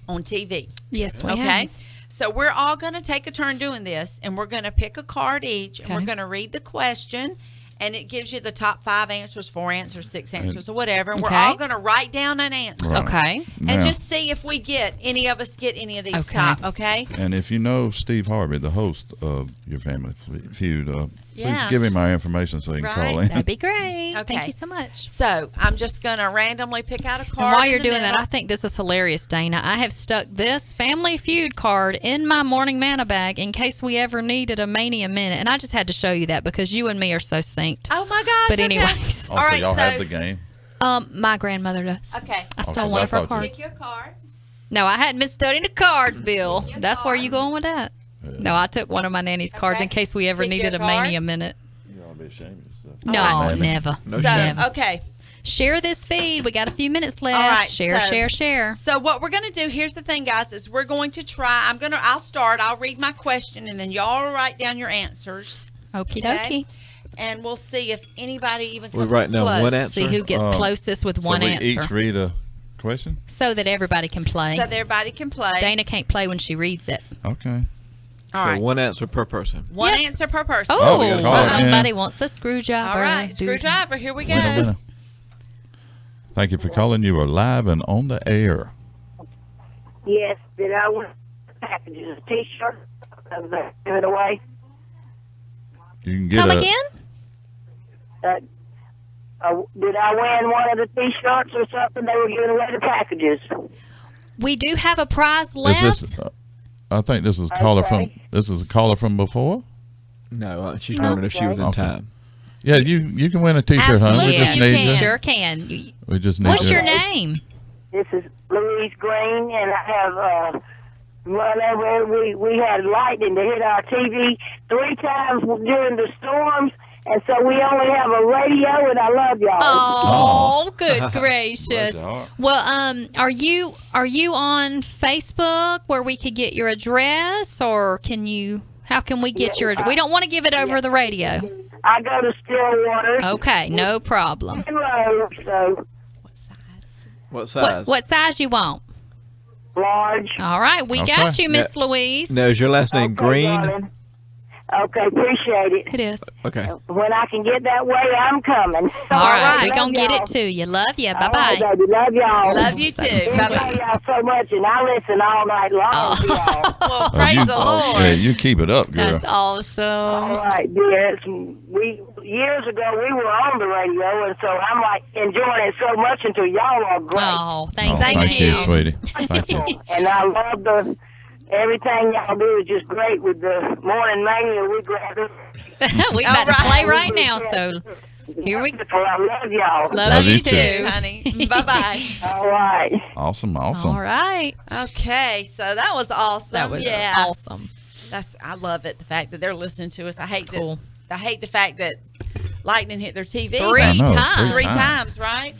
on TV. Yes, we Okay. have. So we're all going to take a turn doing this, and we're going to pick a card each, and we're going to read the question, and it gives you the top 5 answers, 4 answers, 6 answers, or whatever. And we're Okay. all going to write down an answer. Right. Okay. And Now- just see if we get any of us get any of these Okay. top, okay? And if you know Steve Harvey, the host of your Family Feud, Yeah. please give him our information so he can call in. That'd be great. Okay. Thank you so much. So I'm just going to randomly pick out a card. And while in you're the doing that, middle. I think this is hilarious, Dana. I have stuck this Family Feud card in my Morning Manna bag in case we ever needed a Mania Minute. And I just had to show you that because you and me are so synced. Oh my gosh. But okay. anyways. All right. y'all so, have the game. My grandmother does. Okay. I stole Okay, one I of her thought you- Pick cards. your card. No, I hadn't been studying the cards, Bill. That's where you going with that? No, I took one of my nanny's cards Okay. in case we ever Pick needed your a card. Mania Minute. You ought to be ashamed of yourself. No, Mammy. never. No So, shame. okay. Share this feed. We got a few minutes left. All right, Share, so- share, share. So what we're going to do, here's the thing, guys, is we're going to try, I'll start, I'll read my question, and then y'all write down your answers. Okie Okay? dokie. And we'll see if anybody even We're comes writing down close. one answer. See who gets closest with one so we answer. each read a question? So that everybody can play. So that everybody can play. Dana can't play when she reads it. Okay. All So right. one answer per person. One answer per person. Oh, we got a call. somebody Yeah. wants the screwdriver. All right. Dude. Screwdriver, here we go. Winner, winner. Thank you for calling. You are live and on the air. Yes, did I want packages, a T-shirt? Give it away. You can get Come a, again? Did I win one of the T-shirts or something? They were giving away the packages. We do have a prize Is left. this, I think this is a caller from. This is a caller from before. No, she's wondering if she was in Okay. time. Yeah, you can win a T-shirt, huh? We Absolutely, just you need can. you. Sure can. We just need What's you. your name? This is Louise Green, and I have we had lightning to hit our TV 3 times during the storms, and so we only have a radio, and I love y'all. Oh, good gracious. Bless your heart. Well, are you on Facebook where we could get your address, or can you? How can we get your? We don't want to give it over the radio. I go to Stillwater. Okay, no problem. So What size? What size you want? large. All right, we got Okay. you, Miss Louise. Now, is your last name Green? Darling. Okay, appreciate it. It is. Okay. When I can get that way, I'm coming. All right, Love we're gonna get y'all. it to you. Love you. Bye All right, bye. baby. Love y'all. Love you too. I love y'all so much, and I listen all night long to y'all. Well, praise you, the Lord. Yeah, you keep it up, girl. That's awesome. All right, dear. Years ago we were on the radio, and so I'm like enjoying it so much until y'all are great. Oh, Oh, thank you, sweetie. Thank you. And I love everything y'all do is just great with the morning mania. We grab it. We about to play right now, so here we go. I love y'all. Love you too. too, honey. Bye-bye. All right. Awesome. All right. Okay, so that was awesome. That was yeah. awesome. I love it, the fact that they're listening to us. I hate the fact that lightning hit their TV. Three times. Three times, right?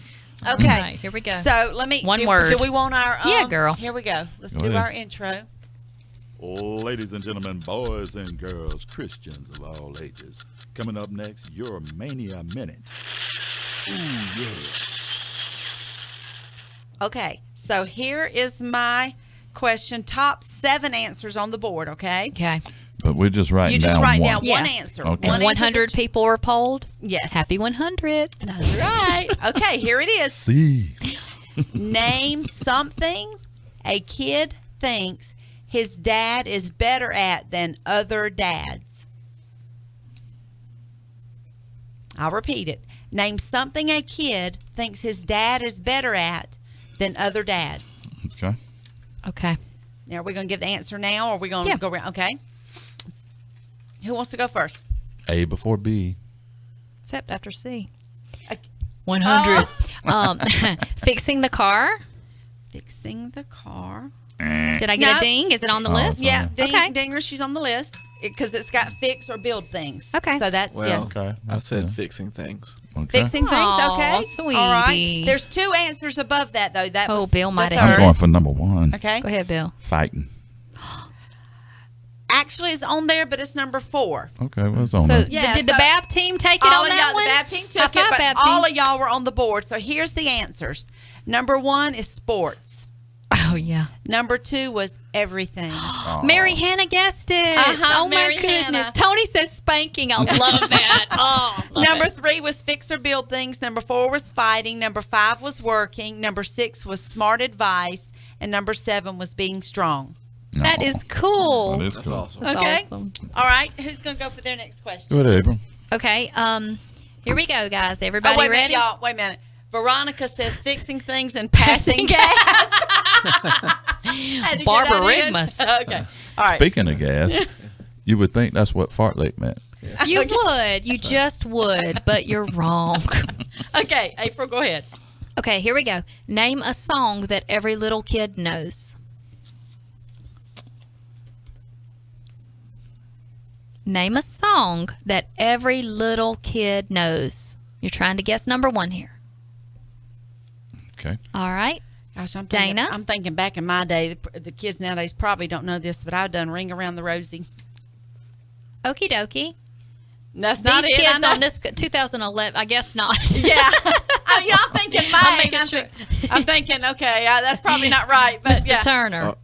All Okay. right, here we go. So let me One word. Do we want our Yeah, girl. Here we go. Let's Go do ahead. our intro. Ladies and gentlemen, boys and girls, Christians of all ages. Coming up next, your Mania Minute. Ooh, yeah. Okay, so here is my question. Top 7 answers on the board, okay? Okay. But we're just writing You just down write one. down one answer. Okay. And 100 people were polled? Yes. Happy 100. That's right. Okay, here it is. See. Name something a kid thinks his dad is better at than other dads. I'll repeat it. Name something a kid thinks his dad is better at than other dads. Okay. Okay. Now, are we going to give the answer now, or are we going to go around? Okay. Who wants to go first? A before B. Except after C. 100. Fixing the car. Fixing the car. Did I get a ding? Is it on the list? Yeah, ding, Okay. dinger, she's on the list because it's got fix or build things. Okay. So that's, Well, yes. Okay. I said fixing things. Okay. Fixing things, Aw, okay. sweetie. All right. There's 2 answers above that, though. That was Bill the might third. have I'm going for number 1. Okay. Go ahead, Bill. Fighting. Actually, it's on there, but it's number 4. Okay, well, it's on So, there. Yeah, did the so BAB team take it all on of that y'all, one? the BAB team took High it, five, but BAB all team. of y'all were on the board. So here's the answers. Number 1 is sports. Oh, yeah. Number 2 was everything. Mary Hannah guessed it. Uh-huh, Oh, my Mary goodness. Hannah. Tony says spanking. I love that. Oh, love Number it. 3 was fix or build things. Number 4 was fighting. Number 5 was working. Number 6 was smart advice. And number 7 was being strong. That is cool. That is That's cool. awesome. That's Okay. awesome. All right. Who's going to go for their next question? Go ahead, Abram. Okay. Here we go, guys. Everybody wait a ready? minute, y'all. Wait a minute. Veronica says fixing things and passing gas. Had to get Barbara that in. Rigmus. Okay. All right. Speaking of gas, you would think that's what fartlek meant. You would. You just would, but you're wrong. Okay. April, go ahead. Okay, here we go. Name a song that every little kid knows. Name a song that every little kid knows. You're trying to guess number 1 here. Okay. All right. Gosh, Dana? I'm thinking back in my day, the kids nowadays probably don't know this, but I've done Ring Around the Rosie. Okie dokie. That's These not it. I kids know. on this 2011, I guess not. Yeah. I'm thinking mine. I'm making sure. I'm thinking, okay, that's probably not right. But Mr. yeah. Turner,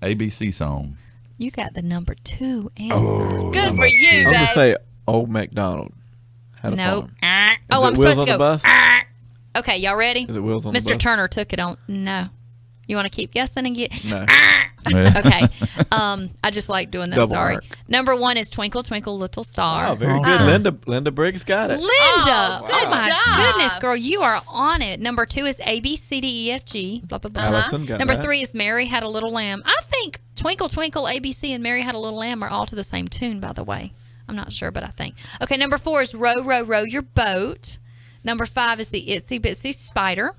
ABC song. you got the number 2 answer. Oh, Good number for you, 2. I'm going babe. to say Old MacDonald had a Nope. farm. Oh, Is I'm it supposed Wheels to on go. the Bus? Okay, y'all ready? Is it Wheels on the Mr. Bus? Turner took it on. No. You want to keep guessing and get. No. Okay. I just like doing that. Double Sorry. mark. Number 1 is Twinkle Twinkle Little Star. Oh, very good. Linda Briggs got it. Linda, Oh, oh my job. goodness, girl, you are on it. Number 2 is A B C D E F G. Blah blah blah. Allison got Number that. 3 is Mary Had a Little Lamb. I think Twinkle Twinkle, ABC, and Mary Had a Little Lamb are all to the same tune. By the way, I'm not sure, but I think. Okay, number 4 is Row Row Row Your Boat. Number 5 is the Itsy Bitsy Spider.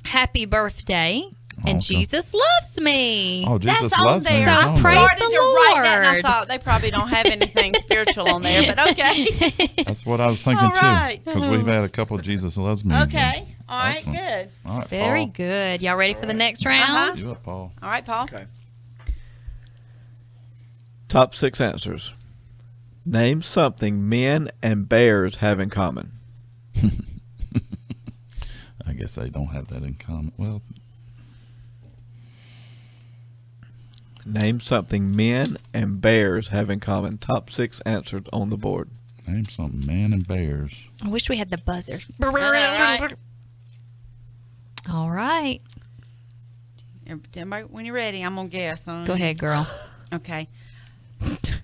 Happy Birthday. And Okay. Jesus Loves Me. Oh, Jesus That's on loves me. there. So I It's on praise there. started the to write that, and I Lord. thought they probably don't have anything spiritual on there, but okay. That's what I was thinking All right. too. Because we've had a couple of Jesus loves me. Okay. All right, Excellent. good. All right, Very Paul. good. Y'all ready for the next round? You up, Paul? All right, Paul. Okay. Top 6 answers. Name something men and bears have in common. I guess they don't have that in common. Well, Name something men and bears have in common. Top 6 answers on the board. name something. Man and bears. I wish we had the buzzer. right. All right. Everybody, when you're ready, I'm going to guess. Huh? Go ahead, girl. Okay.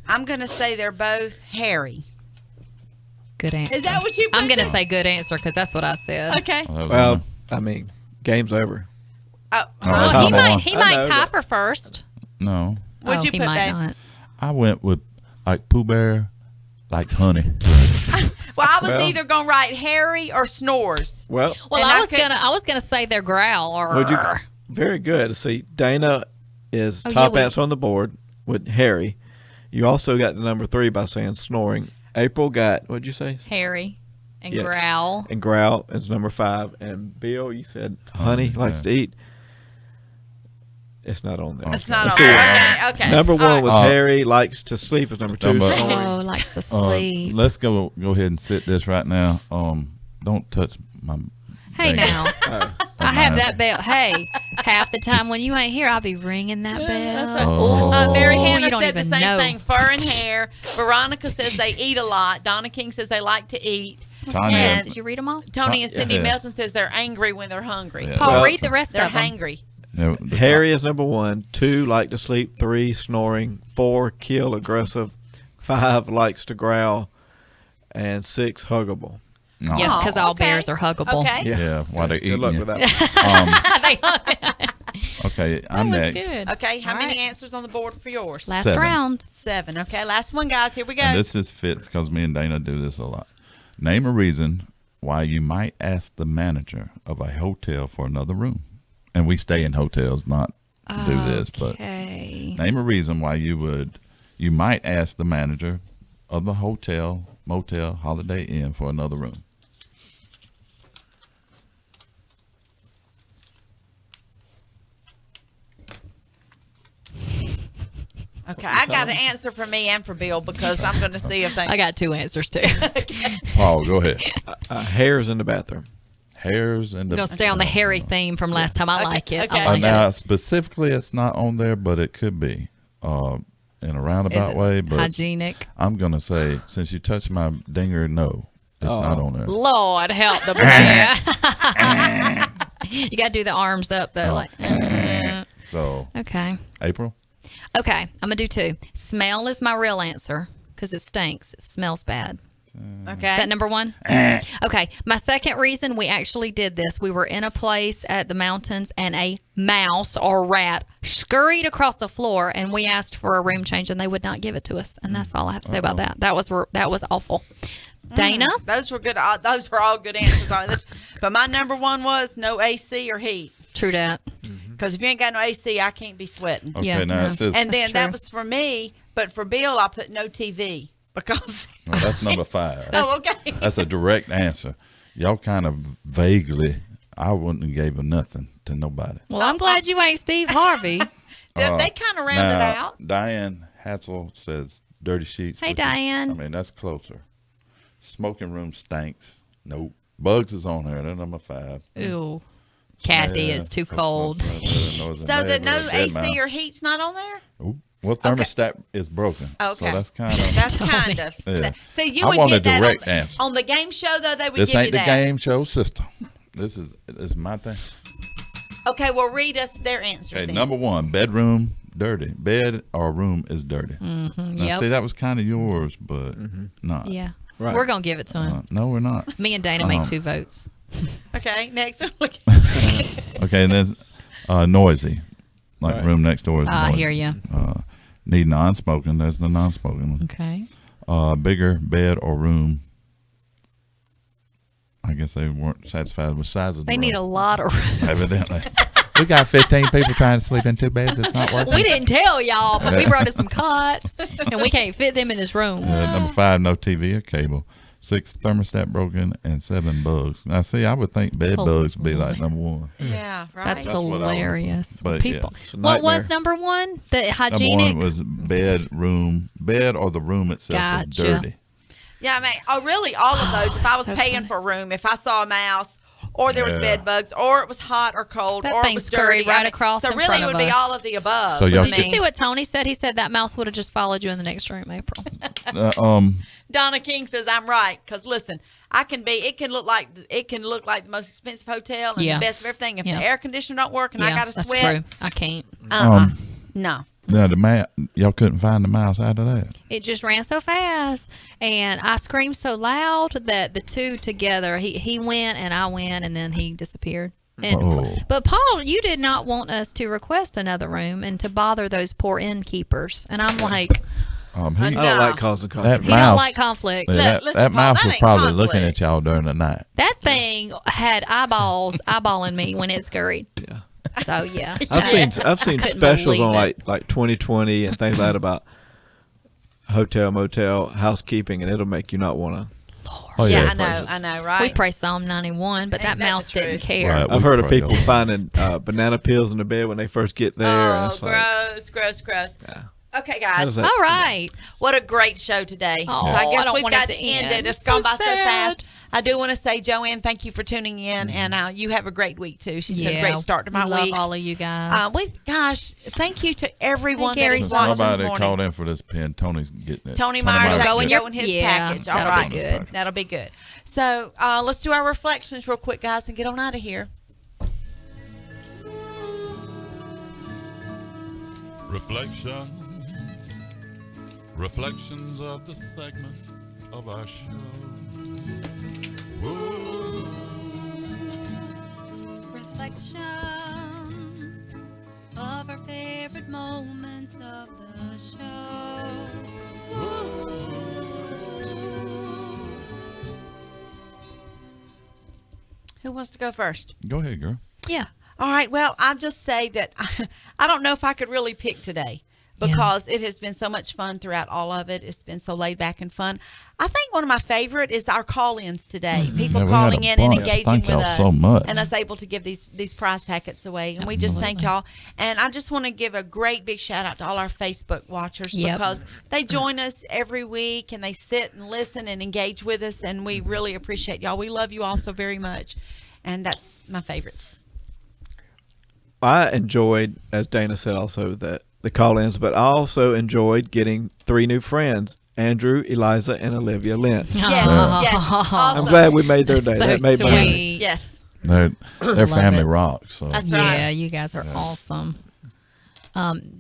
I'm going to say they're both hairy. Good answer. Is that what you I'm put going to there? say good answer because that's what I said. Okay. Well, I mean, game's over. Oh, Well, he might, I might know, tie but- for first. No. What'd you he put, might babe? not. I went with like Pooh Bear, likes honey. Well, I was Well- either going to write hairy or snores. Well, Well, And I I was could- gonna say their growl or. would you? Very good. See, Dana is Oh, top yeah, answer on the board with Harry. You also got the number 3 by saying snoring. April got, what'd you say? Harry and Yeah. growl. And growl is number 5. And Bill, you said honey, likes yeah. to eat. It's not on there. It's not Let's on see. there. Okay. Number 1 All right. was Harry, likes to sleep is number 2. Number- Snoring. Oh, likes to sleep. Let's go ahead and sit this right now. Don't touch my. Hey thing. now, Oh. I have that bell. Hey, half the time when you ain't here, I'll be ringing that bell. That's Oh. Mary you Hannah don't said the even same know. thing, fur and hair. Veronica says they eat a lot. Donna King says they like to eat. Tanya. And Did you read them all? Tony and Cindy Yeah. Melton says they're angry when they're hungry. Yeah. Paul, Well, read the rest They're of them. hangry. Yeah, Harry is number 1. 2, like to sleep. 3, snoring. 4, kill, aggressive. 5, likes to growl. And 6, huggable. No. Yes, because all okay. bears are huggable. Okay. Yeah, while they're eating Good luck you. with that. They hung. Okay, That I'm was next. good. Okay, how All many right. answers on the board for yours? Last 7. round. 7. Okay, last one, guys. Here we go. And this is fits because me and Dana do this a lot. Name a reason why you might ask the manager of a hotel for another room. And we stay in hotels, not do this, but Okay. name a reason why you might ask the manager of the hotel, motel, Holiday Inn for another room. Okay, I got an answer for me and for Bill because I'm going to see if they. I got 2 answers too. Paul, go ahead. Hair's in the bathroom. Hairs and I'm the. gonna stay on the hairy theme from last time. I like it. okay. I like Now, it. specifically, it's not on there, but it could be in a roundabout Is it way. But hygienic? I'm going to say, since you touched my dinger, no, it's not on there. Lord help the boy. You got to do the arms up though, like. So, Okay. April? Okay, I'm gonna do 2. Smell is my real answer because it stinks. It smells bad. Okay. Is that number 1? Okay. My second reason we actually did this, we were in a place at the mountains and a mouse or rat scurried across the floor and we asked for a room change and they would not give it to us. And that's all I have to say about that. That was awful. Dana? Those were good. Those were all good answers on this. But my number 1 was no AC or heat. True that. Because if you ain't got no AC, I can't be sweating. Okay, Yeah, now no. it says. And then That's that true. was for me. But for Bill, I put no TV because. Well, that's number 5. Oh, okay. That's a direct answer. Y'all kind of vaguely, I wouldn't have gave him nothing to nobody. Well, I'm glad you ain't Steve Harvey. They kind of rounded now, out. Diane Hatzel says dirty sheets. Hey, which is- Diane. I mean, that's closer. Smoking room stinks. Nope. Bugs is on there. They're number 5. Ew. Kathy Yeah, is too cold. So the no AC or heat's not on there? Ooh. Well, thermostat is broken. Okay. So that's kind of. That's kind of. Yeah. See, you I would want a get that direct on, answer. on the game show, though. They would This give ain't you the that. game show system. This is my thing. Okay, well, read us their answers. Okay, then. number 1, bedroom. dirty. Bed or room is dirty. Mm-hmm. Now, see, that was kind of yours, but not. Yeah. Right. We're going to give it to him. No, we're not. Me and Dana make 2 votes. Okay, next. Okay, and then noisy. Like Right. room next door is I noisy. hear you. Need non-smoking. There's the non-smoking one. Okay. Bigger bed or room. I guess they weren't satisfied with size of the They room. need a lot of room. Evidently. We got 15 people trying to sleep in 2 beds. It's not working. We didn't tell y'all, but we brought us some cots, and we can't fit them in this room. Number 5, no TV or cable. 6, thermostat broken, and 7, bugs. Now, see, I would think bed bugs would be like number 1. Yeah, right. That's hilarious. But People. yeah, it's a What was nightmare. number 1? The hygienic. Number 1 was bed or the room itself was dirty. Yeah, I mean, really, all of those. If I was So paying funny. for a room, if I saw a mouse, or there was Yeah. bed bugs, or it was hot or cold, That or thing it was scurried dirty, right across So in really, front it of would be us. all of the above. So y'all Did you see what Tony said? He said that mouse would have just followed you in the next room, April. Donna King says I'm right because listen, it can look like the most expensive hotel and Yeah. the best of everything. If Yeah. the air conditioner don't work and I Yeah, got to that's sweat, true. I can't. No. Now, y'all couldn't find the mouse out of that. It just ran so fast, and I screamed so loud that the 2 together, he went and I went, and then he disappeared. And, But Paul, you did not want us to request another room and to bother those poor innkeepers, and I'm like, I don't like causing That conflict. he don't like conflict. That, Listen, that Paul, mouse that was ain't probably looking conflict. at y'all during the night. That thing had eyeballing me when it scurried. Yeah. So yeah, I've seen couldn't specials believe on it. like 2020 and things like that about hotel, motel, housekeeping, and it'll make you not want to. Oh, yeah, yeah. I know, right? We pray Psalm 91, but that Ain't that mouse the didn't truth? care. Right. I've heard of pray people over. finding banana peels in the bed when they first get there. and Oh, it's like, gross. Yeah. Okay, How guys. does that- All right. What a great show today. Oh, So I I guess don't we've want it got to to end end. it. It's So gone by so sad. fast. I do want to say, Joanne, thank you for tuning in, and you have a great week too. She's had a Yeah, great start to my we love week. all of you guys. Thank you to everyone Hey, Gary, that has Since watched this nobody morning. called in for this pen, Tony's getting it. Tony Myers Myers will get go it. in his Yeah, package. All that'll be right, good. That'll be good. So let's do our reflections real quick, guys, and get on out of here. Reflections of the segment of our show. Whoa. Reflections of our favorite moments of the show. Who wants to go first? Go ahead, girl. Yeah. All right. Well, I'll just say that I don't know if I could really pick today because it has been so much fun throughout all of it. It's been so laid back and fun. I think one of my favorite is our call-ins today. People Yeah, we had calling a in and bunch. engaging Thank with y'all us so much. and us able to give these prize packets away. And we just thank y'all. And I just want to give a great big shout out to all our Facebook watchers Yep. because they join us every week and they sit and listen and engage with us. And we really appreciate y'all. We love you all so very much. And that's my favorites. I enjoyed, as Dana said, also that the call-ins, but I also enjoyed getting 3 new friends: Andrew, Eliza, and Olivia Lynch. Yes, I'm glad we made their day. That's That made so my day. sweet. Yes. Their Love family it. rocks. So. That's Yeah, right. you guys are awesome.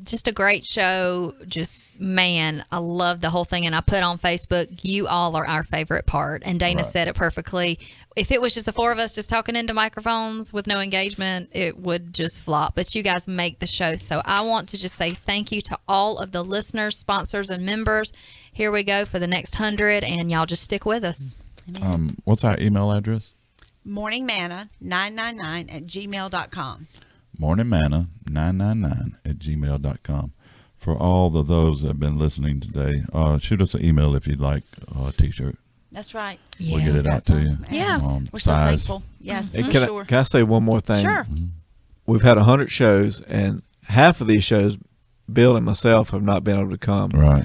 Just a great show. Just, man, I love the whole thing. And I put on Facebook, you all are our favorite part. And Dana Right. said it perfectly. If it was just the 4 of us just talking into microphones with no engagement, it would just flop. But you guys make the show. So I want to just say thank you to all of the listeners, sponsors, and members. Here we go for the next 100. And y'all just stick with us. What's our email address? morningmanna999@gmail.com. morningmanna999@gmail.com. For all of those that have been listening today, shoot us an email if you'd like a T-shirt. That's right. We'll get it out to you. Yeah. We're so size. thankful. Yes, And for can, sure. can I say one more thing? Sure. We've had 100 shows, and half of these shows, Bill and myself have not been able to come. Right.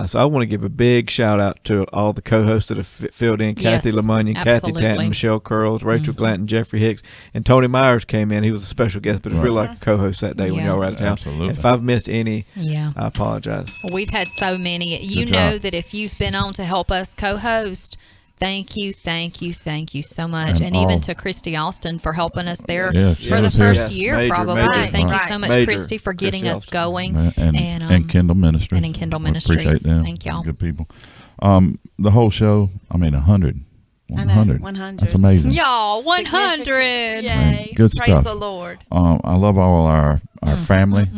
So I want to give a big shout out to all the co-hosts that have filled in: Kathy Yes, Lemunion, Kathy absolutely. Tanton, Michelle Curls, Rachel Glanton, Jeffrey Hicks, and Tony Myers came in. He was a special guest, but it's really like a co-host that day when Yeah. y'all were out of town. Absolutely. And if I've missed any, Yeah. I apologize. We've had so many. You Good know job. that if you've been on to help us co-host, Thank you so much. And even to Christy Austin for helping us there Yeah, for the first year, major, probably. major. Thank you Right. so much, Major Christy, for getting Christy us Austin. going. And Kindle Ministry. And in Kindle We Ministries. appreciate them. Thank y'all. Good people. The whole show, 100. I know, 100. That's amazing. Y'all, 100. Yay. Good Praise stuff. the Lord. I love all our family,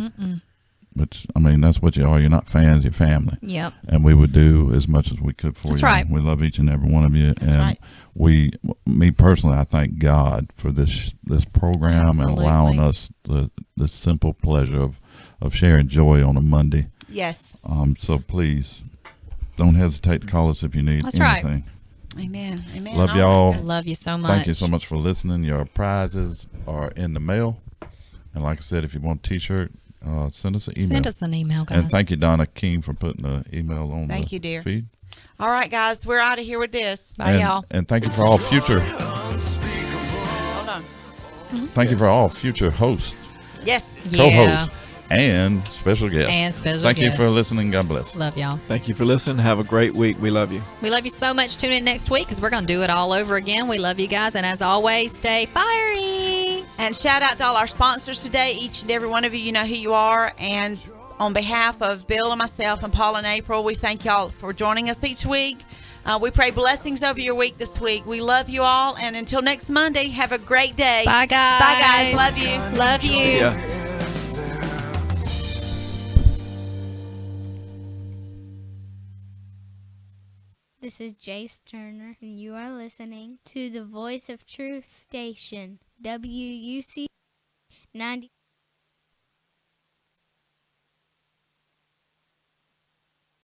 which, that's what you are. You're not fans, you're family. Yep. And we would do as much as we could for That's you. right. We love each and every one of you. That's and right. me personally, I thank God for this program Absolutely. and allowing us the simple pleasure of sharing joy on a Monday. Yes. So please don't hesitate to call us if you need That's right. anything. Amen. Amen. Love All y'all. right. Love you so much. Thank you so much for listening. Your prizes are in the mail. And like I said, if you want a T-shirt, send us an email. Send us an email, guys. And thank you, Donna King, for putting the email on Thank the you, dear. feed. All right, guys, we're out of here with this. Bye, y'all. And thank you for all future. Hold on. Thank you for all future hosts, Yes. co-hosts, and special guests. And special Thank you guests. for listening. God bless. Love y'all. Thank you for listening. Have a great week. We love you. We love you so much. Tune in next week because we're going to do it all over again. We love you guys. And as always, stay fiery. And shout out to all our sponsors today. Each and every one of you, you know who you are. And on behalf of Bill and myself and Paul and April, we thank y'all for joining us each week. We pray blessings over your week this week. We love you all. And until next Monday, have a great day. Bye, guys. Bye, guys. Love you. Love you. Yeah. This is Jace Turner, and you are listening to the Voice of Truth station, WUC 90.